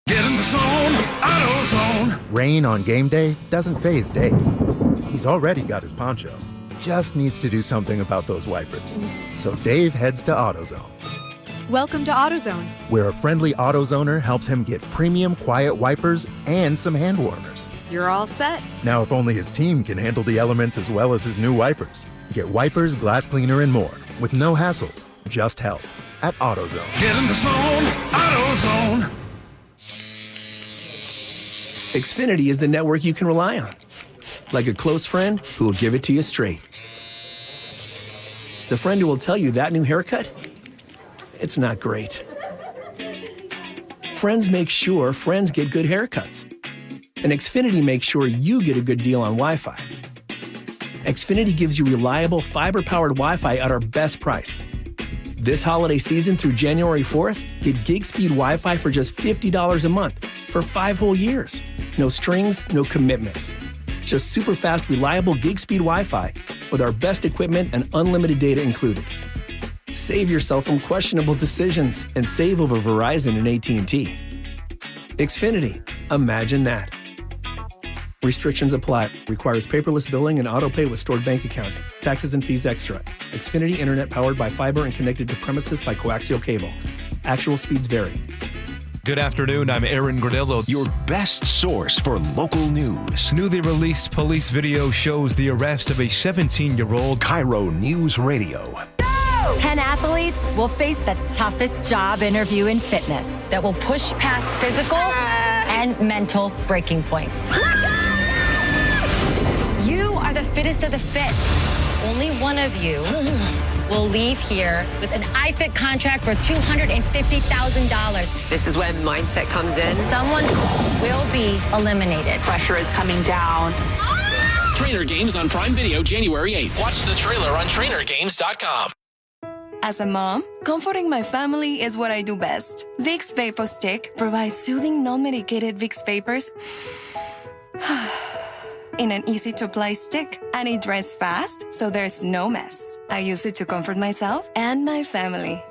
Get in the zone, AutoZone. Rain on game day doesn't faze Dave. He's already got his poncho. Just needs to do something about those wipers. So Dave heads to AutoZone. Welcome to AutoZone. where a friendly AutoZoner helps him get premium quiet wipers and some hand warmers. You're all set. Now, if only his team can handle the elements as well as his new wipers. Get wipers, glass cleaner, and more with no hassles, just help at AutoZone. Get in the zone, AutoZone. Xfinity is the network you can rely on. Like a close friend who will give it to you straight. The friend who will tell you that new haircut, it's not great. Friends make sure friends get good haircuts. And Xfinity makes sure you get a good deal on Wi-Fi. Xfinity gives you reliable fiber-powered Wi-Fi at our best price. This holiday season through January 4th, get gig speed Wi-Fi for just $50 a month for 5 whole years. No strings, no commitments. Just super fast, reliable gig speed Wi-Fi with our best equipment and unlimited data included. Save yourself from questionable decisions and save over Verizon and AT&T. Xfinity, imagine that. Restrictions apply. Requires paperless billing and auto-pay with stored bank account. Taxes and fees extra. Xfinity Internet powered by fiber and connected to premises by coaxial cable. Actual speeds vary. Good afternoon, I'm Aaron Granillo. Your best source for local news. Newly released police video shows the arrest of a 17-year-old. KIRO Newsradio. 10 athletes will face the toughest job interview in fitness that will push past physical and mental breaking points. You are the fittest of the fit. Only one of you will leave here with an iFit contract for $250,000. This is when mindset comes in. Someone will be eliminated. Pressure is coming down. Trainer Games on Prime Video January 8th. Watch the trailer on trainergames.com. As a mom, comforting my family is what I do best. Vicks Vapor Stick provides soothing, non-medicated Vicks vapors in an easy-to-apply stick, and it dries fast, so there's no mess. I use it to comfort myself and my family.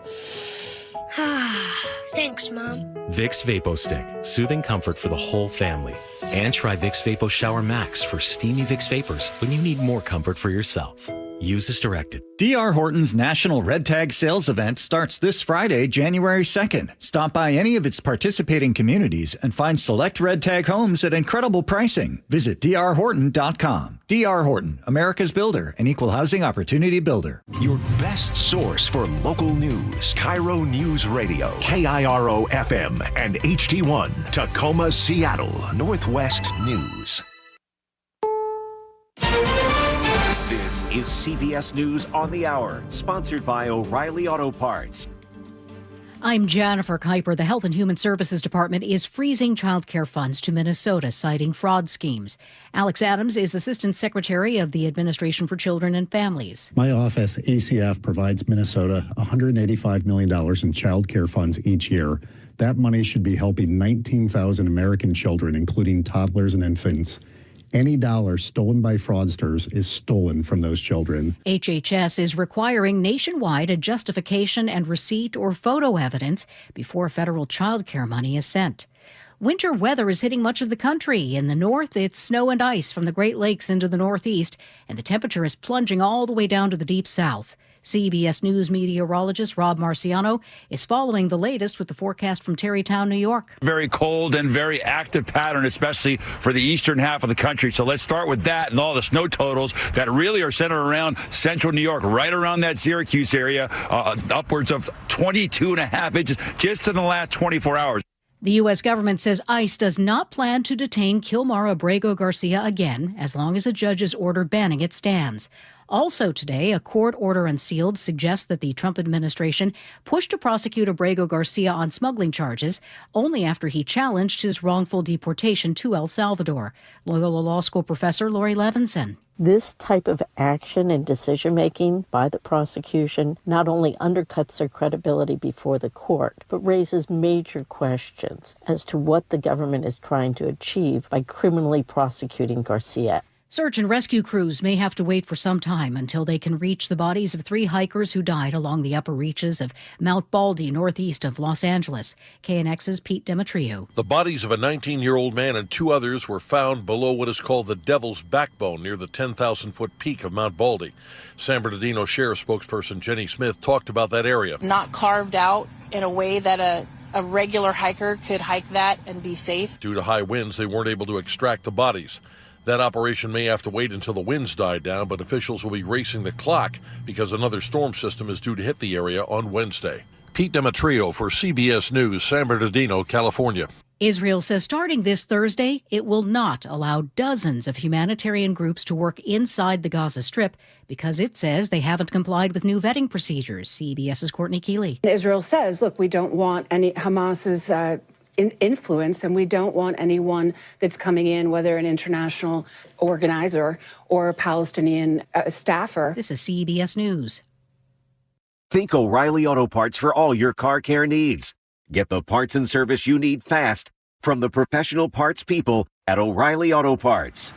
Thanks, Mom. Vicks Vapo Stick, soothing comfort for the whole family. And try Vicks Vapo Shower Max for steamy Vicks Vapors when you need more comfort for yourself. Use as directed. D.R. Horton's National Red Tag Sales Event starts this Friday, January 2nd. Stop by any of its participating communities and find select Red Tag homes at incredible pricing. Visit drhorton.com. D.R. Horton, America's builder and equal housing opportunity builder. Your best source for local news. KIRO News Radio. KIRO FM and HD1. Tacoma, Seattle. Northwest News. This is CBS News on the Hour, sponsored by O'Reilly Auto Parts. I'm Jennifer Kuiper. The Health and Human Services Department is freezing child care funds to Minnesota, citing fraud schemes. Alex Adams is Assistant Secretary of the Administration for Children and Families. My office, ACF, provides Minnesota $185 million in child care funds each year. That money should be helping 19,000 American children, including toddlers and infants. Any dollar stolen by fraudsters is stolen from those children. HHS is requiring nationwide a justification and receipt or photo evidence before federal child care money is sent. Winter weather is hitting much of the country. In the north, it's snow and ice from the Great Lakes into the northeast, and the temperature is plunging all the way down to the deep south. CBS News meteorologist Rob Marciano is following the latest with the forecast from Terrytown, New York. Very cold and very active pattern, especially for the eastern half of the country. So let's start with that and all the snow totals that really are centered around central New York, right around that Syracuse area, upwards of 22.5 inches just in the last 24 hours. The U.S. government says ICE does not plan to detain Kilmar Abrego Garcia again, as long as a judge's order banning it stands. Also today, a court order unsealed suggests that the Trump administration pushed to prosecute Abrego Garcia on smuggling charges only after he challenged his wrongful deportation to El Salvador. Loyola Law School professor Lori Levinson. This type of action and decision-making by the prosecution not only undercuts their credibility before the court, but raises major questions as to what the government is trying to achieve by criminally prosecuting Garcia. Search and rescue crews may have to wait for some time until they can reach the bodies of 3 hikers who died along the upper reaches of Mount Baldy, northeast of Los Angeles. KNX's Pete Demetrio. The bodies of a 19-year-old man and 2 others were found below what is called the Devil's Backbone near the 10,000-foot peak of Mount Baldy. San Bernardino Sheriff spokesperson Jenny Smith talked about that area. Not carved out in a way that a regular hiker could hike that and be safe. Due to high winds, they weren't able to extract the bodies. That operation may have to wait until the winds die down, but officials will be racing the clock because another storm system is due to hit the area on Wednesday. Pete Demetrio for CBS News, San Bernardino, California. Israel says starting this Thursday, it will not allow dozens of humanitarian groups to work inside the Gaza Strip because it says they haven't complied with new vetting procedures. CBS's Courtney Keeley. Israel says, look, we don't want any Hamas's influence, and we don't want anyone that's coming in, whether an international organizer or a Palestinian staffer. This is CBS News. Think O'Reilly Auto Parts for all your car care needs. Get the parts and service you need fast from the professional parts people at O'Reilly Auto Parts.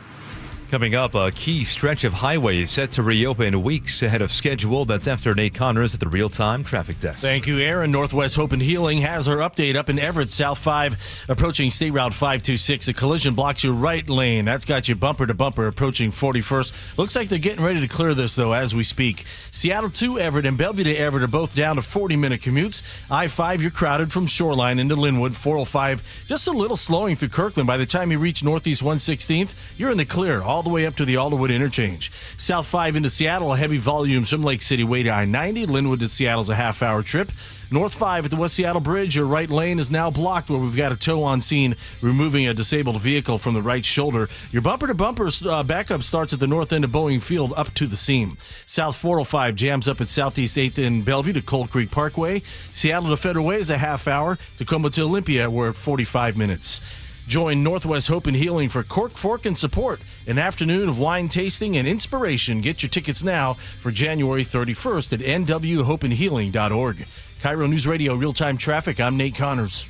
Coming up, a key stretch of highway is set to reopen weeks ahead of schedule. That's after Nate Connors at the real-time traffic desk. Thank you, Aaron. Northwest Hope and Healing has her update up in Everett, South 5, approaching State Route 526. A collision blocks your right lane. That's got you bumper to bumper approaching 41st. Looks like they're getting ready to clear this, though, as we speak. Seattle to Everett and Bellevue to Everett are both down to 40-minute commutes. I-5, you're crowded from Shoreline into Linwood. 405, just a little slowing through Kirkland. By the time you reach Northeast 116th, you're in the clear all the way up to the Alderwood interchange. South 5 into Seattle, heavy volumes from Lake City way to I-90. Linwood to Seattle's a half-hour trip. North 5 at the West Seattle Bridge, your right lane is now blocked where we've got a tow on scene removing a disabled vehicle from the right shoulder. Your bumper-to-bumper backup starts at the north end of Boeing Field up to the seam. South 405 jams up at Southeast 8th in Bellevue to Cold Creek Parkway. Seattle to Federal Way is a half-hour. Tacoma to Olympia, we're at 45 minutes. Join Northwest Hope and Healing for Cork, Fork, and Support, an afternoon of wine tasting and inspiration. Get your tickets now for January 31st at nwhopeandhealing.org. KIRO News Radio Real-Time Traffic, I'm Nate Connors.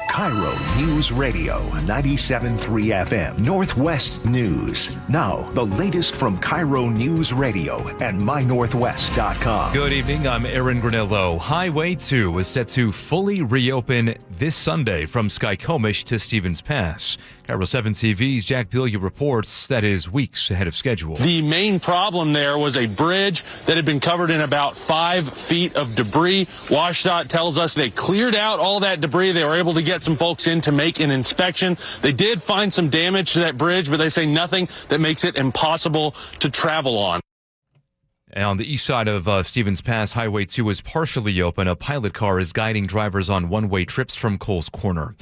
KIRO News Radio 97.3 FM Northwest News. Now, the latest from KIRO News Radio and mynorthwest.com. Good evening, I'm Aaron Granello. Highway 2 is set to fully reopen this Sunday from Skykomish to Stevens Pass. KIRO 7 TV's Jack Billiard reports that is weeks ahead of schedule. The main problem there was a bridge that had been covered in about 5 feet of debris. WashDOT tells us they cleared out all that debris. They were able to get some folks in to make an inspection. They did find some damage to that bridge, but they say nothing that makes it impossible to travel on. On the east side of Stevens Pass, Highway 2 is partially open. A pilot car is guiding drivers on one-way trips from Coles Corner.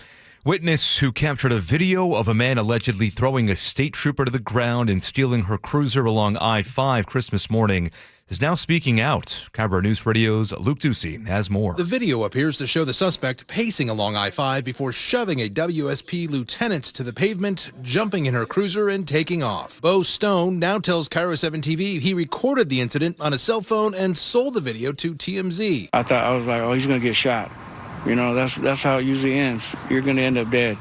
Witness who captured a video of a man allegedly throwing a state trooper to the ground and stealing her cruiser along I-5 Christmas morning is now speaking out. KIRO News Radio's Luke Ducey has more. The video appears to show the suspect pacing along I-5 before shoving a WSP lieutenant to the pavement, jumping in her cruiser and taking off. Bo Stone now tells KIRO 7 TV he recorded the incident on a cell phone and sold the video to TMZ. I was like, oh, he's going to get shot. You know, that's how it usually ends. You're going to end up dead.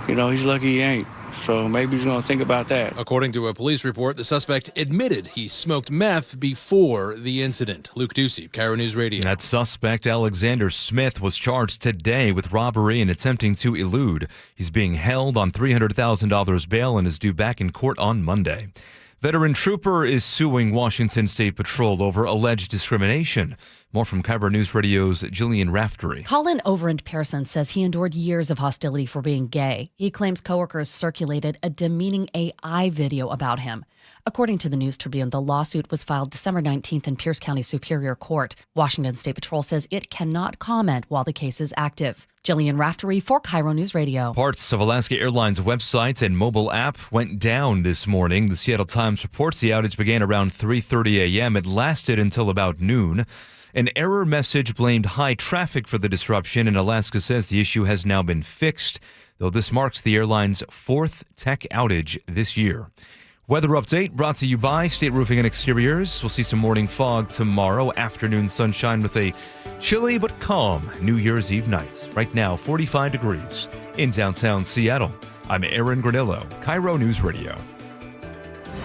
You know, he's lucky he ain't. So maybe he's going to think about that. According to a police report, the suspect admitted he smoked meth before the incident. Luke Ducey, KIRO News Radio. That suspect, Alexander Smith, was charged today with robbery and attempting to elude. He's being held on $300,000 bail and is due back in court on Monday. Veteran trooper is suing Washington State Patrol over alleged discrimination. More from KIRO News Radio's Jillian Raftery. Colin Overend Pearson says he endured years of hostility for being gay. He claims coworkers circulated a demeaning AI video about him. According to the News Tribune, the lawsuit was filed December 19th in Pierce County Superior Court. Washington State Patrol says it cannot comment while the case is active. Jillian Raftery for KIRO News Radio. Parts of Alaska Airlines website and mobile app went down this morning. The Seattle Times reports the outage began around 3:30 a.m. It lasted until about noon. An error message blamed high traffic for the disruption, and Alaska says the issue has now been fixed, though this marks the airline's 4th tech outage this year. Weather update brought to you by State Roofing and Exteriors. We'll see some morning fog tomorrow, afternoon sunshine with a chilly but calm New Year's Eve night. Right now, 45 degrees in downtown Seattle. I'm Aaron Granillo, KIRO News Radio.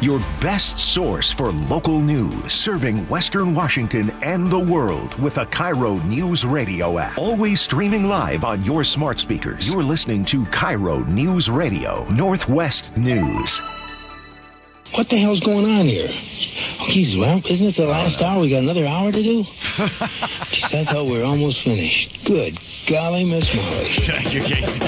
Your best source for local news, serving Western Washington and the world with the KIRO Newsradio App. Always streaming live on your smart speakers. You're listening to KIRO Newsradio, Northwest News. What the hell's going on here? Oh, geez, well, isn't it the last hour? We got another hour to do? Jeez, I thought we were almost finished. Good golly, Miss Molly. Thank you, Casey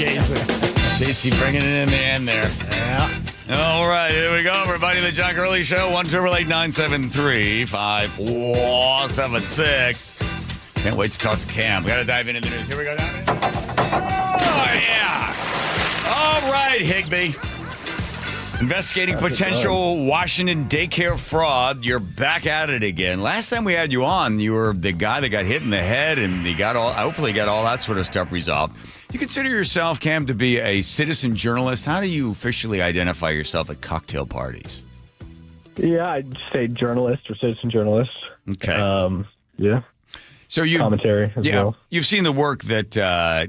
bringing it in the end there. Yeah. All right, here we go, everybody. The John Curley Show, 1-888-973-5476. Can't wait to talk to Cam. We got to dive into the news. Here we go, down there. Oh, yeah. All right, Higby. Investigating potential Washington daycare fraud. You're back at it again. Last time we had you on, you were the guy that got hit in the head, and you hopefully got all that sort of stuff resolved. You consider yourself, Cam, to be a citizen journalist. How do you officially identify yourself at cocktail parties? Yeah, I'd say journalist or citizen journalist. Okay. Yeah. So you commentary as well. You've seen the work that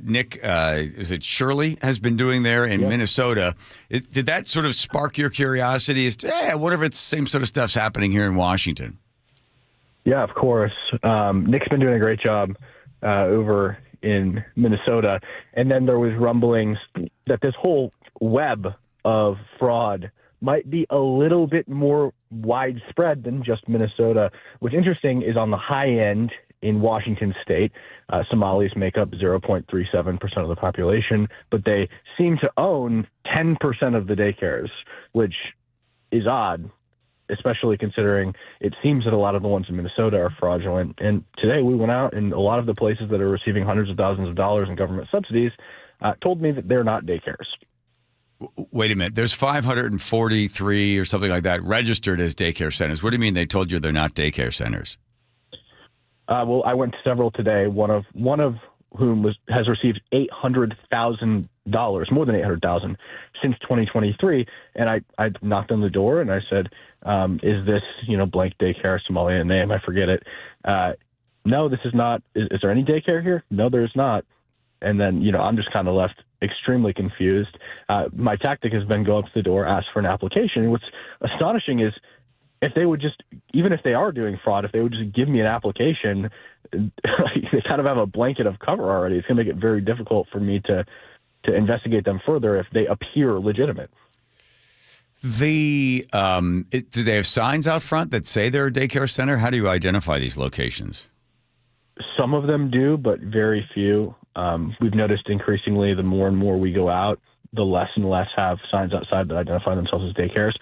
Nick, is it Shirley, has been doing there in Minnesota. Did that sort of spark your curiosity as to, I wonder if it's the same sort of stuff's happening here in Washington? Yeah, of course. Nick's been doing a great job over in Minnesota. And then there was rumblings that this whole web of fraud might be a little bit more widespread than just Minnesota. What's interesting is on the high end, in Washington state, Somalis make up 0.37% of the population, but they seem to own 10% of the daycares, which is odd, especially considering it seems that a lot of the ones in Minnesota are fraudulent. And today we went out, and a lot of the places that are receiving hundreds of thousands of dollars in government subsidies told me that they're not daycares. Wait a minute. There's 543 or something like that registered as daycare centers. What do you mean they told you they're not daycare centers? Well, I went to several today. One of whom has received $800,000, more than $800,000, since 2023. And I knocked on the door and I said, "Is this blank daycare, Somalian name? I forget it. No, this is not. Is there any daycare here? No, there's not." And then I'm just kind of left extremely confused. My tactic has been go up to the door, ask for an application. What's astonishing is, if they would just, even if they are doing fraud, if they would just give me an application, they kind of have a blanket of cover already. It's going to make it very difficult for me to investigate them further if they appear legitimate. Do they have signs out front that say they're a daycare center? How do you identify these locations? Some of them do, but very few. We've noticed increasingly the more and more we go out, the less and less have signs outside that identify themselves as daycares.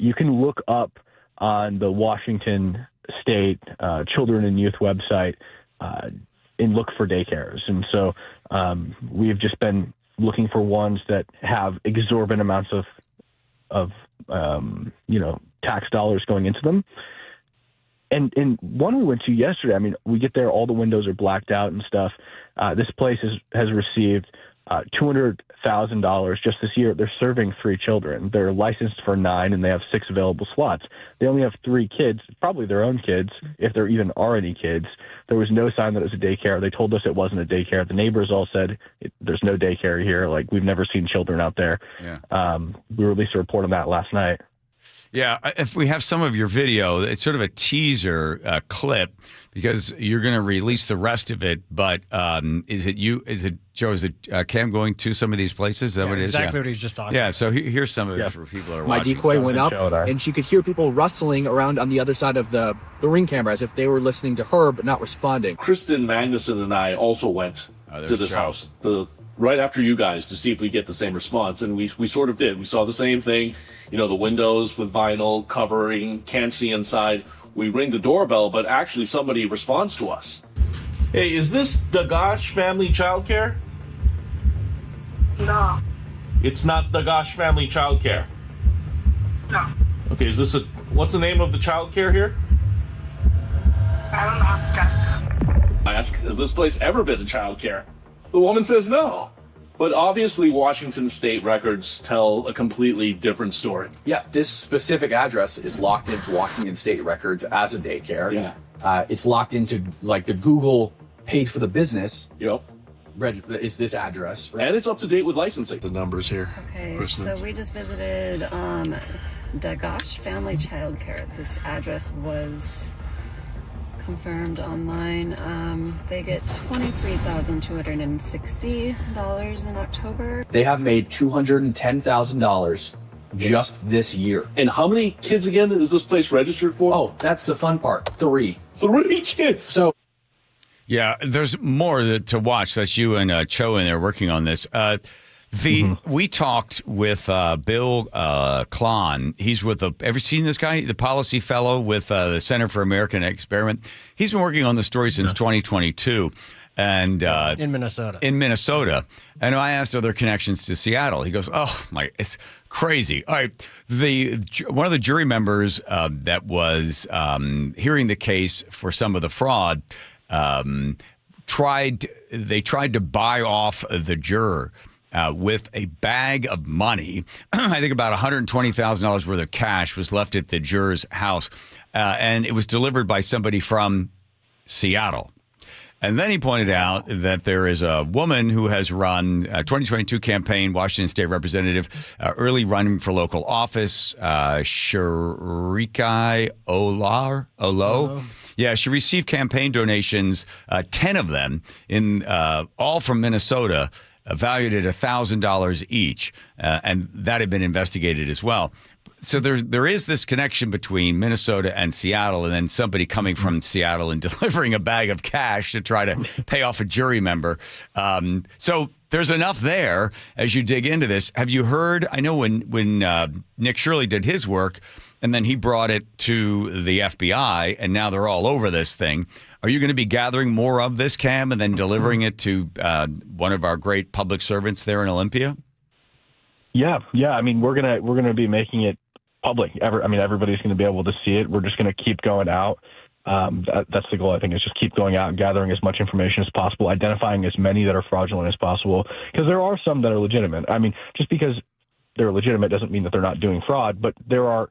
You can look up on the Washington State Children and Youth website and look for daycares. And so we've just been looking for ones that have exorbitant amounts of tax dollars going into them. And in one we went to yesterday, I mean, we get there, all the windows are blacked out and stuff. This place has received $200,000 just this year. They're serving 3 children. They're licensed for 9, and they have 6 available slots. They only have 3 kids, probably their own kids, if there even are any kids. There was no sign that it was a daycare. They told us it wasn't a daycare. The neighbors all said, there's no daycare here. Like, we've never seen children out there. Yeah. We released a report on that last night. Yeah, if we have some of your video, it's sort of a teaser clip because you're going to release the rest of it. But is it Joe? Is it Cam going to some of these places? Is that what it is? Exactly what he's just talking about. Yeah, so here's some of it for people that are watching. My decoy went up, and she could hear people rustling around on the other side of the ring camera as if they were listening to her but not responding. Kristen Magnuson and I also went to this house right after you guys to see if we get the same response, and we sort of did. We saw the same thing, the windows with vinyl covering, can't see inside. We ring the doorbell, but actually somebody responds to us. Hey, is this Dagash Family Childcare? No. It's not Dagash Family Childcare? No. Okay, what's the name of the childcare here? I don't know. I ask, has this place ever been a childcare? The woman says no. But obviously Washington State records tell a completely different story. Yeah, this specific address is locked into Washington State records as a daycare. Yeah. It's locked into the Google paid for the business. Yep. Is this address. Right? And it's up to date with licensing. The numbers here. Okay, so we just visited Dagash Family Childcare. This address was confirmed online. They get $23,260 in October. They have made $210,000 just this year. And how many kids again is this place registered for? Oh, that's the fun part. 3. 3 kids. So, yeah, there's more to watch. That's you and Cho in there working on this. We talked with Bill Klon. He's with ever seen this guy, the policy fellow with the Center for American Experiment? He's been working on the story since 2022. And in Minnesota. And I asked, are there connections to Seattle? He goes, oh, my, it's crazy. All right. One of the jury members that was hearing the case for some of the fraud tried to buy off the juror with a bag of money. I think about $120,000 worth of cash was left at the juror's house. And it was delivered by somebody from Seattle. And then he pointed out that there is a woman who has run a 2022 campaign, Washington State Representative, early running for local office, Sharikai Olo. Yeah, she received campaign donations, 10 of them, all from Minnesota, valued at $1,000 each, and that had been investigated as well. So there is this connection between Minnesota and Seattle, and then somebody coming from Seattle and delivering a bag of cash to try to pay off a jury member. So there's enough there as you dig into this. Have you heard? I know when Nick Shirley did his work, and then he brought it to the FBI, and now they're all over this thing. Are you going to be gathering more of this, Cam, and then delivering it to one of our great public servants there in Olympia? Yeah. I mean, we're gonna be making it public. Everybody's going to be able to see it. We're just going to keep going out. That's the goal, I think, is just keep going out and gathering as much information as possible, identifying as many that are fraudulent as possible, because there are some that are legitimate. I mean, just because they're legitimate doesn't mean that they're not doing fraud, but there are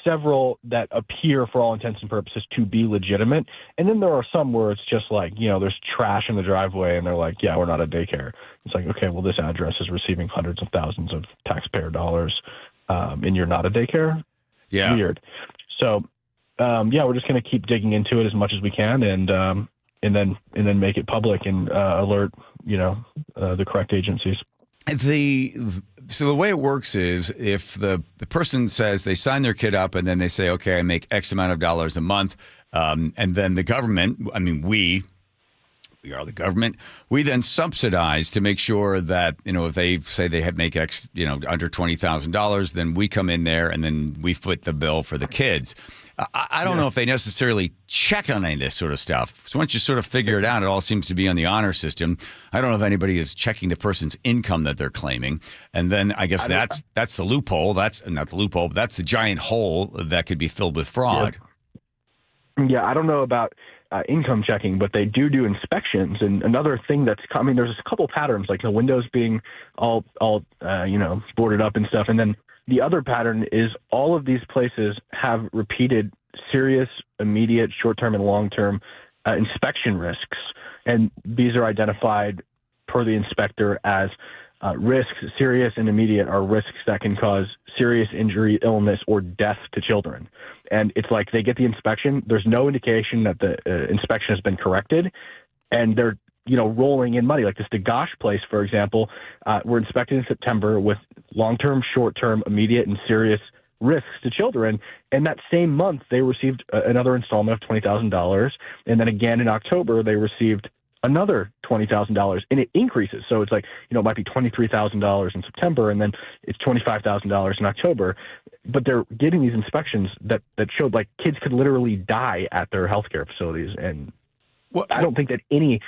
several that appear for all intents and purposes to be legitimate. And then there are some where it's just like, there's trash in the driveway and they're like, yeah, we're not a daycare. It's like, okay, well, this address is receiving hundreds of thousands of taxpayer dollars. And you're not a daycare? Yeah. Weird. So, we're just going to keep digging into it as much as we can and then make it public and alert, the correct agencies. So the way it works is if the person says they sign their kid up and then they say, okay, I make X amount of dollars a month, and then the government, we are the government, we then subsidize to make sure that, if they say they make X, under $20,000, then we come in there and then we foot the bill for the kids. I don't know if they necessarily check on any of this sort of stuff. So once you sort of figure it out, it all seems to be on the honor system. I don't know if anybody is checking the person's income that they're claiming. And then I guess that's the loophole. That's not the loophole, but that's the giant hole that could be filled with fraud. Yeah, I don't know about income checking, but they do inspections. And another thing that's coming, there's a couple patterns, like the windows being all boarded up and stuff. And then the other pattern is all of these places have repeated serious, immediate, short-term and long-term inspection risks. And these are identified per the inspector as risks, serious and immediate are risks that can cause serious injury, illness, or death to children. And it's like they get the inspection. There's no indication that the inspection has been corrected, and they're rolling in money. Like this Dagash place, for example, were inspected in September with long-term, short-term, immediate, and serious risks to children. And that same month, they received another installment of $20,000. And then again in October, they received another $20,000, and it increases. So it's like, it might be $23,000 in September, and then it's $25,000 in October. But they're getting these inspections that showed like kids could literally die at their healthcare facilities. And I don't think that any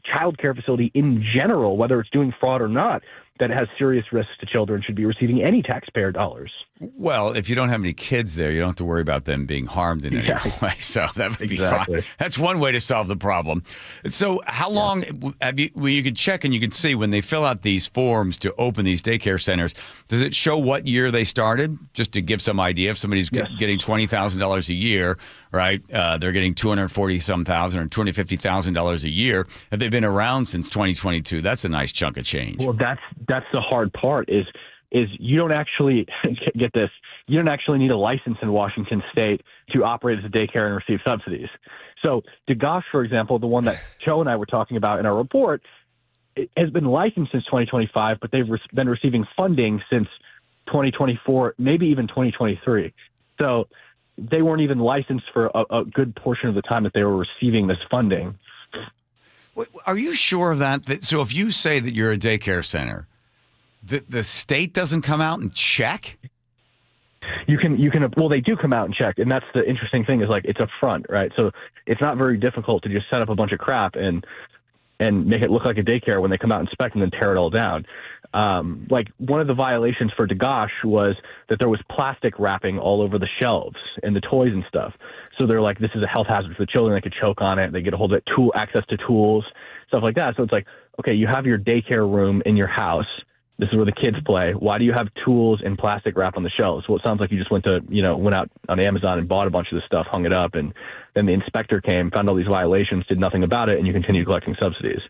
child care facility in general, whether it's doing fraud or not, that has serious risks to children should be receiving any taxpayer dollars. Well, if you don't have any kids there, you don't have to worry about them being harmed in any way. So that would be fine. That's one way to solve the problem. So how long have you, well, you can check and you can see when they fill out these forms to open these daycare centers, does it show what year they started? Just to give some idea, if somebody's getting $20,000 a year, right? They're getting $240,000 or $250,000 a year. Have they been around since 2022? That's a nice chunk of change. Well, that's the hard part is you don't actually get this. you don't actually need a license in Washington State to operate as a daycare and receive subsidies. So DeGosh, for example, the one that Joe and I were talking about in our report, it has been licensed since 2025, but they've been receiving funding since 2024, maybe even 2023. So they weren't even licensed for a good portion of the time that they were receiving this funding. Are you sure of that? So if you say that you're a daycare center, the state doesn't come out and check? Well, they do come out and check, and that's the interesting thing is like it's a front, right? So it's not very difficult to just set up a bunch of crap and make it look like a daycare when they come out and inspect and then tear it all down. Like one of the violations for DeGosh was that there was plastic wrapping all over the shelves and the toys and stuff. So they're like, this is a health hazard for the children. They could choke on it. They get a hold of it, access to tools, stuff like that. So it's like, okay, you have your daycare room in your house. This is where the kids play. Why do you have tools and plastic wrap on the shelves? Well, it sounds like you just went out on Amazon and bought a bunch of this stuff, hung it up, and then the inspector came, found all these violations, did nothing about it, and you continue collecting subsidies.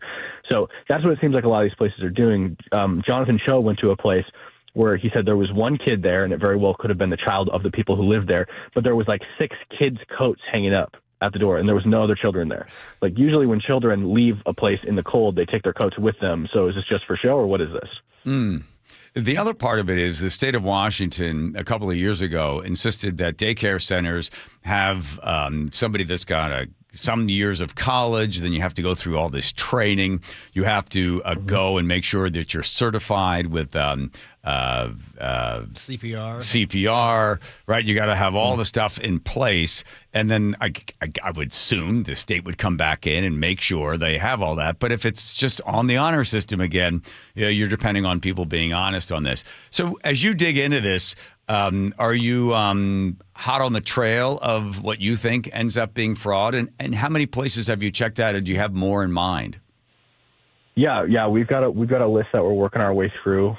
So that's what it seems like a lot of these places are doing. Jonathan Cho went to a place where he said there was one kid there, and it very well could have been the child of the people who lived there, but there was like 6 kids' coats hanging up at the door, and there was no other children there. Like usually when children leave a place in the cold, they take their coats with them. So is this just for show, or what is this? The other part of it is the state of Washington a couple of years ago insisted that daycare centers have somebody that's got some years of college, then you have to go through all this training. You have to go and make sure that you're certified with CPR, right? You got to have all the stuff in place. And then I would assume the state would come back in and make sure they have all that. But if it's just on the honor system again, you're depending on people being honest on this. So as you dig into this, are you hot on the trail of what you think ends up being fraud? And how many places have you checked out? And do you have more in mind? Yeah, we've got a list that we're working our way through.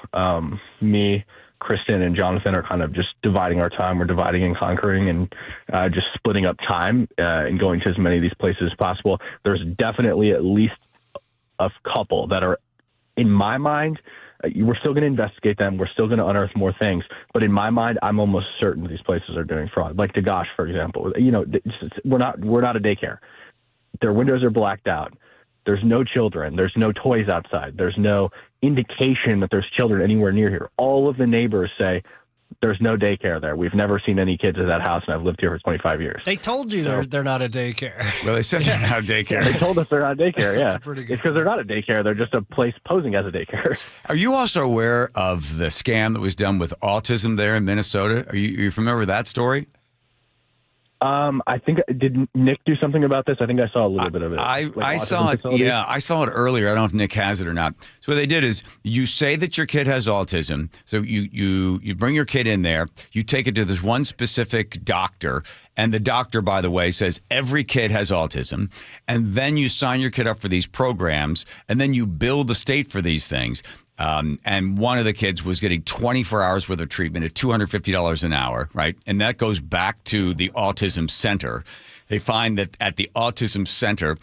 Me, Kristen, and Jonathan are kind of just dividing our time. We're dividing and conquering and just splitting up time and going to as many of these places as possible. There's definitely at least a couple that are, in my mind, we're still going to investigate them. We're still going to unearth more things. But in my mind, I'm almost certain these places are doing fraud. Like DeGosh, for example. We're not a daycare. Their windows are blacked out. There's no children. There's no toys outside. There's no indication that there's children anywhere near here. All of the neighbors say there's no daycare there. We've never seen any kids at that house, and I've lived here for 25 years. They told you they're not a daycare. Well, they said they're not a daycare. They told us they're not a daycare, yeah. Pretty good it's because they're not a daycare. They're just a place posing as a daycare. Are you also aware of the scam that was done with autism there in Minnesota? Are you familiar with that story? I think, did Nick do something about this? I think I saw a little bit of it. I saw it. Yeah, I saw it earlier. I don't know if Nick has it or not. So what they did is you say that your kid has autism. So you bring your kid in there. You take it to this one specific doctor. And the doctor, by the way, says every kid has autism. And then you sign your kid up for these programs. And then you bill the state for these things. And one of the kids was getting 24 hours worth of treatment at $250 an hour, right? And that goes back to the autism center. They find that at the autism center,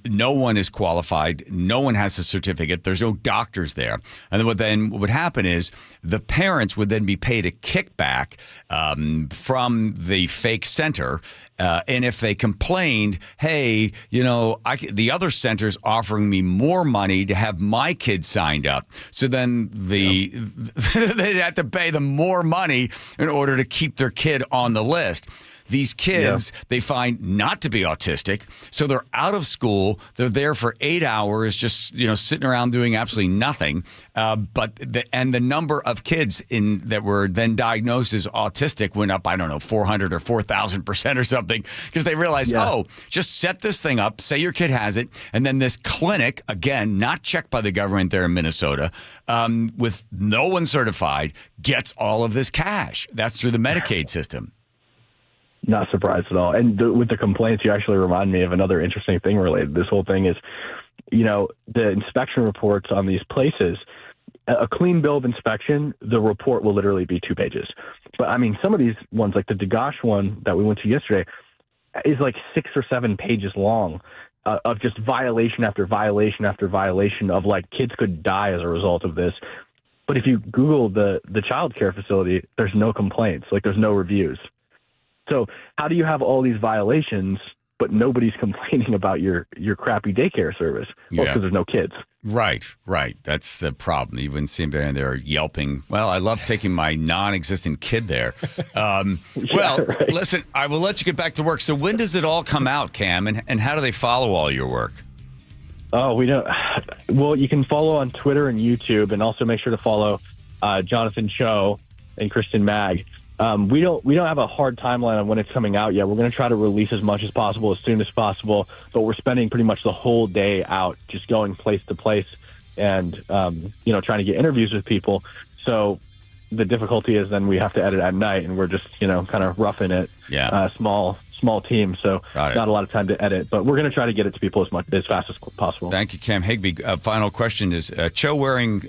no one is qualified. No one has a certificate. There's no doctors there. And what would happen is the parents would then be paid a kickback from the fake center. And if they complained, hey, the other center's offering me more money to have my kid signed up. So then they'd have to pay them more money in order to keep their kid on the list. These kids, they find not to be autistic, so they're out of school. They're there for 8 hours, just sitting around doing absolutely nothing. But the number of kids that were then diagnosed as autistic went up, I don't know, 400 or 4,000% or something, because they realized, just set this thing up, say your kid has it, and then this clinic, again, not checked by the government there in Minnesota, with no one certified, gets all of this cash. That's through the Medicaid system. Not surprised at all. And with the complaints, you actually remind me of another interesting thing related. This whole thing is, the inspection reports on these places, a clean bill of inspection, the report will literally be 2 pages. But I mean, some of these ones, like the DeGosh one that we went to yesterday, is like 6 or 7 pages long of just violation after violation after violation of, like, kids could die as a result of this. But if you Google the child care facility, there's no complaints, like there's no reviews. So how do you have all these violations, but nobody's complaining about your crappy daycare service? Well, because there's no kids. Right. That's the problem. You wouldn't see anybody there yelping. Well, I love taking my non-existent kid there. Listen, I will let you get back to work. So when does it all come out, Cam, and how do they follow all your work? Oh, we don't. Well, you can follow on Twitter and YouTube, and also make sure to follow Jonathan Cho and Kristen Mag. We don't have a hard timeline on when it's coming out yet. We're going to try to release as much as possible, as soon as possible, but we're spending pretty much the whole day out just going place to place and, trying to get interviews with people. So the difficulty is then we have to edit at night, and we're just, kind of roughing it. Yeah. Small team, so not a lot of time to edit, but we're going to try to get it to people as fast as possible. Thank you, Cam Higbee. Final question is, Cho wearing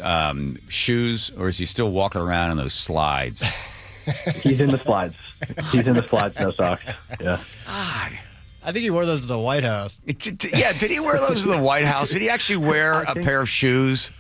shoes, or is he still walking around in those slides? He's in the slides. No socks. Yeah. I think he wore those to the White House. Did he wear those to the White House? Did he actually wear a pair of shoes?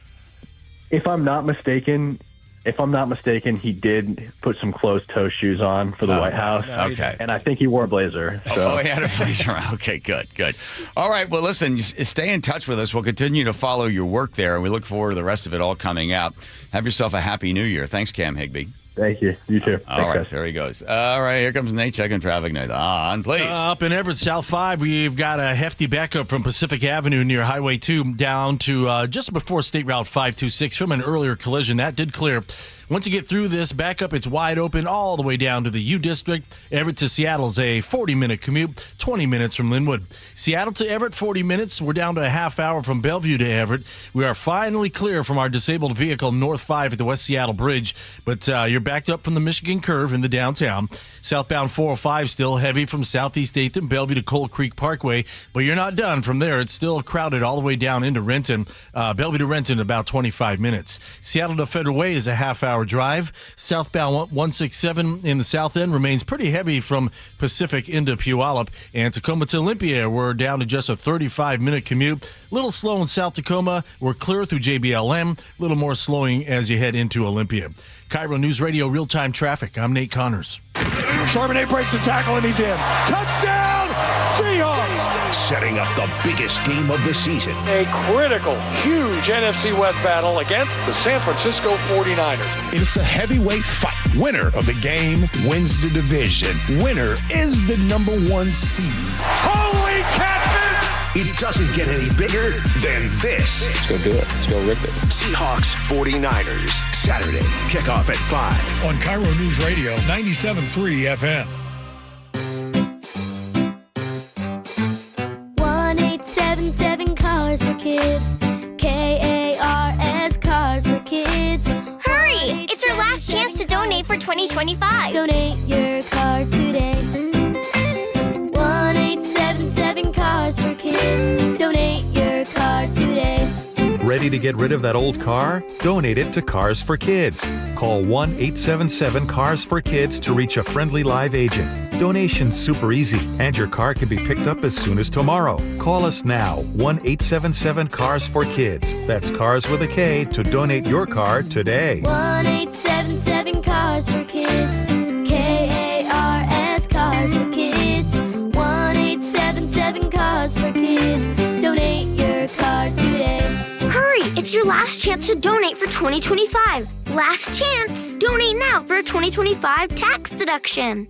If I'm not mistaken, he did put some closed-toe shoes on for the White House. Okay. And I think he wore a blazer. So. He had a blazer on. Okay, good. All right, well, listen, stay in touch with us. We'll continue to follow your work there, and we look forward to the rest of it all coming out. Have yourself a happy New Year. Thanks, Cam Higbee. Thank you. You too. All right, there he goes. All right, here comes Nate checking traffic. Nate, on, please. Up in Everett, South 5, we've got a hefty backup from Pacific Avenue near Highway 2 down to just before State Route 526 from an earlier collision. That did clear. Once you get through this backup, it's wide open all the way down to the U District. Everett to Seattle is a 40-minute commute, 20 minutes from Linwood. Seattle to Everett, 40 minutes. We're down to a half hour from Bellevue to Everett. We are finally clear from our disabled vehicle North 5 at the West Seattle Bridge, but you're backed up from the Michigan Curve in the downtown. Southbound 405 still heavy from Southeast 8th and Bellevue to Coal Creek Parkway, but you're not done from there. It's still crowded all the way down into Renton. Bellevue to Renton, about 25 minutes. Seattle to Federal Way is a half-hour drive. Southbound 167 in the south end remains pretty heavy from Pacific into Puyallup. And Tacoma to Olympia, we're down to just a 35-minute commute. A little slow in South Tacoma. We're clear through JBLM. A little more slowing as you head into Olympia. KIRO News Radio real-time traffic. I'm Nate Connors. Charbonnet breaks the tackle and he's in. Touchdown, Seahawks! Setting up the biggest game of the season. A critical, huge NFC West battle against the San Francisco 49ers. It's a heavyweight fight. Winner of the game wins the division. Winner is the number 1 seed. Holy catfish! It doesn't get any bigger than this. Let's go do it. Let's go rip it. Seahawks 49ers. Saturday, kickoff at 5. On KIRO News Radio, 97.3 FM. 1-877 Cars for Kids. KARS Cars for Kids. Hurry! It's your last chance to donate for 2025. Donate your car today. 1-877 Cars for Kids. Donate your car today. Ready to get rid of that old car? Donate it to Cars for Kids. Call 1-877-CARS-FOR-KIDS to reach a friendly live agent. Donation's super easy, and your car can be picked up as soon as tomorrow. Call us now, 1-877-CARS-FOR-KIDS. That's Cars with a K to donate your car today. 1-877 Cars for Kids. KARS Cars for Kids. 1-877 Cars for Kids. Donate your car today. Hurry! It's your last chance to donate for 2025. Last chance! Donate now for a 2025 tax deduction.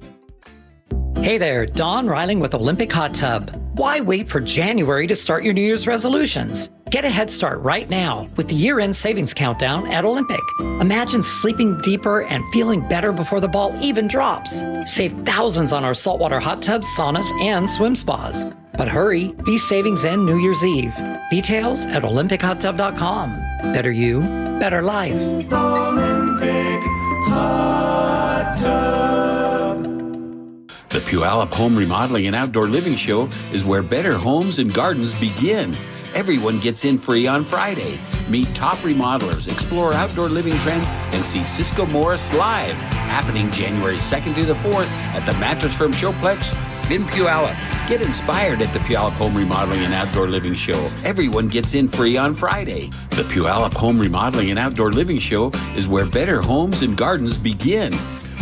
Hey there, Don Reiling with Olympic Hot Tub. Why wait for January to start your New Year's resolutions? Get a head start right now with the year-end savings countdown at Olympic. Imagine sleeping deeper and feeling better before the ball even drops. Save thousands on our saltwater hot tubs, saunas, and swim spas. But hurry, these savings end New Year's Eve. Details at olympichottub.com. Better you, better life. Olympic Hot Tub. The Puyallup Home Remodeling and Outdoor Living Show is where better homes and gardens begin. Everyone gets in free on Friday. Meet top remodelers, explore outdoor living trends, and see Cisco Morris live. Happening January 2nd through the 4th at the Mattress Firm Showplex, in Puyallup. Get inspired at the Puyallup Home Remodeling and Outdoor Living Show. Everyone gets in free on Friday. The Puyallup Home Remodeling and Outdoor Living Show is where better homes and gardens begin.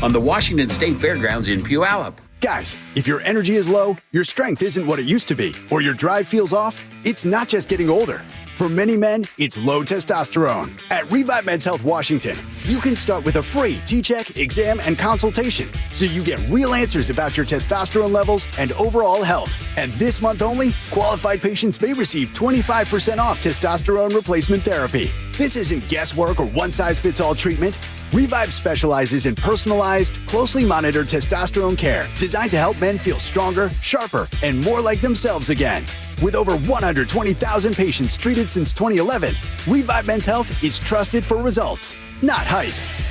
On the Washington State Fairgrounds in Puyallup. Guys, if your energy is low, your strength isn't what it used to be, or your drive feels off, it's not just getting older. For many men, it's low testosterone. At Revive Men's Health Washington, you can start with a free T-check, exam, and consultation, so you get real answers about your testosterone levels and overall health. And this month only, qualified patients may receive 25% off testosterone replacement therapy. This isn't guesswork or one-size-fits-all treatment. Revive specializes in personalized, closely monitored testosterone care designed to help men feel stronger, sharper, and more like themselves again. With over 120,000 patients treated since 2011, Revive Men's Health is trusted for results, not hype.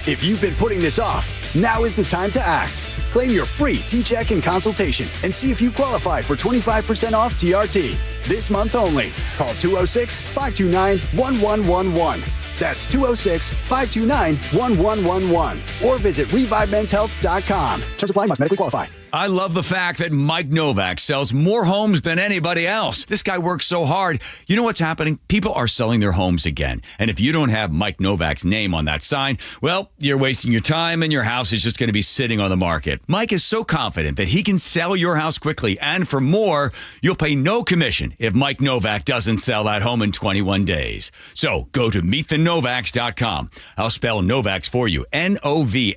If you've been putting this off, now is the time to act. Claim your free T-check and consultation and see if you qualify for 25% off TRT. This month only. Call 206-529-1111. That's 206-529-1111. Or visit ReviveMen'sHealth.com. Terms apply, must medically qualify. I love the fact that Mike Novak sells more homes than anybody else. This guy works so hard. You know what's happening? People are selling their homes again. And if you don't have Mike Novak's name on that sign, well, you're wasting your time and your house is just going to be sitting on the market. Mike is so confident that he can sell your house quickly. And for more, you'll pay no commission if Mike Novak doesn't sell that home in 21 days. So go to meetthenovaks.com. I'll spell Novaks for you. Novaks.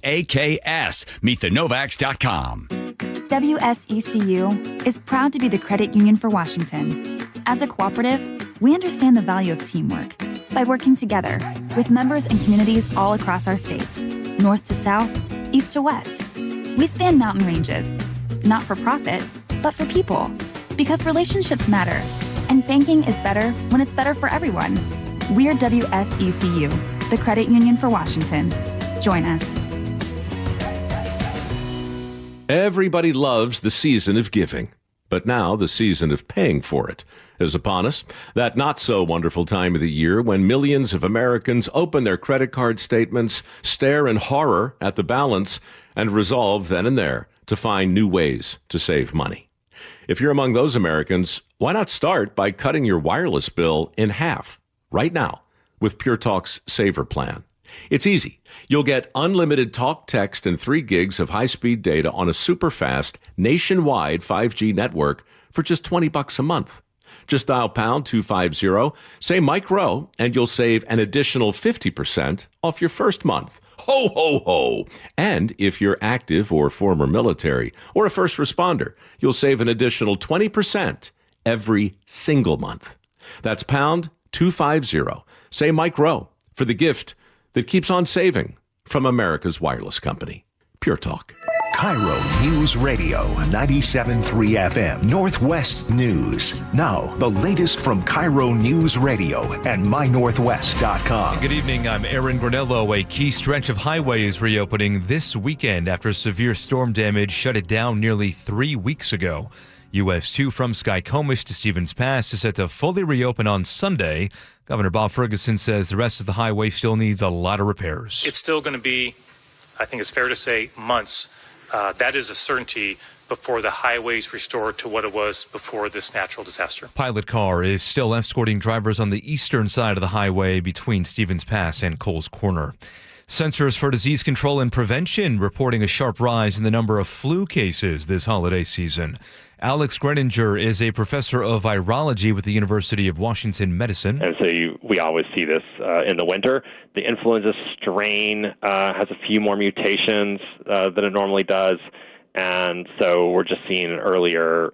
Meetthenovaks.com. WSECU is proud to be the credit union for Washington. As a cooperative, we understand the value of teamwork by working together with members and communities all across our state, north to south, east to west. We span mountain ranges, not for profit, but for people, because relationships matter, and banking is better when it's better for everyone. We're WSECU, the credit union for Washington. Join us. Everybody loves the season of giving, but now the season of paying for it is upon us. That not-so-wonderful time of the year when millions of Americans open their credit card statements, stare in horror at the balance, and resolve then and there to find new ways to save money. If you're among those Americans, why not start by cutting your wireless bill in half right now with Pure Talk's Saver Plan? It's easy. You'll get unlimited talk, text, and 3 gigs of high-speed data on a super-fast, nationwide 5G network for just $20 a month. Just dial pound 250, say Mike Rowe, and you'll save an additional 50% off your first month. Ho, ho, ho! And if you're active or former military or a first responder, you'll save an additional 20% every single month. That's pound 250. Say Mike Rowe for the gift that keeps on saving from America's wireless company. Pure Talk. KIRO News Radio 97.3 FM Northwest News. Now, the latest from KIRO News Radio and mynorthwest.com. Good evening. I'm Aaron Granello. A key stretch of highway is reopening this weekend after severe storm damage shut it down nearly 3 weeks ago. US 2 from Skycomish to Stevens Pass is set to fully reopen on Sunday. Governor Bob Ferguson says the rest of the highway still needs a lot of repairs. It's still going to be, I think it's fair to say, months. That is a certainty before the highway's restored to what it was before this natural disaster. Pilot car is still escorting drivers on the eastern side of the highway between Stevens Pass and Coles Corner. Centers for Disease Control and Prevention reporting a sharp rise in the number of flu cases this holiday season. Alex Greninger is a professor of virology with the University of Washington Medicine. And so we always see this in the winter. The influenza strain has a few more mutations than it normally does. And so we're just seeing an earlier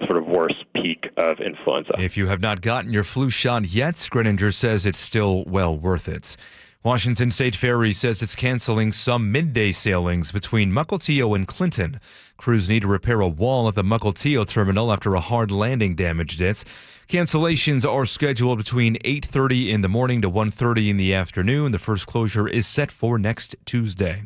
sort of worse peak of influenza. If you have not gotten your flu shot yet, Greninger says it's still well worth it. Washington State Ferry says it's canceling some midday sailings between Mukilteo and Clinton. Crews need to repair a wall at the Mukilteo terminal after a hard landing damaged it. Cancellations are scheduled between 8:30 in the morning to 1:30 in the afternoon. The first closure is set for next Tuesday.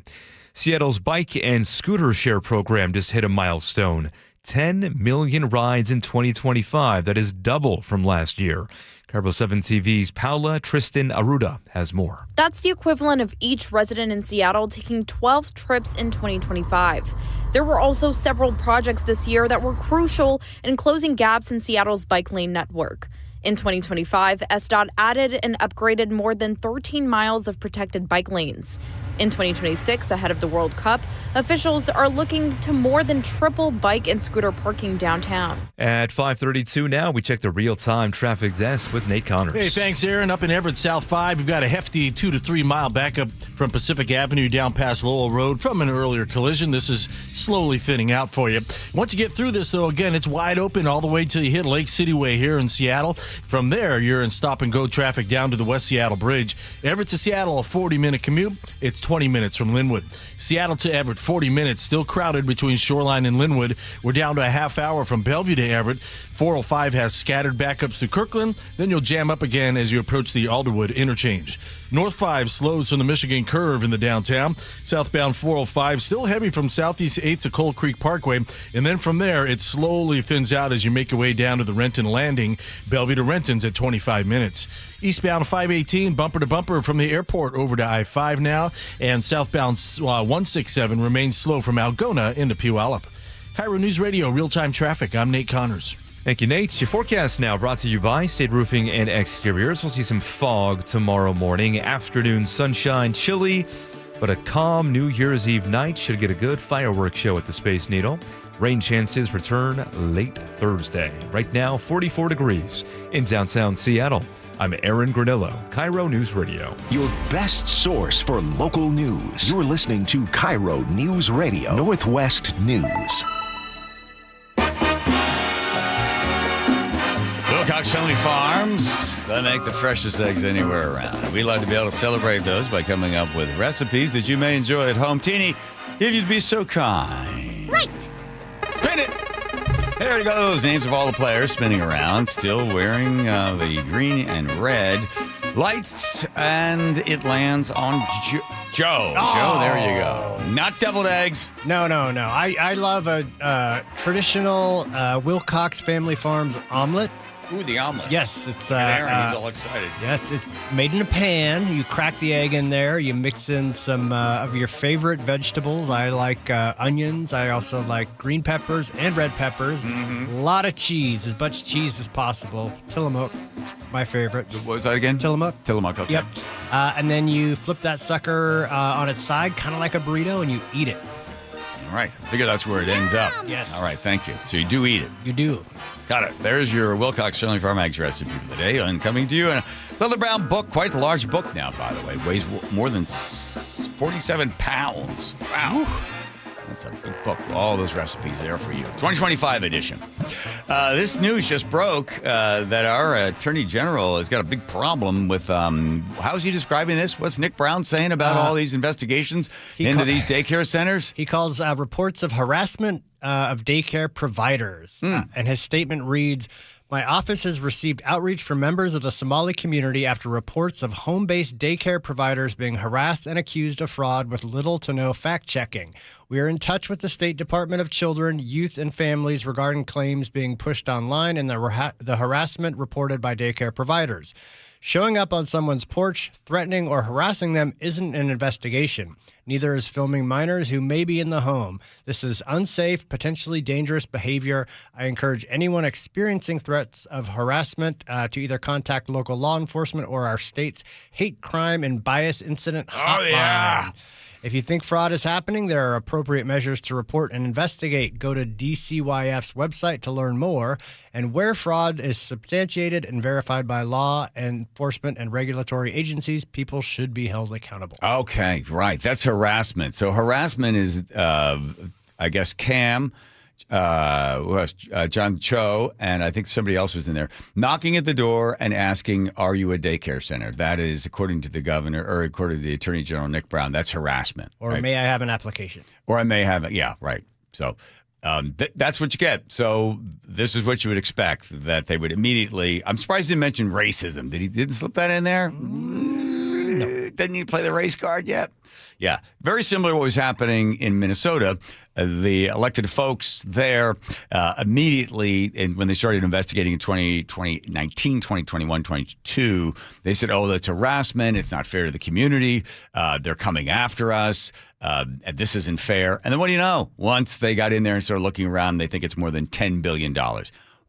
Seattle's bike and scooter share program just hit a milestone. 10 million rides in 2025. That is double from last year. KIRO 7 TV's Paula Tristan Aruda has more. That's the equivalent of each resident in Seattle taking 12 trips in 2025. There were also several projects this year that were crucial in closing gaps in Seattle's bike lane network. In 2025, SDOT added and upgraded more than 13 miles of protected bike lanes. In 2026, ahead of the World Cup, officials are looking to more than triple bike and scooter parking downtown. At 5:32 now, we check the real-time traffic desk with Nate Connors. Hey, thanks, Aaron. Up in Everett, South 5, we've got a hefty 2 to 3 mile backup from Pacific Avenue down past Lowell Road from an earlier collision. This is slowly thinning out for you. Once you get through this, though, again, it's wide open all the way till you hit Lake City Way here in Seattle. From there, you're in stop-and-go traffic down to the West Seattle Bridge. Everett to Seattle, a 40-minute commute. It's 20 minutes from Linwood. Seattle to Everett, 40 minutes. Still crowded between Shoreline and Linwood. We're down to a half hour from Bellevue to Everett. 405 has scattered backups to Kirkland. Then you'll jam up again as you approach the Alderwood interchange. North 5 slows from the Michigan Curve in the downtown. Southbound 405 still heavy from Southeast 8th to Coal Creek Parkway. And then from there, it slowly thins out as you make your way down to the Renton Landing. Bellevue to Renton's at 25 minutes. Eastbound 518, bumper to bumper from the airport over to I-5 now. And southbound 167 remains slow from Algona into Puyallup. KIRO News Radio, real-time traffic. I'm Nate Connors. Thank you, Nate. Your forecast now brought to you by State Roofing and Exteriors. We'll see some fog tomorrow morning. Afternoon sunshine, chilly, but a calm New Year's Eve night. Should get a good fireworks show at the Space Needle. Rain chances return late Thursday. Right now, 44 degrees in downtown Seattle. I'm Aaron Granillo, KIRO News Radio. Your best source for local news. You're listening to KIRO News Radio, Northwest News. Wilcox Family Farms, they make the freshest eggs anywhere around. We like to be able to celebrate those by coming up with recipes that you may enjoy at home. Teeny, if you'd be so kind. Right. Spin it. There you go. Those names of all the players spinning around, still wearing the green and red lights, and it lands on Joe. Oh. Joe, there you go. Not deviled eggs. No. I love a traditional Wilcox Family Farms omelet. Ooh, the omelet. Yes, it's Aaron, he's all excited. Yes, it's made in a pan. You crack the egg in there. You mix in some of your favorite vegetables. I like onions. I also like green peppers and red peppers. A lot of cheese, as much cheese as possible. Tillamook, my favorite. What was that again? Tillamook. Tillamook, okay. Yep. And then you flip that sucker on its side, kind of like a burrito, and you eat it. All right. I figure that's where it ends up. Yes. All right. Thank you. So you do eat it. You do. Got it. There's your Wilcox Family Farm Eggs recipe for the day. And coming to you in a leather brown book, quite a large book now, by the way. Weighs more than 47 pounds. Wow. That's a big book. All those recipes there for you. 2025 edition. This news just broke that our Attorney General has got a big problem with, how's he describing this? What's Nick Brown saying about all these investigations into these daycare centers? He calls reports of harassment of daycare providers. And his statement reads, "My office has received outreach from members of the Somali community after reports of home-based daycare providers being harassed and accused of fraud with little to no fact-checking. We are in touch with the State Department of Children, Youth, and Families regarding claims being pushed online and the harassment reported by daycare providers. Showing up on someone's porch, threatening or harassing them isn't an investigation. Neither is filming minors who may be in the home. This is unsafe, potentially dangerous behavior. I encourage anyone experiencing threats of harassment to either contact local law enforcement or our state's hate crime and bias incident hotline. Oh, yeah. If you think fraud is happening, there are appropriate measures to report and investigate. Go to DCYF's website to learn more. And where fraud is substantiated and verified by law enforcement and regulatory agencies, people should be held accountable." Okay, right. That's harassment. So harassment is, I guess, Cam, John Cho, and I think somebody else was in there, knocking at the door and asking, "Are you a daycare center?" That is, according to the governor, or according to the Attorney General, Nick Brown, that's harassment. Or right? may I have an application? Or I may have it. Yeah, right. So that's what you get. So this is what you would expect, that they would immediately. I'm surprised he didn't mention racism. Didn't slip that in there? No. Didn't you play the race card yet? Yeah, very similar to what was happening in Minnesota. The elected folks there immediately, when they started investigating in 2019, 2021, 2022, they said, oh, that's harassment. It's not fair to the community. They're coming after us. And this isn't fair. And then what do you know? Once they got in there and started looking around, they think it's more than $10 billion.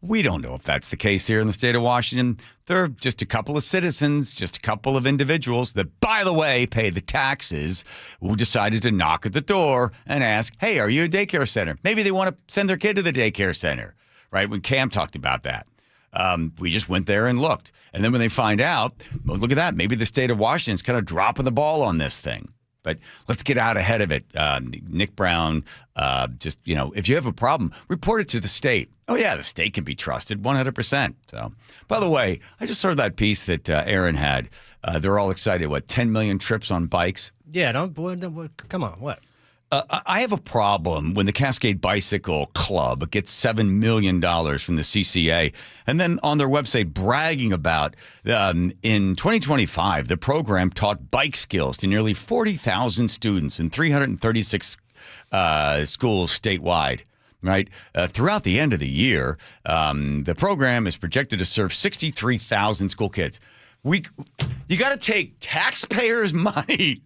We don't know if that's the case here in the state of Washington. There are just a couple of citizens, just a couple of individuals that, by the way, pay the taxes, who decided to knock at the door and ask, hey, are you a daycare center? Maybe they want to send their kid to the daycare center, right? When Cam talked about that. We just went there and looked. And then when they find out, well, look at that. Maybe the state of Washington's kind of dropping the ball on this thing. But let's get out ahead of it. Nick Brown, if you have a problem, report it to the state. Oh, yeah, the state can be trusted 100%. So, by the way, I just heard that piece that Aaron had. They're all excited. 10 million trips on bikes? Yeah, come on, what? I have a problem when the Cascade Bicycle Club gets $7 million from the CCA and then on their website bragging about in 2025, the program taught bike skills to nearly 40,000 students in 336 schools statewide. Right. Throughout the end of the year, the program is projected to serve 63,000 school kids. You got to take taxpayers' money.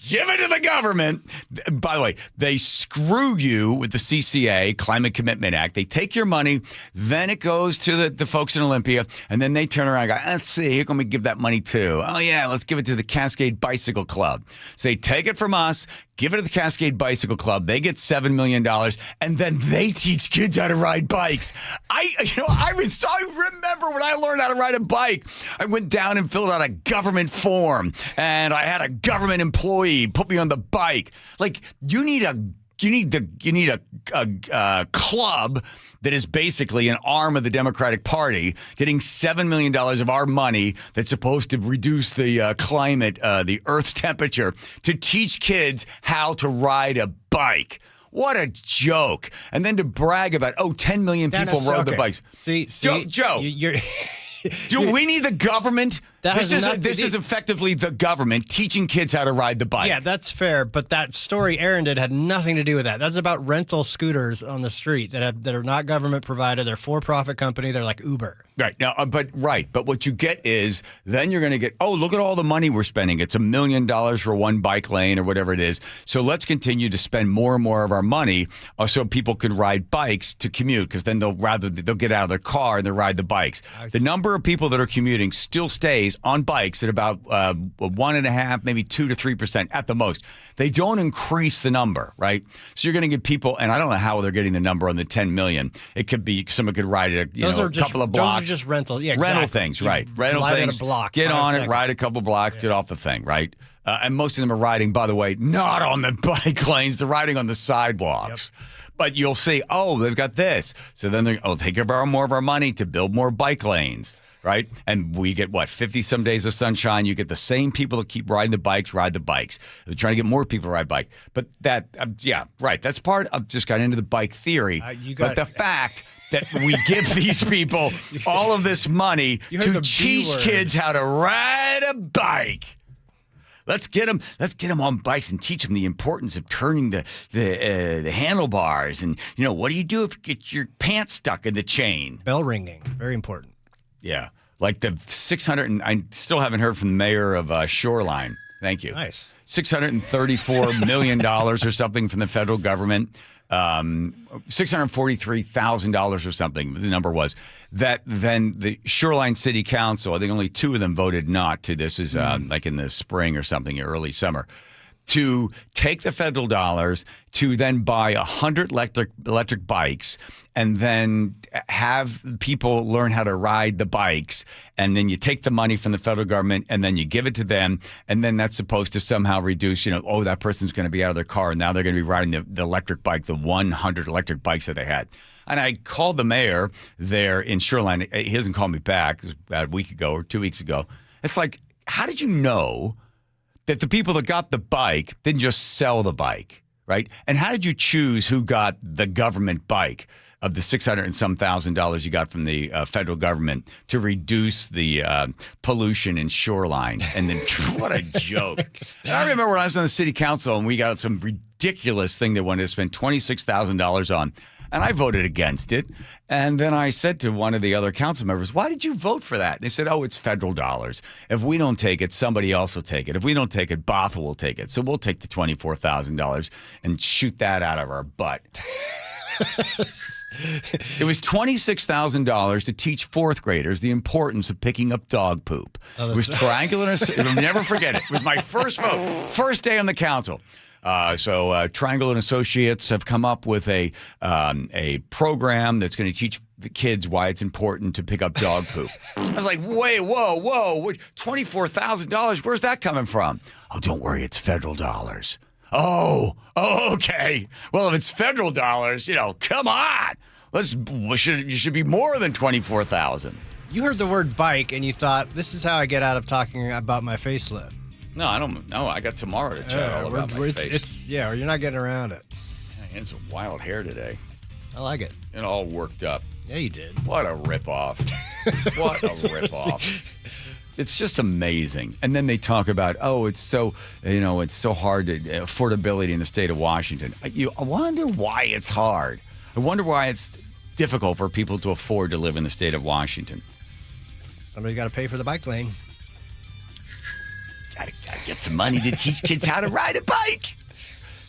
Give it to the government. By the way, they screw you with the CCA, Climate Commitment Act. They take your money, then it goes to the folks in Olympia, and then they turn around and go, let's see, who can we give that money to? Oh, yeah, let's give it to the Cascade Bicycle Club. So they take it from us, give it to the Cascade Bicycle Club. They get $7 million, and then they teach kids how to ride bikes. I remember when I learned how to ride a bike. I went down and filled out a government form, and I had a government employee put me on the bike. Like, you need a club that is basically an arm of the Democratic Party getting $7 million of our money that's supposed to reduce the climate, the Earth's temperature, to teach kids how to ride a bike. What a joke. And then to brag about, 10 million people rode the bikes. See, Joe. Do we need the government? This is effectively the government teaching kids how to ride the bike. Yeah, that's fair. But that story Aaron did had nothing to do with that. That's about rental scooters on the street that are not government provided. They're for-profit company. They're like Uber. Right. Now, but what you get is then you're going to get, look at all the money we're spending. It's $1 million for one bike lane or whatever it is. So let's continue to spend more and more of our money so people can ride bikes to commute, because then they'll get out of their car and they'll ride the bikes. The number of people that are commuting still stays on bikes at about 1.5%, maybe 2 to 3% at the most. They don't increase the number, right? So you're going to get people, and I don't know how they're getting the number on the 10 million. It could be someone could ride it a couple of blocks. Those are just rental. Yeah, rental things, right? Rental things. Get on it, ride a couple blocks, get off the thing, right? And most of them are riding, by the way, not on the bike lanes. They're riding on the sidewalks. Yep. But you'll see, they've got this. So then they'll take more of our money to build more bike lanes. Right? And we get, 50-some days of sunshine. You get the same people that keep riding the bikes, ride the bikes. They're trying to get more people to ride bike. But that, right. That's part of, just got into the bike theory. But the fact that we give these people all of this money to teach kids how to ride a bike. Let's get them on bikes and teach them the importance of turning the handlebars. And, what do you do if you get your pants stuck in the chain? Bell ringing. Very important. Yeah, like the 600, and I still haven't heard from the mayor of Shoreline. Thank you. Nice. $634 million or something from the federal government. $643,000 or something, the number was. That then the Shoreline City Council, I think only 2 of them voted not to. This is like in the spring or something, early summer. To take the federal dollars to then buy 100 electric bikes and then have people learn how to ride the bikes. And then you take the money from the federal government and then you give it to them. And then that's supposed to somehow reduce, that person's going to be out of their car. And now they're going to be riding the electric bike, the 100 electric bikes that they had. And I called the mayor there in Shoreline. He hasn't called me back. It was about a week ago or 2 weeks ago. It's like, how did you know that the people that got the bike didn't just sell the bike, right? And how did you choose who got the government bike? of the $600 and some thousand you got from the federal government to reduce the pollution in shoreline. And then what a joke. And I remember when I was on the city council and we got some ridiculous thing they wanted to spend $26,000 on. And I voted against it. And then I said to one of the other council members, why did you vote for that? And they said, oh, it's federal dollars. If we don't take it, somebody else will take it. If we don't take it, Bothell will take it. So we'll take the $24,000 and shoot that out of our butt. It was $26,000 to teach fourth graders the importance of picking up dog poop. It was triangular. I'll never forget it. It was my first vote, first day on the council. So Triangle and Associates have come up with a program that's going to teach the kids why it's important to pick up dog poop. I was like, wait, whoa, $24,000? Where's that coming from? Oh, don't worry, it's federal dollars. Oh, okay. Well, if it's federal dollars, come on. You should be more than $24,000. You heard the word bike and you thought, this is how I get out of talking about my facelift. No, I don't know. I got tomorrow to chat all about my face. Or you're not getting around it. I had some wild hair today. I like it. And all worked up. Yeah, you did. What a ripoff. What a ripoff. It's just amazing. And then they talk about, it's so hard to affordability in the state of Washington. I wonder why it's hard. I wonder why it's difficult for people to afford to live in the state of Washington. Somebody's got to pay for the bike lane. Gotta get some money to teach kids how to ride a bike.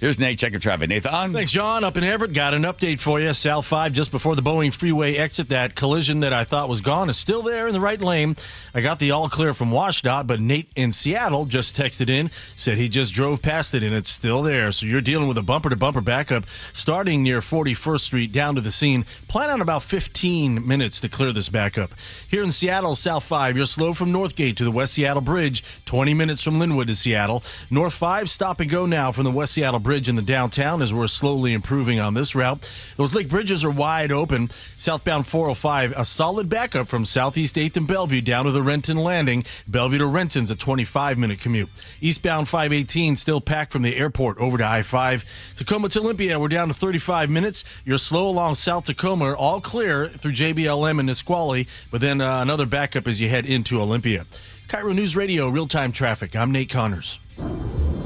Here's Nate, check your traffic. Nathan. Thanks, John. Up in Everett, got an update for you. South 5, just before the Boeing Freeway exit. That collision that I thought was gone is still there in the right lane. I got the all clear from WashDOT, but Nate in Seattle just texted in, said he just drove past it, and it's still there. So you're dealing with a bumper-to-bumper backup starting near 41st Street down to the scene. Plan on about 15 minutes to clear this backup. Here in Seattle, South 5, you're slow from Northgate to the West Seattle Bridge, 20 minutes from Linwood to Seattle. North 5, stop and go now from the West Seattle Bridge in the downtown as we're slowly improving on this route. Those lake bridges are wide open. Southbound 405, a solid backup from Southeast 8th and Bellevue down to the Renton Landing. Bellevue to Renton's a 25-minute commute. Eastbound 518 still packed from the airport over to I-5. Tacoma to Olympia, we're down to 35 minutes. You're slow along South Tacoma, all clear through JBLM and Nisqually, but then another backup as you head into Olympia. KIRO News Radio, real-time traffic. I'm Nate Connors.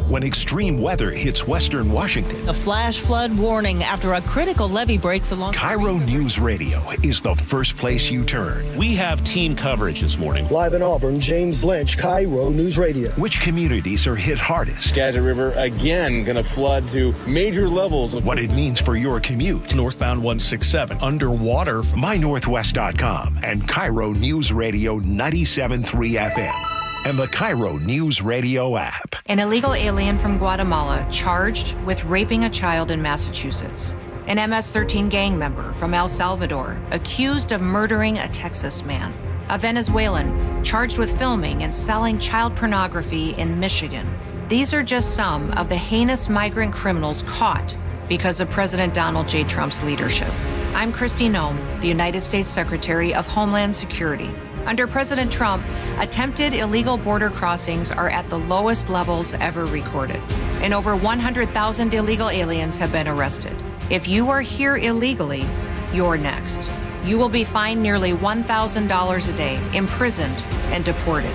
When extreme weather hits Western Washington, a flash flood warning after a critical levee breaks along. KIRO News Radio is the first place you turn. We have team coverage this morning. Live in Auburn, James Lynch, KIRO News Radio. Which communities are hit hardest? Skagit River again going to flood to major levels. What it means for your commute. Northbound 167 underwater. MyNorthwest.com and KIRO News Radio 97.3 FM. And the KIRO News Radio app. An illegal alien from Guatemala charged with raping a child in Massachusetts. An MS-13 gang member from El Salvador accused of murdering a Texas man. A Venezuelan charged with filming and selling child pornography in Michigan. These are just some of the heinous migrant criminals caught because of President Donald J. Trump's leadership. I'm Kristi Noem, the United States Secretary of Homeland Security. Under President Trump, attempted illegal border crossings are at the lowest levels ever recorded, and over 100,000 illegal aliens have been arrested. If you are here illegally, you're next. You will be fined nearly $1,000 a day, imprisoned, and deported.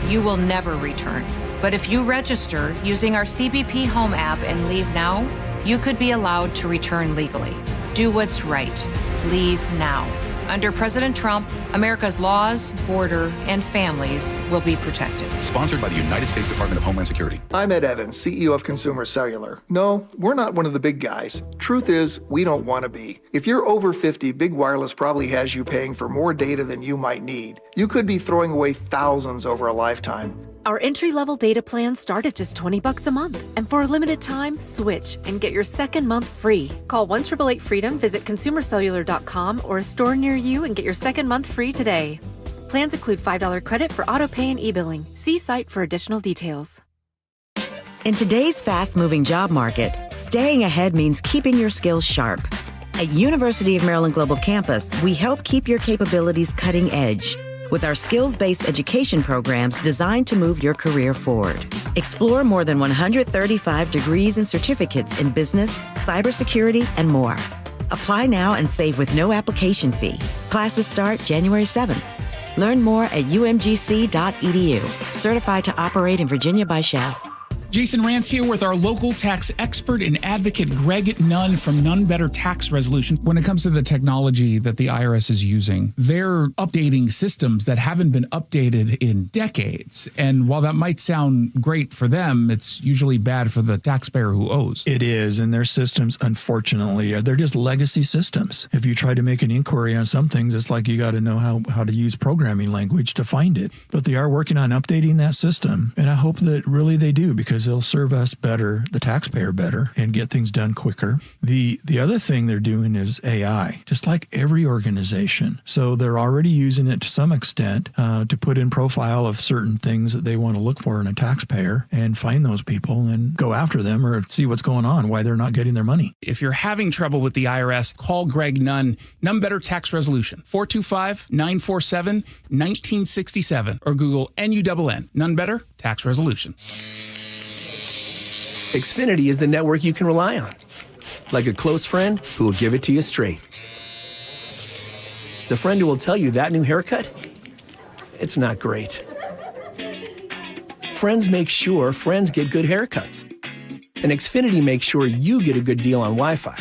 You will never return. But if you register using our CBP Home app and leave now, you could be allowed to return legally. Do what's right. Leave now. Under President Trump, America's laws, border, and families will be protected. Sponsored by the United States Department of Homeland Security. I'm Ed Evans, CEO of Consumer Cellular. No, we're not one of the big guys. Truth is, we don't want to be. If you're over 50, Big Wireless probably has you paying for more data than you might need. You could be throwing away thousands over a lifetime. Our entry-level data plans start at just $20 a month. And for a limited time, switch and get your second month free. Call 1-888-FREEDOM, visit consumercellular.com or a store near you and get your second month free today. Plans include $5 credit for auto pay and e-billing. See site for additional details. In today's fast-moving job market, staying ahead means keeping your skills sharp. At University of Maryland Global Campus, we help keep your capabilities cutting edge with our skills-based education programs designed to move your career forward. Explore more than 135 degrees and certificates in business, cybersecurity, and more. Apply now and save with no application fee. Classes start January 7th. Learn more at umgc.edu. Certified to operate in Virginia by Shell. Jason Rance here with our local tax expert and advocate, Greg Nunn from None Better Tax Resolution. When it comes to the technology that the IRS is using, they're updating systems that haven't been updated in decades. And while that might sound great for them, it's usually bad for the taxpayer who owes. It is, and their systems, unfortunately, they're just legacy systems. If you try to make an inquiry on some things, it's like you got to know how to use programming language to find it. But they are working on updating that system, and I hope that really they do, because they'll serve us better, the taxpayer better, and get things done quicker. The other thing they're doing is AI, just like every organization. So they're already using it to some extent to put in profile of certain things that they want to look for in a taxpayer and find those people and go after them or see what's going on, why they're not getting their money. If you're having trouble with the IRS, call Greg Nunn, None Better Tax Resolution, 425-947-1967, or Google NUNN, None Better Tax Resolution. Xfinity is the network you can rely on. Like a close friend who will give it to you straight. The friend who will tell you that new haircut, it's not great. Friends make sure friends get good haircuts. And Xfinity makes sure you get a good deal on Wi-Fi.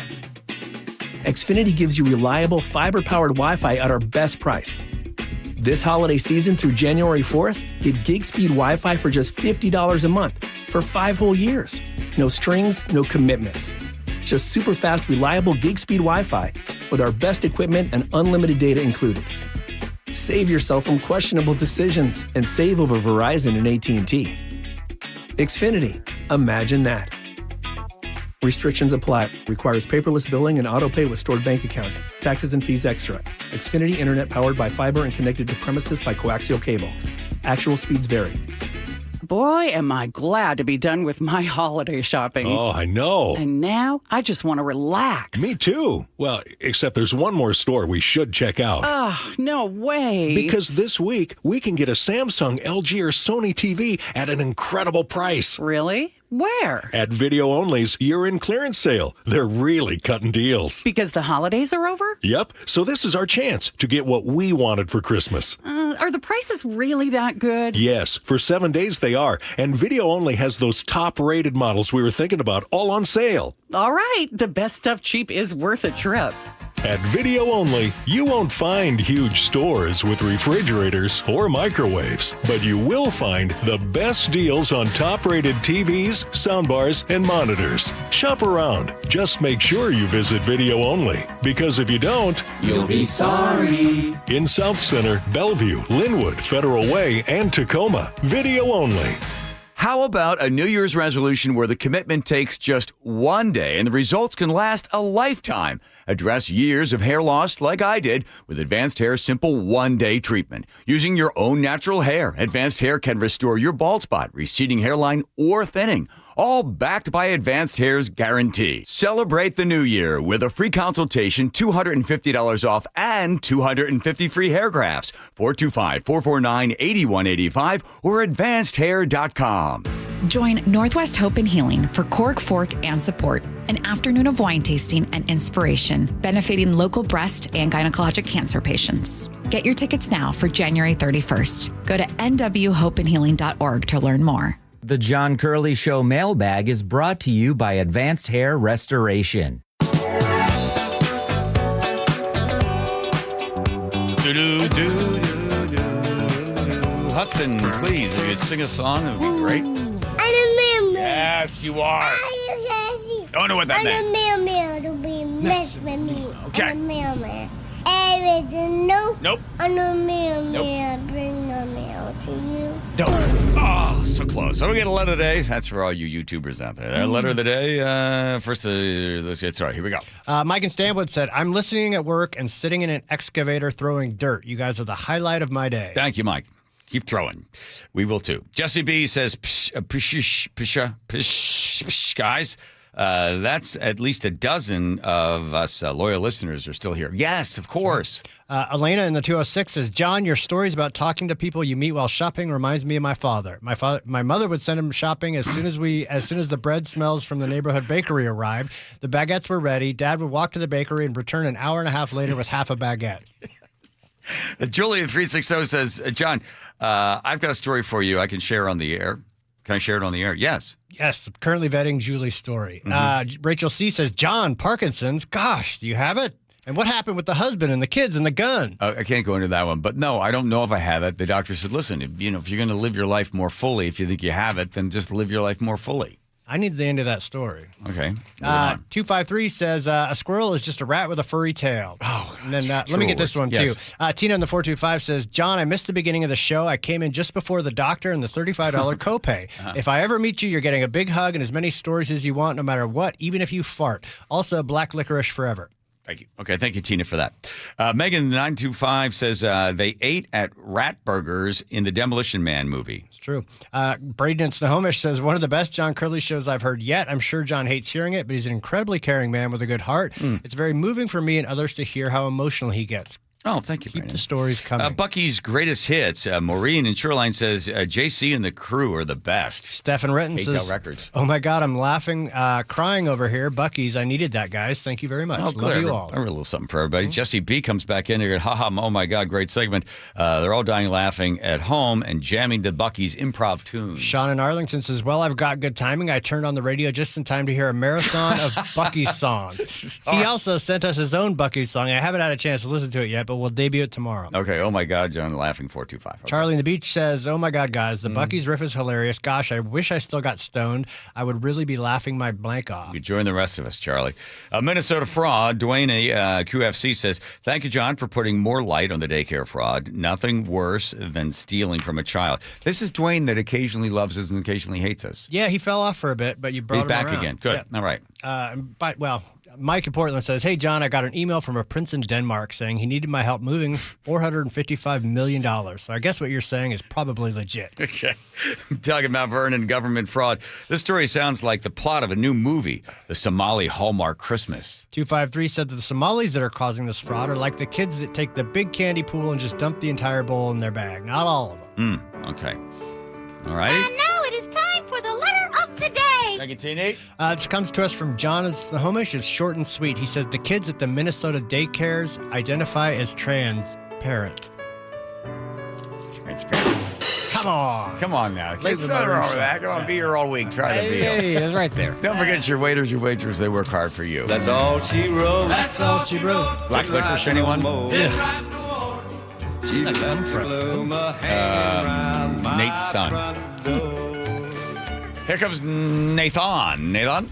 Xfinity gives you reliable fiber-powered Wi-Fi at our best price. This holiday season through January 4th, get gig speed Wi-Fi for just $50 a month for 5 whole years. No strings, no commitments. Just super fast, reliable gig speed Wi-Fi with our best equipment and unlimited data included. Save yourself from questionable decisions and save over Verizon and AT&T. Xfinity. Imagine that. Restrictions apply. Requires paperless billing and auto pay with stored bank account. Taxes and fees extra. Xfinity Internet powered by fiber and connected to premises by coaxial cable. Actual speeds vary. Boy, am I glad to be done with my holiday shopping. Oh, I know. And now I just want to relax. Me too. Well, except there's one more store we should check out. Oh, no way. Because this week, we can get a Samsung, LG, or Sony TV at an incredible price. Really? Where? At Video Only's year-end clearance sale. They're really cutting deals. Because the holidays are over? Yep. So this is our chance to get what we wanted for Christmas. Are the prices really that good? Yes. For 7 days they are. And Video Only has those top-rated models we were thinking about all on sale. All right. The best stuff cheap is worth a trip. At Video Only, you won't find huge stores with refrigerators or microwaves, but you will find the best deals on top-rated TVs, soundbars, and monitors. Shop around. Just make sure you visit Video Only, because if you don't, you'll be sorry. In South Center, Bellevue, Linwood, Federal Way, and Tacoma, Video Only. How about a New Year's resolution where the commitment takes just one day and the results can last a lifetime? Address years of hair loss like I did with Advanced Hair's simple one-day treatment. Using your own natural hair, Advanced Hair can restore your bald spot, receding hairline, or thinning. All backed by Advanced Hair's guarantee. Celebrate the new year with a free consultation, $250 off, and 250 free hair grafts. 425-449-8185 or advancedhair.com. Join Northwest Hope and Healing for Cork, Fork, and Support, an afternoon of wine tasting and inspiration, benefiting local breast and gynecologic cancer patients. Get your tickets now for January 31st. Go to nwhopeandhealing.org to learn more. The John Curley Show mailbag is brought to you by Advanced Hair Restoration. Hudson, please, if you'd sing a song, that would be great. I'm a mermaid. Yes, you are. I don't know what that meant. I'm a mermaid to be messed with me. Okay. I'm a mermaid. Everything no. Nope. I'm a mermaid. Nope. I bring the mail to you. Don't. Oh, so close. So we get a letter today. That's for all you YouTubers out there. Our letter of the day. First, let's get started. Here we go. Mike in Stanwood said, I'm listening at work and sitting in an excavator throwing dirt. You guys are the highlight of my day. Thank you, Mike. Keep throwing. We will too. Jesse B says, pish, guys. That's at least a dozen of us loyal listeners are still here. Yes, of course. Elena in the 206 says, John, your stories about talking to people you meet while shopping reminds me of my father. My mother would send him shopping as soon as the bread smells from the neighborhood bakery arrived. The baguettes were ready. Dad would walk to the bakery and return an hour and a half later with half a baguette. Julia 360 says, John, I've got a story for you I can share on the air. Can I share it on the air? Yes. Yes, currently vetting Julie's story. Rachel C says, John, Parkinson's. Gosh, do you have it? And what happened with the husband and the kids and the gun? I can't go into that one, but no, I don't know if I have it. The doctor said, listen, if you're going to live your life more fully, if you think you have it, then just live your life more fully. I need the end of that story. Okay. 253 says, a squirrel is just a rat with a furry tail. Oh, and then let me get this one, yes. too. Tina in the 425 says, John, I missed the beginning of the show. I came in just before the doctor and the $35 copay. If I ever meet you, you're getting a big hug and as many stories as you want, no matter what, even if you fart. Also, black licorice forever. Thank you. Okay, thank you, Tina, for that. Megan 925 says they ate at Rat Burgers in the Demolition Man movie. It's true. Braden in Snohomish says, one of the best John Curley shows I've heard yet. I'm sure John hates hearing it, but he's an incredibly caring man with a good heart. It's very moving for me and others to hear how emotional he gets. Oh, thank you, Keep the stories coming. Bucky's greatest hits. Maureen in Shoreline says, JC and the crew are the best. Stefan Renton says, Records. Oh, my God, I'm laughing, crying over here. Bucky's, I needed that, guys. Thank you very much. Oh, Love you all. I wrote a little something for everybody. Jesse B comes back in here. Ha, oh, my God, great segment. They're all dying laughing at home and jamming to Bucky's improv tunes. Sean in Arlington says, well, I've got good timing. I turned on the radio just in time to hear a marathon of Bucky's songs. He also sent us his own Bucky's song. I haven't had a chance to listen to it yet, but we'll debut it tomorrow. Okay. Oh, my God, John, laughing 425. Okay. Charlie in the Beach says, oh, my God, guys, the Bucky's riff is hilarious. Gosh, I wish I still got stoned. I would really be laughing my blank off. You join the rest of us, Charlie. Minnesota fraud, Dwayne QFC says, thank you, John, for putting more light on the daycare fraud. Nothing worse than stealing from a child. This is Dwayne that occasionally loves us and occasionally hates us. Yeah, he fell off for a bit, but you brought him back around. again. Good. Yeah. All right. Mike in Portland says, hey, John, I got an email from a prince in Denmark saying he needed my help moving $455 million. So I guess what you're saying is probably legit. Okay. Doug in Mount Vernon, government fraud. This story sounds like the plot of a new movie, The Somali Hallmark Christmas. 253 said that the Somalis that are causing this fraud are like the kids that take the big candy pool and just dump the entire bowl in their bag. Not all of them. Okay. All right. And now it is time for the letter of the day. Thank you, T-Nate. This comes to us from John in Snohomish. It's short and sweet. He says the kids at the Minnesota daycares identify as transparent. Transparent. Come on. Come on now. There's nothing wrong with that. Come on, be here all week. Try to be here. Hey, that's right there. Don't forget your waiters, your waitresses. They work hard for you. That's all she wrote. That's all she wrote. Black licorice, anyone? Yeah. Where'd that come from? Nate's son. Here comes Nathan. Nathan?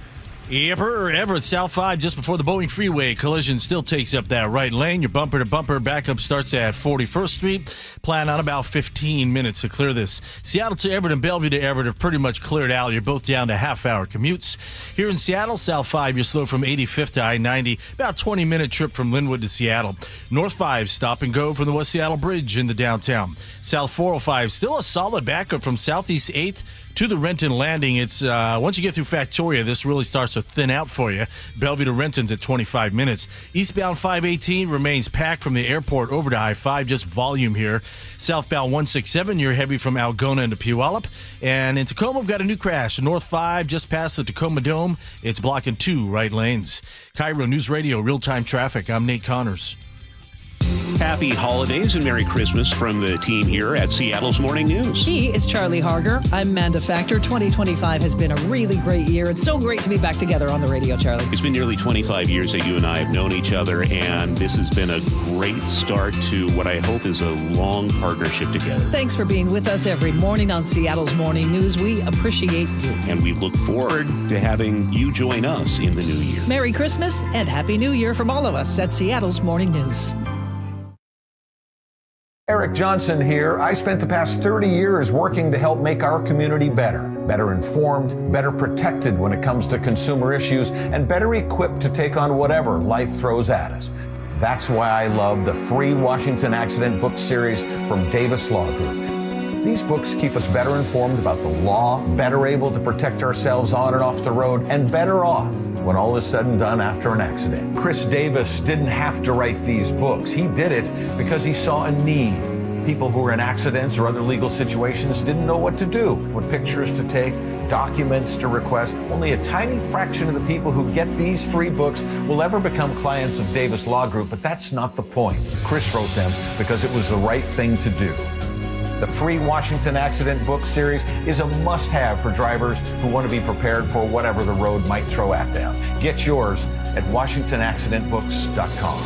Yepper, Everett, South 5, just before the Boeing Freeway. Collision still takes up that right lane. Your bumper-to-bumper backup starts at 41st Street. Plan on about 15 minutes to clear this. Seattle to Everett and Bellevue to Everett have pretty much cleared out. You're both down to half-hour commutes. Here in Seattle, South 5, you're slow from 85th to I-90. About 20-minute trip from Linwood to Seattle. North 5, stop and go from the West Seattle Bridge into downtown. South 405, still a solid backup from Southeast 8th to the Renton Landing. It's once you get through Factoria, this really starts to thin out for you. Bellevue to Renton's at 25 minutes. Eastbound 518 remains packed from the airport over to I-5, just volume here. Southbound 167, you're heavy from Algona into Puyallup. And in Tacoma, we've got a new crash. North 5, just past the Tacoma Dome. It's blocking 2 right lanes. KIRO News Radio, real-time traffic. I'm Nate Connors. Happy holidays and Merry Christmas from the team here at Seattle's Morning News. He is Charlie Harger. I'm Amanda Factor. 2025 has been a really great year. It's so great to be back together on the radio, Charlie. It's been nearly 25 years that you and I have known each other, and this has been a great start to what I hope is a long partnership together. Thanks for being with us every morning on Seattle's Morning News. We appreciate you. And we look forward to having you join us in the new year. Merry Christmas and Happy New Year from all of us at Seattle's Morning News. Eric Johnson here. I spent the past 30 years working to help make our community better informed, better protected when it comes to consumer issues, and better equipped to take on whatever life throws at us. That's why I love the free Washington Accident book series from Davis Law Group. These books keep us better informed about the law, better able to protect ourselves on and off the road, and better off when all is said and done after an accident. Chris Davis didn't have to write these books. He did it because he saw a need. People who were in accidents or other legal situations didn't know what to do, what pictures to take, documents to request. Only a tiny fraction of the people who get these free books will ever become clients of Davis Law Group, but that's not the point. Chris wrote them because it was the right thing to do. The free Washington Accident Book Series is a must-have for drivers who want to be prepared for whatever the road might throw at them. Get yours at WashingtonAccidentBooks.com.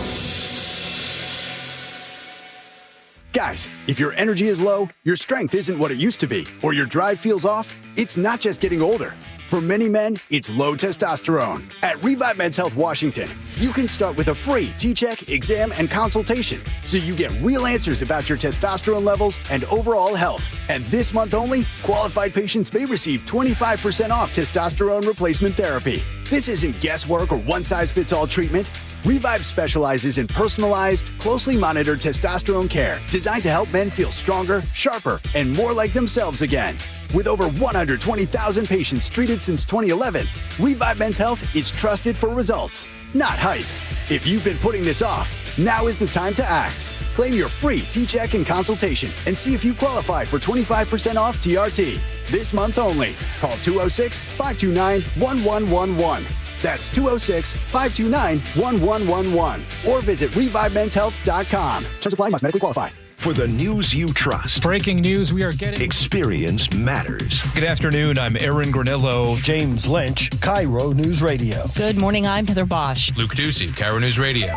Guys, if your energy is low, your strength isn't what it used to be, or your drive feels off, it's not just getting older. For many men, it's low testosterone. At Revive Men's Health Washington, you can start with a free T-check, exam, and consultation, so you get real answers about your testosterone levels and overall health. And this month only, qualified patients may receive 25% off testosterone replacement therapy. This isn't guesswork or one-size-fits-all treatment. Revive specializes in personalized, closely monitored testosterone care designed to help men feel stronger, sharper, and more like themselves again. With over 120,000 patients treated since 2011, Revive Men's Health is trusted for results, not hype. If you've been putting this off, now is the time to act. Claim your free T-check and consultation and see if you qualify for 25% off TRT. This month only. Call 206-529-1111. That's 206-529-1111. Or visit ReviveMen'sHealth.com. Terms apply, must medically qualify. For the news you trust. Breaking news we are getting. Experience matters. Good afternoon. I'm Aaron Granillo. James Lynch, KIRO News Radio. Good morning. I'm Heather Bosch. Luke Ducey, KIRO News Radio.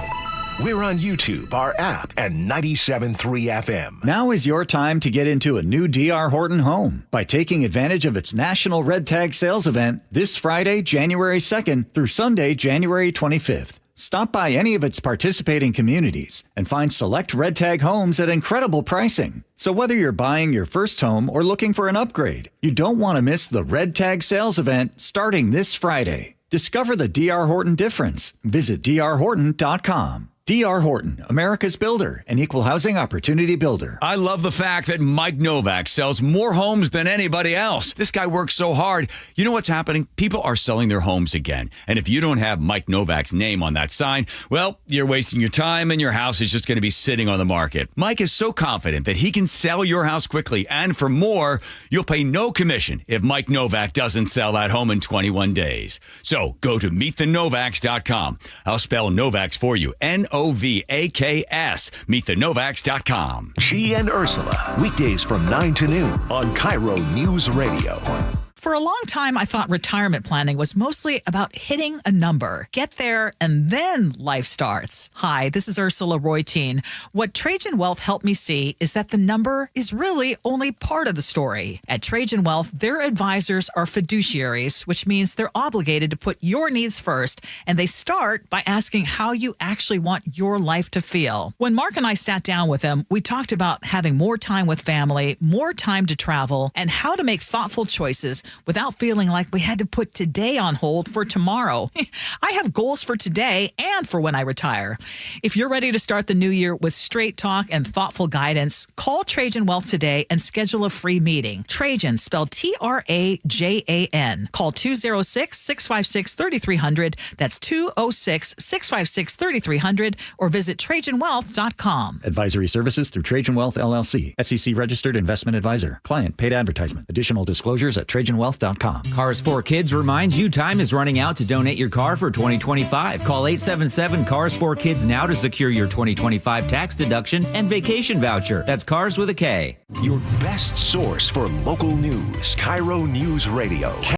We're on YouTube, our app, and 97.3 FM. Now is your time to get into a new D.R. Horton home by taking advantage of its National Red Tag Sales event this Friday, January 2nd through Sunday, January 25th. Stop by any of its participating communities and find select Red Tag homes at incredible pricing. So whether you're buying your first home or looking for an upgrade, you don't want to miss the Red Tag Sales event starting this Friday. Discover the D.R. Horton difference. Visit drhorton.com. D.R. Horton, America's builder and equal housing opportunity builder. I love the fact that Mike Novak sells more homes than anybody else. This guy works so hard. You know what's happening? People are selling their homes again. And if you don't have Mike Novak's name on that sign, well, you're wasting your time and your house is just going to be sitting on the market. Mike is so confident that he can sell your house quickly. And for more, you'll pay no commission if Mike Novak doesn't sell that home in 21 days. So go to meetthenovaks.com. I'll spell Novaks for you. Novaks. Meetthenovaks.com. She and Ursula, weekdays from 9 to noon on KIRO News Radio. For a long time, I thought retirement planning was mostly about hitting a number. Get there, and then life starts. Hi, this is Ursula Royteen. What Trajan Wealth helped me see is that the number is really only part of the story. At Trajan Wealth, their advisors are fiduciaries, which means they're obligated to put your needs first, and they start by asking how you actually want your life to feel. When Mark and I sat down with them, we talked about having more time with family, more time to travel, and how to make thoughtful choices without feeling like we had to put today on hold for tomorrow. I have goals for today and for when I retire. If you're ready to start the new year with straight talk and thoughtful guidance, call Trajan Wealth today and schedule a free meeting. Trajan, spelled Trajan. Call 206-656-3300. That's 206-656-3300 or visit TrajanWealth.com. Advisory services through Trajan Wealth, LLC. SEC registered investment advisor. Client paid advertisement. Additional disclosures at TrajanWealth.com. Cars for Kids reminds you time is running out to donate your car for 2025. Call 877-CARS4KIDS now to secure your 2025 tax deduction and vacation voucher. That's Cars with a K. Your best source for local news. KIRO News Radio.